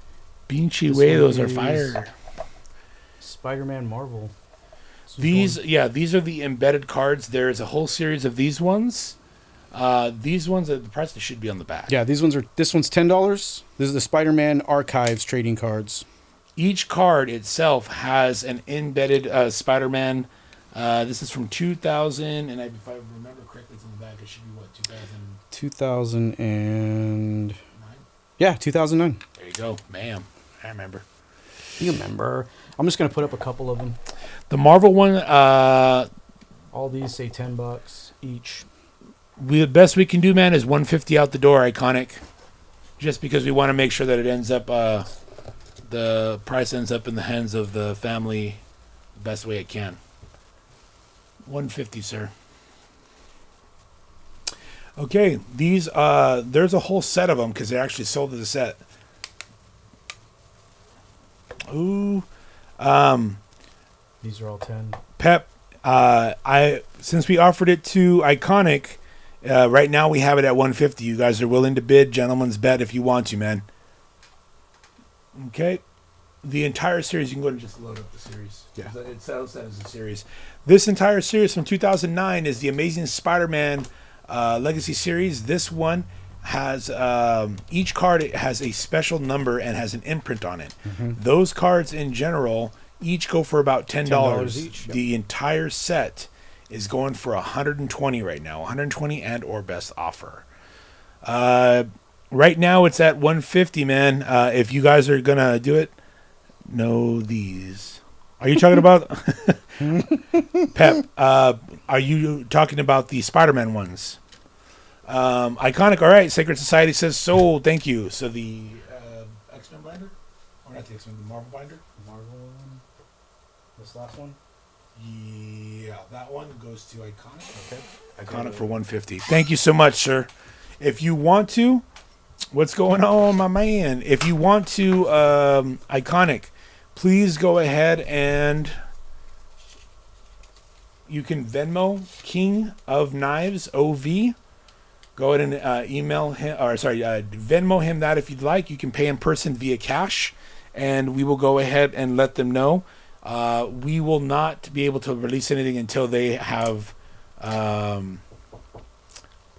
B: Beachy
A: This
B: way,
A: one
B: those are
A: is-
B: fire.
A: Spider-Man Marvel. This was
B: These,
A: going-
B: yeah, these are the embedded cards. There's a whole series of these ones. These ones, the price should be on the back.
A: Yeah, these ones are. This one's $10. This is the Spider-Man Archives trading cards.
B: Each card itself has an embedded Spider-Man. This is from 2000, and if I remember correctly, it's on the back. It should be what, 2009?
A: 2000 and yeah, 2009.
B: There you go, ma'am. I remember.
A: You remember? I'm just gonna put up a couple of them.
B: The Marvel one.
A: All these say $10 each.
B: The best we can do, man, is 150 out the door. Iconic. Just because we want to make sure that it ends up, the price ends up in the hands of the family the best way it can. 150, sir. Okay, these there's a whole set of them because they're actually sold as a set. Ooh,
A: These are all 10.
B: Pep. Since we offered it to Iconic, right now we have it at 150. You guys are willing to bid, gentleman's bet, if you want to, man. Okay, the entire series. You can go and just load up the series.
A: Yeah.
B: It sells that as a series. This entire series from 2009 is the Amazing Spider-Man Legacy series. This one has each card has a special number and has an imprint on it. Those cards in general each go for about $10
A: $10 each, yep.
B: The entire set is going for 120 right now, 120 and or best offer. Right now it's at 150, man. If you guys are gonna do it, know these. Are you talking about Pep? Are you talking about the Spider-Man ones? Iconic. All right. Sacred Society says sold. Thank you. So the X-Men binder, or not the X-Men, the Marvel binder.
A: Marvel one. This last one.
B: Yeah, that one goes to Iconic.
A: Okay.
B: Iconic for 150. Thank you so much, sir. If you want to, what's going on, my man? If you want to, Iconic, please go ahead and you can Venmo King of Knives OV. Go ahead and email him, or sorry, Venmo him that if you'd like. You can pay in person via cash, and we will go ahead and let them know. We will not be able to release anything until they have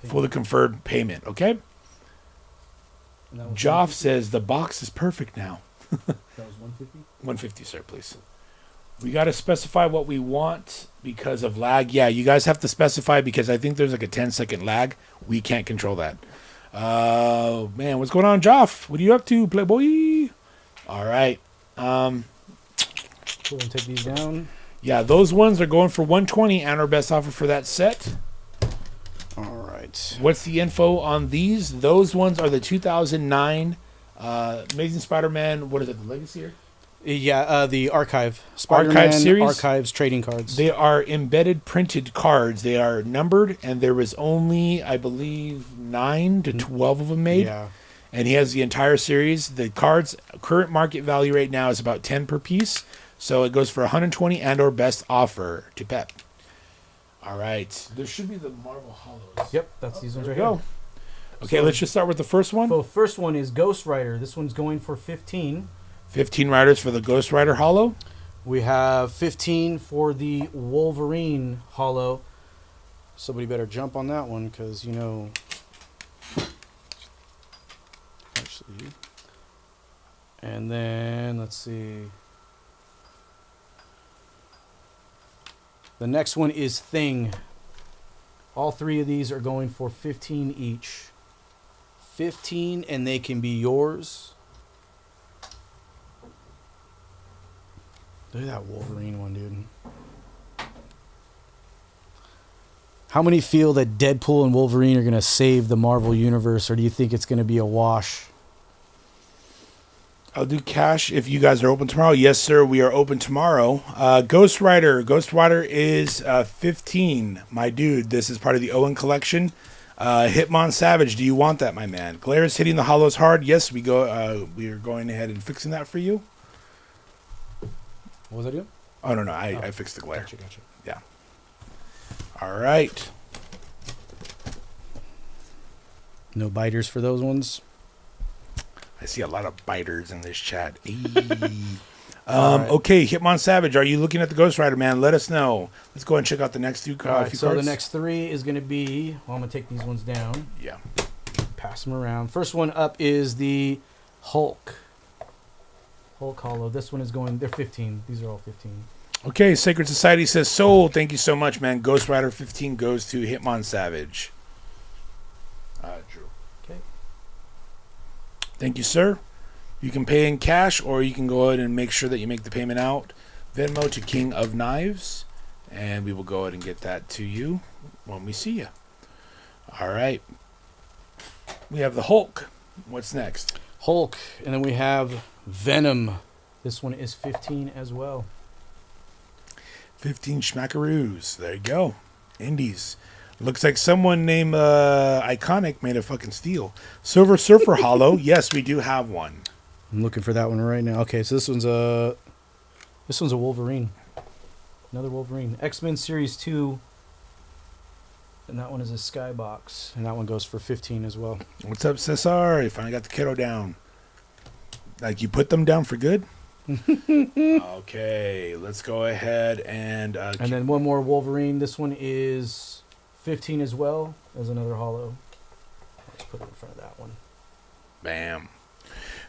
B: fully conferred payment. Okay. Joff says the box is perfect now.
A: That was 150.
B: 150, sir, please. We got to specify what we want because of lag. Yeah, you guys have to specify because I think there's like a 10-second lag. We can't control that. Man, what's going on, Joff? What are you up to, Playboy? All right.
A: Cool, and take these down.
B: Yeah, those ones are going for 120 and our best offer for that set.
A: All right.
B: What's the info on these? Those ones are the 2009 Amazing Spider-Man. What is it, the Legacy here?
A: Yeah, the Archive. Spider-Man
B: Archive series?
A: Archives trading cards.
B: They are embedded printed cards. They are numbered, and there was only, I believe, 9 to 12 of them made.
A: Yeah.
B: And he has the entire series. The cards, current market value right now is about 10 per piece. So it goes for 120 and or best offer to Pep. All right. There should be the Marvel Hollows.
A: Yep, that's these ones
B: There
A: right
B: we
A: here.
B: go. Okay, let's just start with the first one.
A: So first one is Ghost Rider. This one's going for 15.
B: 15 riders for the Ghost Rider Hollow.
A: We have 15 for the Wolverine Hollow. Somebody better jump on that one because, you know... Actually... And then, let's see... The next one is Thing. All three of these are going for 15 each. 15, and they can be yours. Look at that Wolverine one, dude. How many feel that Deadpool and Wolverine are going to save the Marvel Universe, or do you think it's going to be a wash?
B: I'll do cash if you guys are open tomorrow. Yes, sir, we are open tomorrow. Ghost Rider. Ghost Rider is 15. My dude, this is part of the Owen collection. Hitmon Savage, do you want that, my man? Glare is hitting the hollows hard. Yes, we are going ahead and fixing that for you.
A: What was I doing?
B: Oh, no, I fixed the glare.
A: Gotcha.
B: Yeah. All right.
A: No biters for those ones.
B: I see a lot of biters in this chat.
A: Right.
B: Okay, Hitmon Savage, are you looking at the Ghost Rider, man? Let us know. Let's go and check out the next few,
A: All right,
B: few
A: so
B: cards.
A: the next three is going to be... Well, I'm going to take these ones down.
B: Yeah.
A: Pass them around. First one up is the Hulk. Hulk Hollow. This one is going... They're 15. These are all 15.
B: Okay, Sacred Society says, Soul, thank you so much, man. Ghost Rider 15 goes to Hitmon Savage. True.
A: Okay.
B: Thank you, sir. You can pay in cash, or you can go ahead and make sure that you make the payment out. Venmo to King of Knives, and we will go ahead and get that to you when we see you. All right. We have the Hulk. What's next?
A: Hulk. And then we have Venom. This one is 15 as well.
B: 15 schmackaroos. There you go. Indies. Looks like someone named Iconic made a fucking steal. Silver Surfer Hollow. Yes, we do have one.
A: I'm looking for that one right now. Okay, so this one's a Wolverine. Another Wolverine. X-Men Series 2. And that one is a Skybox. And that one goes for 15 as well.
B: What's up, Cesar? You finally got the kiddo down. Like, you put them down for good? Okay, let's go ahead and...
A: and then one more Wolverine. This one is 15 as well as another hollow. Let's put it in front of that one.
B: Bam.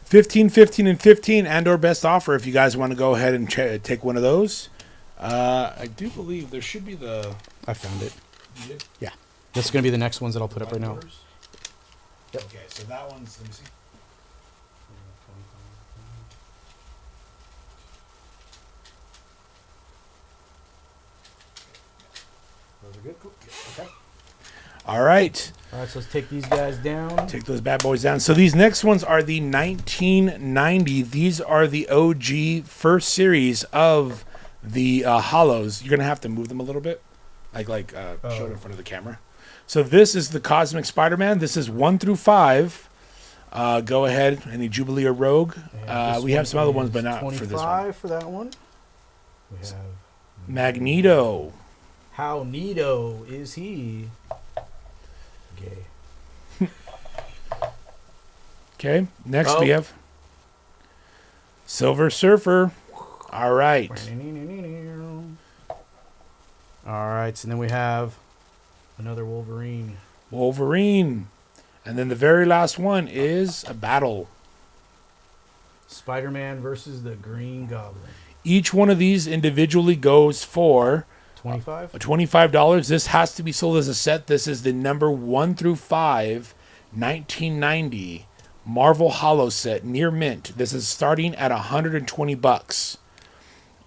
B: 15, 15, and 15, and or best offer if you guys want to go ahead and take one of those. I do believe there should be the...
A: I found it. Yeah. That's going to be the next ones that I'll put up right now.
B: Yep. Okay, so that one's... Let me see.
A: Those are good. Cool. Okay.
B: All right.
A: All right, so let's take these guys down.
B: Take those bad boys down. So these next ones are the 1990. These are the OG first series of the hollows. You're going to have to move them a little bit. Show it in front of the camera. So this is the Cosmic Spider-Man. This is 1 through 5. Go ahead. Any Jubilee or Rogue? We have some other ones, but not for this one.
A: 25 for that one. We have
B: Magneto.
A: How neato is he? Gay.
B: Okay. Next
A: Oh.
B: we have Silver Surfer. All right.
A: All right, so then we have another Wolverine.
B: Wolverine. And then the very last one is a battle.
A: Spider-Man versus the Green Goblin.
B: Each one of these individually goes for
A: 25?
B: $25. This has to be sold as a set. This is the number 1 through 5, 1990 Marvel Hollow set, near mint. This is starting at $120.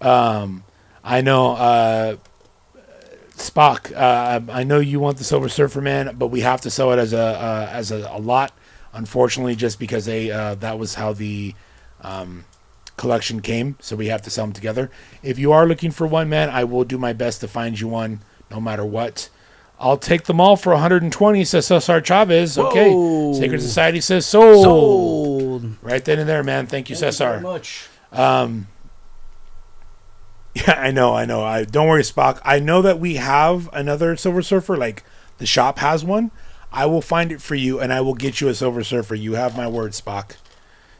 B: I know, Spock. I know you want the Silver Surfer Man, but we have to sell it as a lot. Unfortunately, just because that was how the collection came, so we have to sell them together. If you are looking for one, man, I will do my best to find you one, no matter what. I'll take them all for 120, says Cesar Chavez. Okay.
A: Whoa.
B: Sacred Society says sold.
A: Sold.
B: Right then and there, man. Thank you,
A: Thank
B: Cesar.
A: you very much.
B: Yeah, I know. Don't worry, Spock. I know that we have another Silver Surfer. Like, the shop has one. I will find it for you, and I will get you a Silver Surfer. You have my word, Spock.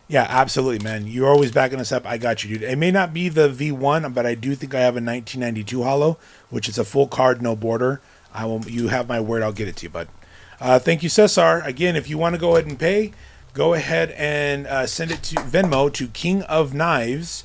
B: Yeah, absolutely, man. You're always backing us up. I got you, dude. It may not be the V1, but I do think I have a 1992 Hollow, which is a full card, no border. You have my word. I'll get it to you, bud. Thank you, Cesar. Again, if you want to go ahead and pay, go ahead and send it to Venmo to King of Knives,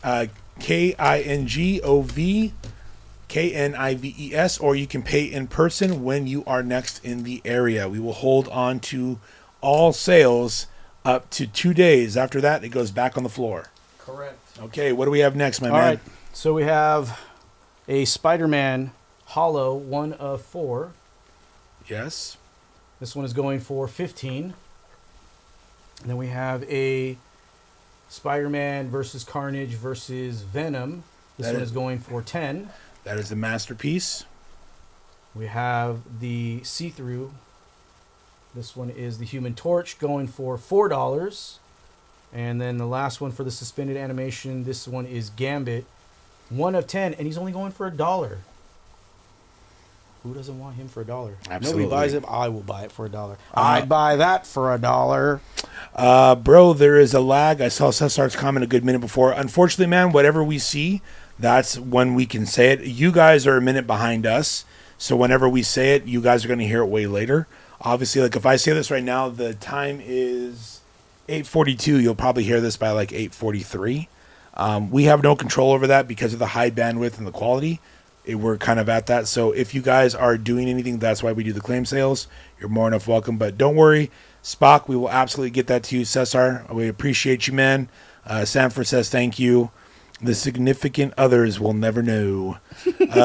B: KINGOVKNIVES, or you can pay in person when you are next in the area. We will hold on to all sales up to 2 days. After that, it goes back on the floor.
A: Correct.
B: Okay, what do we have next, my
A: All
B: man?
A: right, so we have a Spider-Man Hollow, 1 of 4.
B: Yes.
A: This one is going for 15. And then we have a Spider-Man versus Carnage versus Venom. This
B: That
A: one
B: is-
A: is going for 10.
B: That is the masterpiece.
A: We have the see-through. This one is the Human Torch, going for $4. And then the last one for the suspended animation, this one is Gambit, 1 of 10, and he's only going for $1. Who doesn't want him for $1?
B: Absolutely.
A: Nobody buys it. I will buy it for $1. I'd buy that for $1.
B: Bro, there is a lag. I saw Cesar's comment a good minute before. Unfortunately, man, whatever we see, that's when we can say it. You guys are a minute behind us, so whenever we say it, you guys are going to hear it way later. Obviously, like if I say this right now, the time is 8:42. You'll probably hear this by like 8:43. We have no control over that because of the high bandwidth and the quality. We're kind of at that. So if you guys are doing anything, that's why we do the claim sales. You're more enough welcome. But don't worry, Spock, we will absolutely get that to you. Cesar, we appreciate you, man. Sanford says thank you. The significant others will never know. All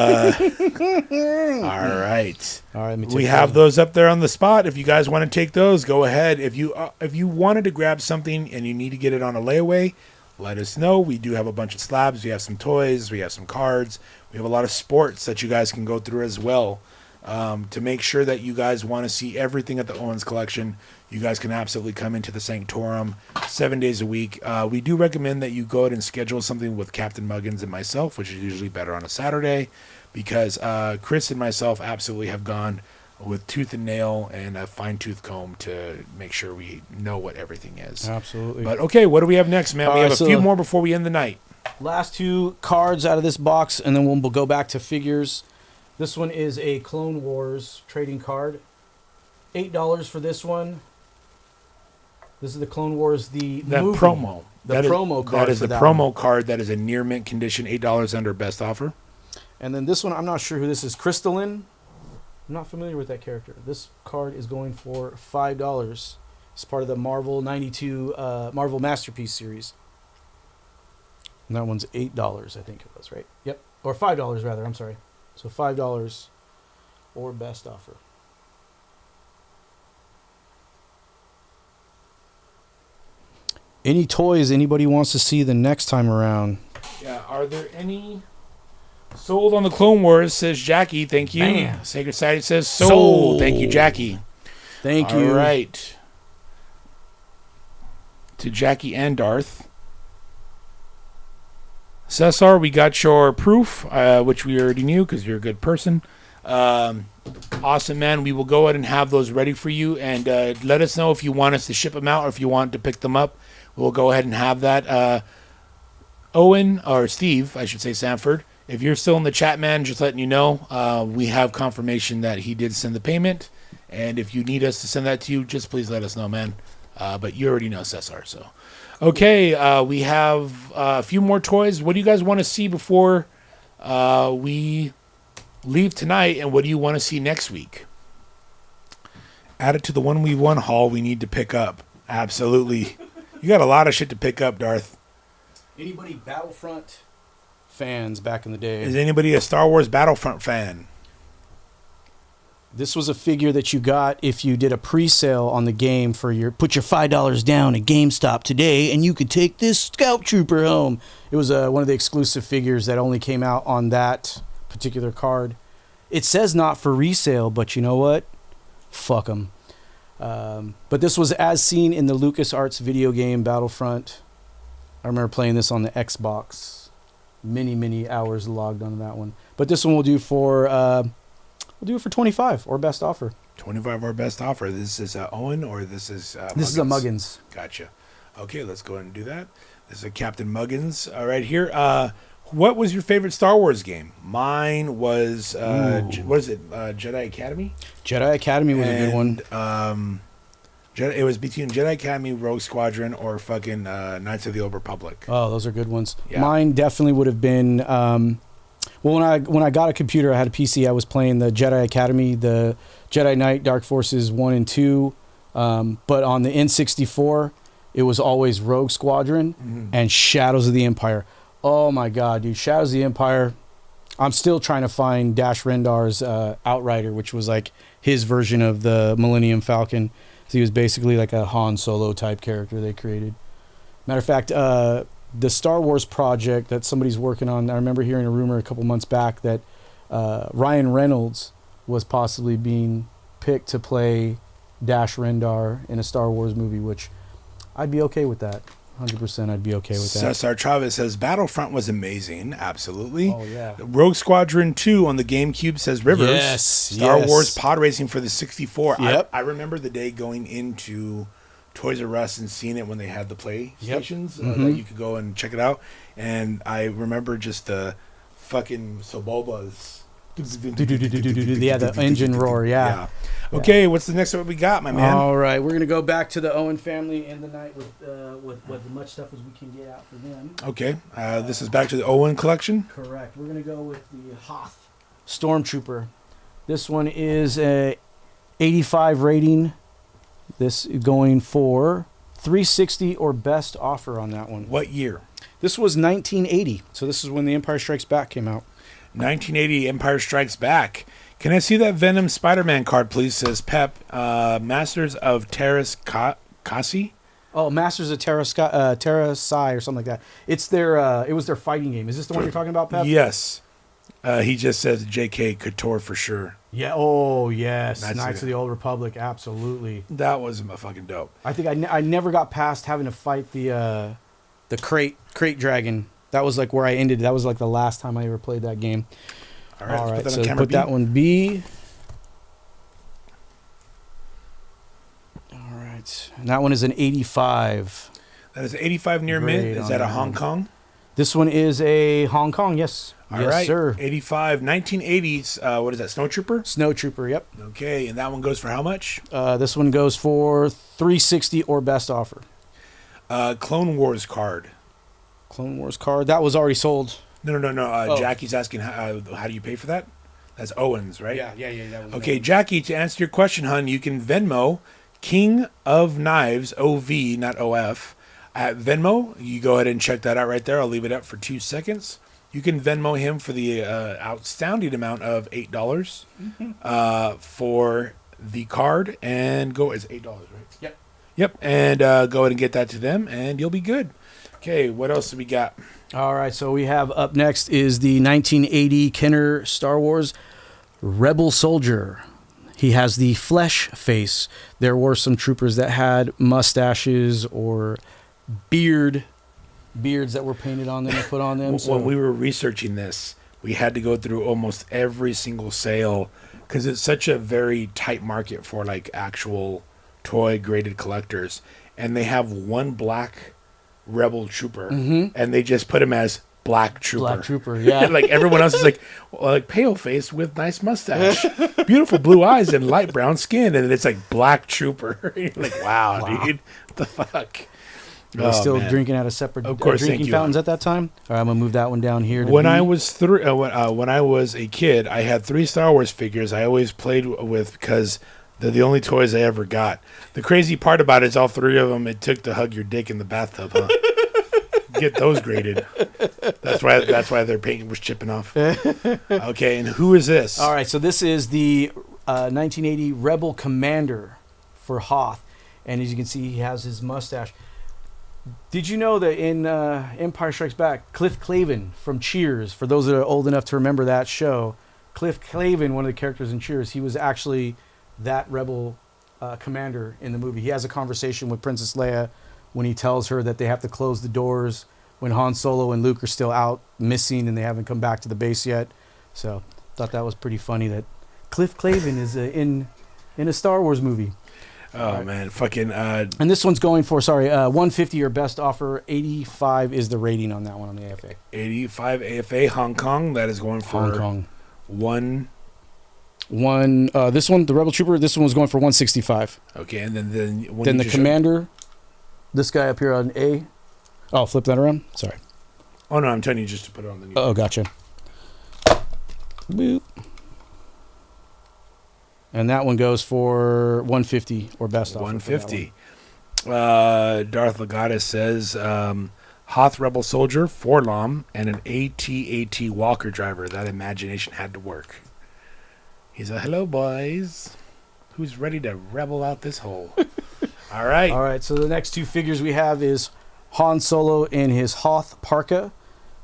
B: right.
A: All right, let me take
B: We have
A: that.
B: those up there on the spot. If you guys want to take those, go ahead. If you wanted to grab something and you need to get it on a layaway, let us know. We do have a bunch of slabs. We have some toys. We have some cards. We have a lot of sports that you guys can go through as well. To make sure that you guys want to see everything at the Owens Collection, you guys can absolutely come into the Sanctorum 7 days a week. We do recommend that you go ahead and schedule something with Captain Muggins and myself, which is usually better on a Saturday, because Chris and myself absolutely have gone with tooth and nail and a fine-tooth comb to make sure we know what everything is.
A: Absolutely.
B: But okay, what do we have next, man?
A: All
B: We
A: right,
B: have a
A: so-
B: few more before we end the night.
A: Last 2 cards out of this box, and then we'll go back to figures. This one is a Clone Wars trading card. $8 for this one. This is the Clone Wars, the
B: That
A: movie.
B: promo.
A: The
B: That is-
A: promo card
B: That is
A: for
B: the
A: that
B: promo
A: one.
B: card that is a near mint condition, $8 under best offer.
A: And then this one, I'm not sure who this is. Crystalline. I'm not familiar with that character. This card is going for $5. It's part of the Marvel 92 Marvel Masterpiece series. And that one's $8, I think it was, right? Yep. Or $5 rather, I'm sorry. So $5 or best offer. Any toys anybody wants to see the next time around?
B: Yeah, are there any sold on the Clone Wars? Says Jackie. Thank you.
A: Man.
B: Sacred Society says sold.
A: Sold.
B: Thank you, Jackie.
A: Thank you.
B: All right. To Jackie and Darth. Cesar, we got your proof, which we already knew because you're a good person. Awesome, man. We will go ahead and have those ready for you, and let us know if you want us to ship them out or if you want to pick them up. We'll go ahead and have that. Owen, or Steve, I should say, Sanford, if you're still in the chat, man, just letting you know, we have confirmation that he did send the payment, and if you need us to send that to you, just please let us know, man. But you already know Cesar, so. Okay, we have a few more toys. What do you guys want to see before we leave tonight, and what do you want to see next week? Add it to the 1v1 haul we need to pick up. Absolutely. You got a lot of shit to pick up, Darth.
A: Anybody Battlefront fans back in the day?
B: Is anybody a Star Wars Battlefront fan?
A: This was a figure that you got if you did a pre-sale on the game for put your $5 down at GameStop today, and you could take this Scout Trooper home. It was one of the exclusive figures that only came out on that particular card. It says not for resale, but you know what? Fuck them. But this was as seen in the LucasArts video game Battlefront. I remember playing this on the Xbox. Many hours logged on that one. But this one we'll do for we'll do it for 25 or best offer.
B: 25 or best offer. This is Owen, or this is
A: this is a Muggins.
B: Gotcha. Okay, let's go ahead and do that. This is a Captain Muggins right here. What was your favorite Star Wars game? Mine was what is it? Jedi Academy.
A: Jedi Academy was a good one.
B: It was between Jedi Academy, Rogue Squadron, or fucking Knights of the Old Republic.
A: Oh, those are good ones.
B: Yeah.
A: Mine definitely would have been. Well, when I got a computer, I had a PC. I was playing the Jedi Academy, the Jedi Knight, Dark Forces 1 and 2. But on the N64, it was always Rogue Squadron and Shadows of the Empire. Oh my God, dude! Shadows of the Empire. I'm still trying to find Dash Rendar's Outrider, which was like his version of the Millennium Falcon. So he was basically like a Han Solo type character they created. Matter of fact, the Star Wars project that somebody's working on, I remember hearing a rumor a couple months back that Ryan Reynolds was possibly being picked to play Dash Rendar in a Star Wars movie, which I'd be okay with that. 100% I'd be okay with that.
B: Cesar Chavez says Battlefront was amazing. Absolutely.
A: Oh, yeah.
B: Rogue Squadron 2 on the GameCube says Rivers.
A: Yes.
B: Star Wars Pod Racing for the 64.
A: Yep.
B: I remember the day going into Toys R Us and seeing it when they had the PlayStations that you could go and check it out. And I remember just the fucking Sobobas.
A: Yeah, the engine roar, yeah.
B: Okay, what's the next one we got, my man?
A: All right, we're going to go back to the Owen family in the night with as much stuff as we can get out for them.
B: Okay, this is back to the Owen collection?
A: Correct. We're going to go with the Hoth Stormtrooper. This one is a 85 rating. This is going for 360 or best offer on that one.
B: What year?
A: This was 1980, so this is when The Empire Strikes Back came out.
B: 1980 Empire Strikes Back. Can I see that Venom Spider-Man card, please? Says Pep. Masters of Terras Kasi?
A: Oh, Masters of Terra Psi or something like that. It's their. It was their fighting game. Is this the one you're talking about, Pep?
B: Yes. He just says J.K. Couture for sure.
A: Yeah. Oh, yes.
B: That's
A: Knights
B: it.
A: of the Old Republic. Absolutely.
B: That was fucking dope.
A: I think I never got past having to fight the crate dragon. That was like where I ended. That was like the last time I ever played that game.
B: All right,
A: All right,
B: put that
A: so
B: on camera
A: put that one B. All right, and that one is an 85.
B: That is 85 near
A: Great
B: mint. Is
A: on
B: that a
A: that
B: Hong
A: one.
B: Kong?
A: This one is a Hong Kong. Yes.
B: All
A: yes,
B: right,
A: sir.
B: 85, 1980s. What is that, Snowtrooper?
A: Snowtrooper. Yep.
B: Okay, and that one goes for how much?
A: This one goes for 360 or best offer.
B: Clone Wars card.
A: Clone Wars card. That was already sold.
B: No.
A: Oh.
B: Jackie's asking how do you pay for that? That's Owens, right?
A: Yeah. That was
B: Okay, Jackie, to answer your question, hun, you can Venmo King of Knives, OV, not OF, at Venmo. You go ahead and check that out right there. I'll leave it up for 2 seconds. You can Venmo him for the outstanding amount of $8 for the card, and go. It's $8, right? Yep. And go ahead and get that to them, and you'll be good. Okay, what else do we got?
A: All right, so we have up next is the 1980 Kenner Star Wars Rebel Soldier. He has the flesh face. There were some troopers that had mustaches or beards that were painted on them and put on them.
B: When we were researching this, We had to go through almost every single sale because it's such a very tight market for like actual toy graded collectors. And they have one black Rebel Trooper, and they just put him as Black Trooper.
A: Black Trooper, yeah.
B: Like everyone else is like pale face with nice mustache, beautiful blue eyes, and light brown skin, and it's like Black Trooper. You're like, wow, dude, what the fuck?
A: Are they still drinking out of separate
B: Of course, thank
A: drinking
B: you.
A: fountains at that time? All right, I'm gonna move that one down here.
B: When I was when I was a kid, I had 3 Star Wars figures. I always played with because they're the only toys I ever got. The crazy part about it is all 3 of them it took to hug your dick in the bathtub, huh? Get those graded. That's why their paint was chipping off. Okay, and who is this?
A: All right, so this is the 1980 Rebel Commander for Hoth, and as you can see, he has his mustache. Did you know that in Empire Strikes Back, Cliff Clavin from Cheers, for those that are old enough to remember that show, Cliff Clavin, one of the characters in Cheers, he was actually that Rebel commander in the movie. He has a conversation with Princess Leia when he tells her that they have to close the doors when Han Solo and Luke are still out missing and they haven't come back to the base yet. So thought that was pretty funny that Cliff Clavin is in a Star Wars movie.
B: Oh man, fucking.
A: And this one's going for 150 or best offer. 85 is the rating on that one on the AFA.
B: 85 AFA Hong Kong. That is going for
A: Hong Kong.
B: This
A: one, the Rebel Trooper. This one was going for 165.
B: Okay, and then
A: Then the Commander. This guy up here on A. Oh, flip that around. Sorry.
B: Oh no, I'm telling you just to put it on the.
A: Oh, gotcha. Boop. And that one goes for 150 or best offer.
B: 150. Darth Legatus says Hoth Rebel Soldier, 4-LOM, and an AT-AT Walker driver. That imagination had to work. He's a hello, boys. Who's ready to rebel out this hole? All right.
A: All right, so the next 2 figures we have is Han Solo in his Hoth Parka.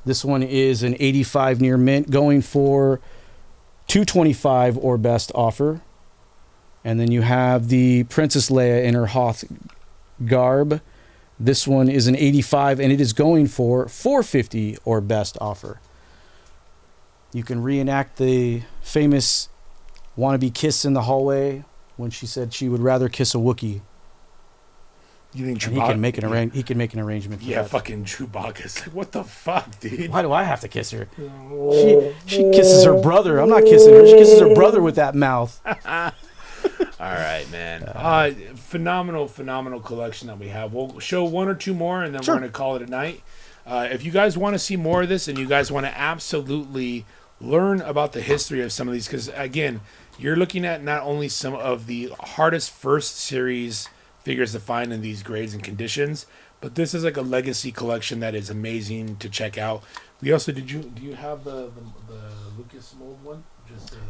A: This one is an 85 near mint, going for 225 or best offer. And then you have the Princess Leia in her Hoth garb. This one is an 85, and it is going for 450 or best offer. You can reenact the famous wannabe kiss in the hallway when she said she would rather kiss a Wookiee.
B: You think
A: And
B: Chewbacca?
A: he can make an arrangement for
B: Yeah,
A: that.
B: fucking Chewbacca's like, what the fuck, dude?
A: Why do I have to kiss her? She kisses her brother. I'm not kissing her. She kisses her brother with that mouth.
B: All right, man. Phenomenal collection that we have. We'll show 1 or 2 more, and then
A: Sure.
B: we're going to call it a night. If you guys want to see more of this, and you guys want to absolutely learn about the history of some of these, because, again, you're looking at not only some of the hardest first series figures to find in these grades and conditions, but this is like a legacy collection that is amazing to check out. We also, do you have the Lucas mold one?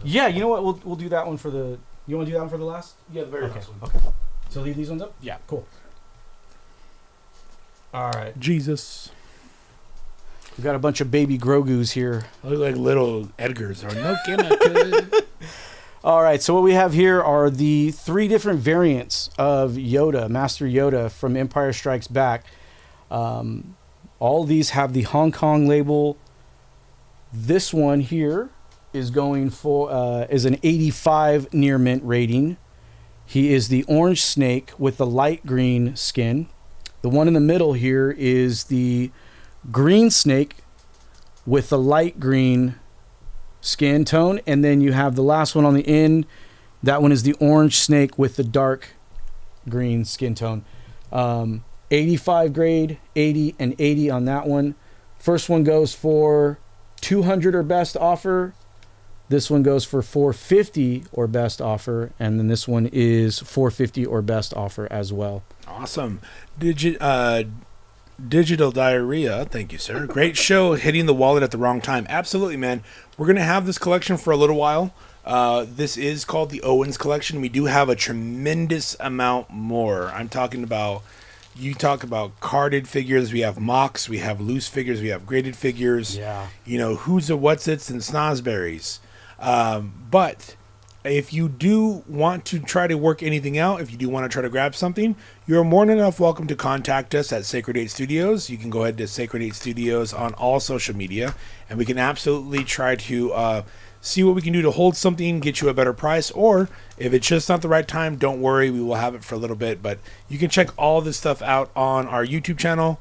A: Yeah, you know what? We'll do that one for the... You want to do that one for the last?
B: Yeah, the very
A: Okay.
B: last one.
A: Okay. So leave these ones up?
B: Yeah.
A: Cool. All right.
B: Jesus.
A: We've got a bunch of baby Grogus here.
B: Look like little Edgars or no kidding.
A: All right, so what we have here are the 3 different variants of Yoda, Master Yoda from Empire Strikes Back. All these have the Hong Kong label. This one here is going for is an 85 near mint rating. He is the orange snake with the light green skin. The one in the middle here is the green snake with the light green skin tone, and then you have the last one on the end. That one is the orange snake with the dark green skin tone. 85 grade, 80 and 80 on that one. First one goes for 200 or best offer. This one goes for 450 or best offer, and then this one is 450 or best offer as well.
B: Awesome. Digital Diarrhea, thank you, sir. Great show, hitting the wallet at the wrong time. Absolutely, man. We're going to have this collection for a little while. This is called the Owens Collection. We do have a tremendous amount more. I'm talking about, you talk about carded figures. We have mocks, we have loose figures, we have graded figures.
A: Yeah.
B: You know, who's a what's its and snozberries. But if you do want to try to work anything out, if you do want to try to grab something, you're more than enough welcome to contact us at Sacred 8 Studios. You can go ahead to Sacred 8 Studios on all social media, and we can absolutely try to see what we can do to hold something, get you a better price, or if it's just not the right time, don't worry, we will have it for a little bit. But you can check all this stuff out on our YouTube channel,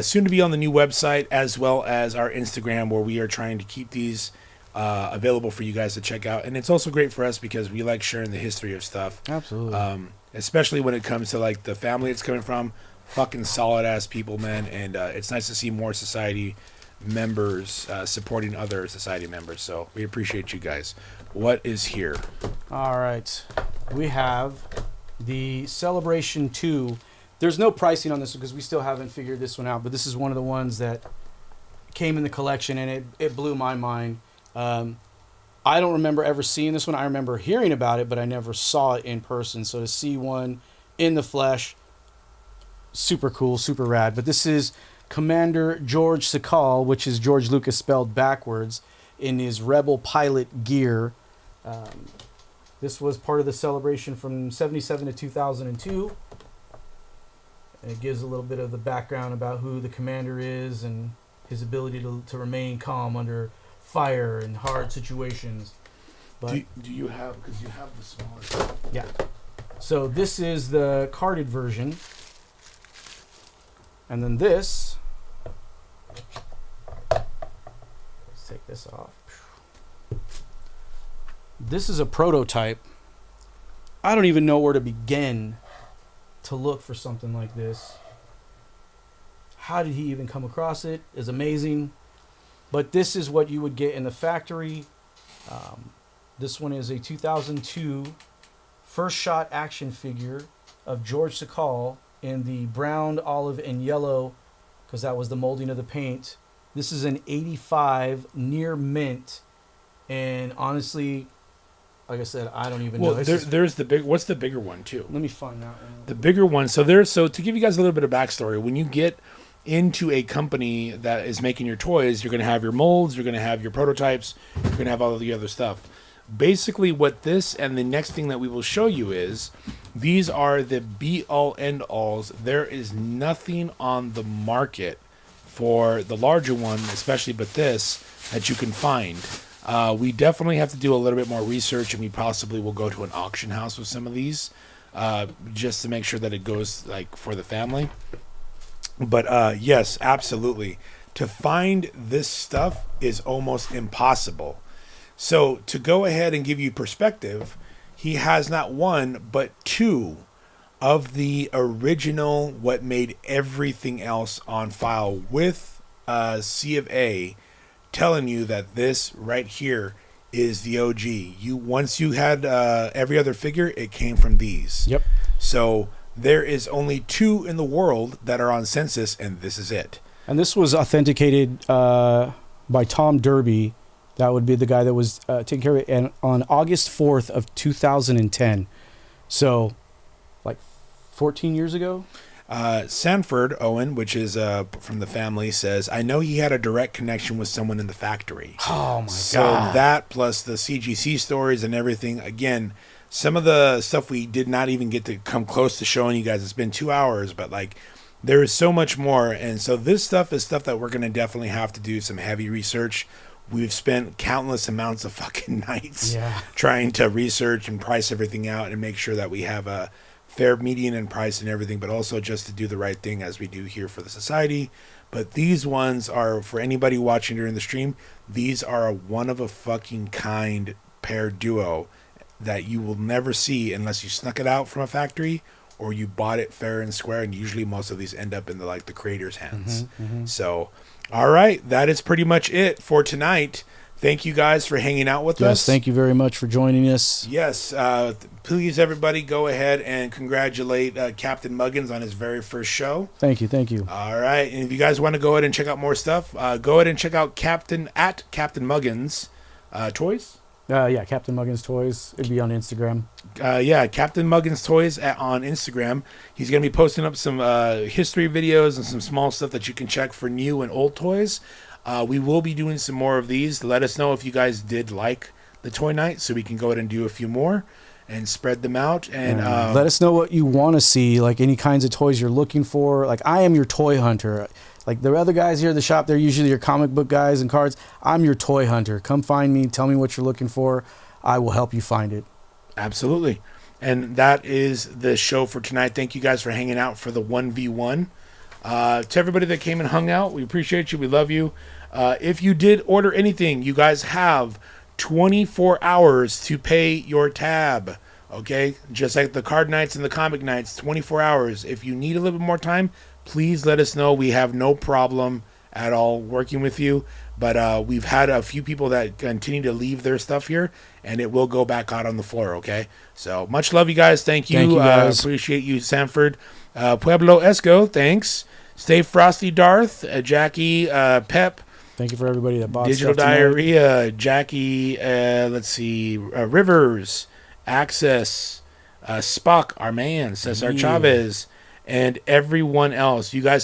B: soon to be on the new website, as well as our Instagram, where we are trying to keep these available for you guys to check out. And it's also great for us because we like sharing the history of stuff.
A: Absolutely.
B: Especially when it comes to like the family it's coming from. Fucking solid ass people, man. And it's nice to see more society members supporting other society members. So we appreciate you guys. What is here?
A: All right. We have the Celebration 2. There's no pricing on this because we still haven't figured this one out, but this is one of the ones that came in the collection, and it blew my mind. I don't remember ever seeing this one. I remember hearing about it, but I never saw it in person. So to see one in the flesh, super cool, super rad. But this is Commander George Sakal, which is George Lucas spelled backwards, in his Rebel pilot gear. This was part of the Celebration from 77 to 2002. And it gives a little bit of the background about who the commander is and his ability to remain calm under fire in hard situations. But
B: Do you have, because you have the smaller.
A: yeah. So this is the carded version. And then this, let's take this off. This is a prototype. I don't even know where to begin to look for something like this. How did he even come across it? Is amazing. But this is what you would get in the factory. This one is a 2002 first shot action figure of George Sakal in the brown, olive, and yellow, because that was the molding of the paint. This is an 85 near mint. And honestly, like I said, I don't even know.
B: Well, there's the big. What's the bigger one too?
A: Let me find that one.
B: The bigger one. So to give you guys a little bit of backstory, when you get into a company that is making your toys, you're going to have your molds, you're going to have your prototypes, you're going to have all of the other stuff. Basically, what this and the next thing that we will show you is, these are the be-all end-alls. There is nothing on the market for the larger one, especially but this, that you can find. We definitely have to do a little bit more research, and we possibly will go to an auction house with some of these, just to make sure that it goes like for the family. But yes, absolutely. To find this stuff is almost impossible. So to go ahead and give you perspective, he has not one, but two of the original, what made everything else on file, with C of A, telling you that this right here is the OG. Once you had every other figure, it came from these.
A: Yep.
B: So there is only two in the world that are on census, and this is it.
A: And this was authenticated by Tom Derby. That would be the guy that was taking care of it. And on August 4th of 2010. So, like 14 years ago?
B: Sanford Owen, which is from the family, says, I know he had a direct connection with someone in the factory.
A: Oh, my
B: So
A: God.
B: that plus the CGC stories and everything. Again, some of the stuff we did not even get to come close to showing you guys. It's been 2 hours, but like there is so much more. And so this stuff is stuff that we're going to definitely have to do some heavy research. We've spent countless amounts of fucking nights trying to research and price everything out and make sure that we have a fair median in price and everything, but also just to do the right thing as we do here for the society. But these ones are, for anybody watching during the stream, these are a one of a fucking kind pair duo that you will never see unless you snuck it out from a factory or you bought it fair and square. And usually most of these end up in the creator's hands. So, all right, that is pretty much it for tonight. Thank you guys for hanging out with us.
A: Yes, thank you very much for joining us.
B: Yes, please, everybody, go ahead and congratulate Captain Muggins on his very first show.
A: Thank you, thank you.
B: All right, and if you guys want to go ahead and check out more stuff, go ahead and check out Captain Muggins Toys.
A: Yeah, Captain Muggins Toys. It'd be on Instagram.
B: Yeah, Captain Muggins Toys on Instagram. He's going to be posting up some history videos and some small stuff that you can check for new and old toys. We will be doing some more of these. Let us know if you guys did like the toy night so we can go ahead and do a few more and spread them out. And
A: let us know what you want to see, like any kinds of toys you're looking for. Like, I am your toy hunter. Like the other guys here at the shop, they're usually your comic book guys and cards. I'm your toy hunter. Come find me. Tell me what you're looking for. I will help you find it.
B: Absolutely. And that is the show for tonight. Thank you guys for hanging out for the 1v1. To everybody that came and hung out, we appreciate you. We love you. If you did order anything, you guys have 24 hours to pay your tab. Okay? Just like the card nights and the comic nights, 24 hours. If you need a little bit more time, please let us know. We have no problem at all working with you. But we've had a few people that continue to leave their stuff here, and it will go back out on the floor, okay? So much love, you guys. Thank you.
A: Thank you, guys.
B: Appreciate you, Sanford. Pueblo Esco, thanks. Stay Frosty Darth, Jackie, Pep.
A: Thank you for everybody that bought
B: Digital
A: stuff tonight.
B: Diarrhea, Jackie, let's see, Rivers, Access, Spock, our man, Cesar
A: Yeah.
B: Chavez, and everyone else. You guys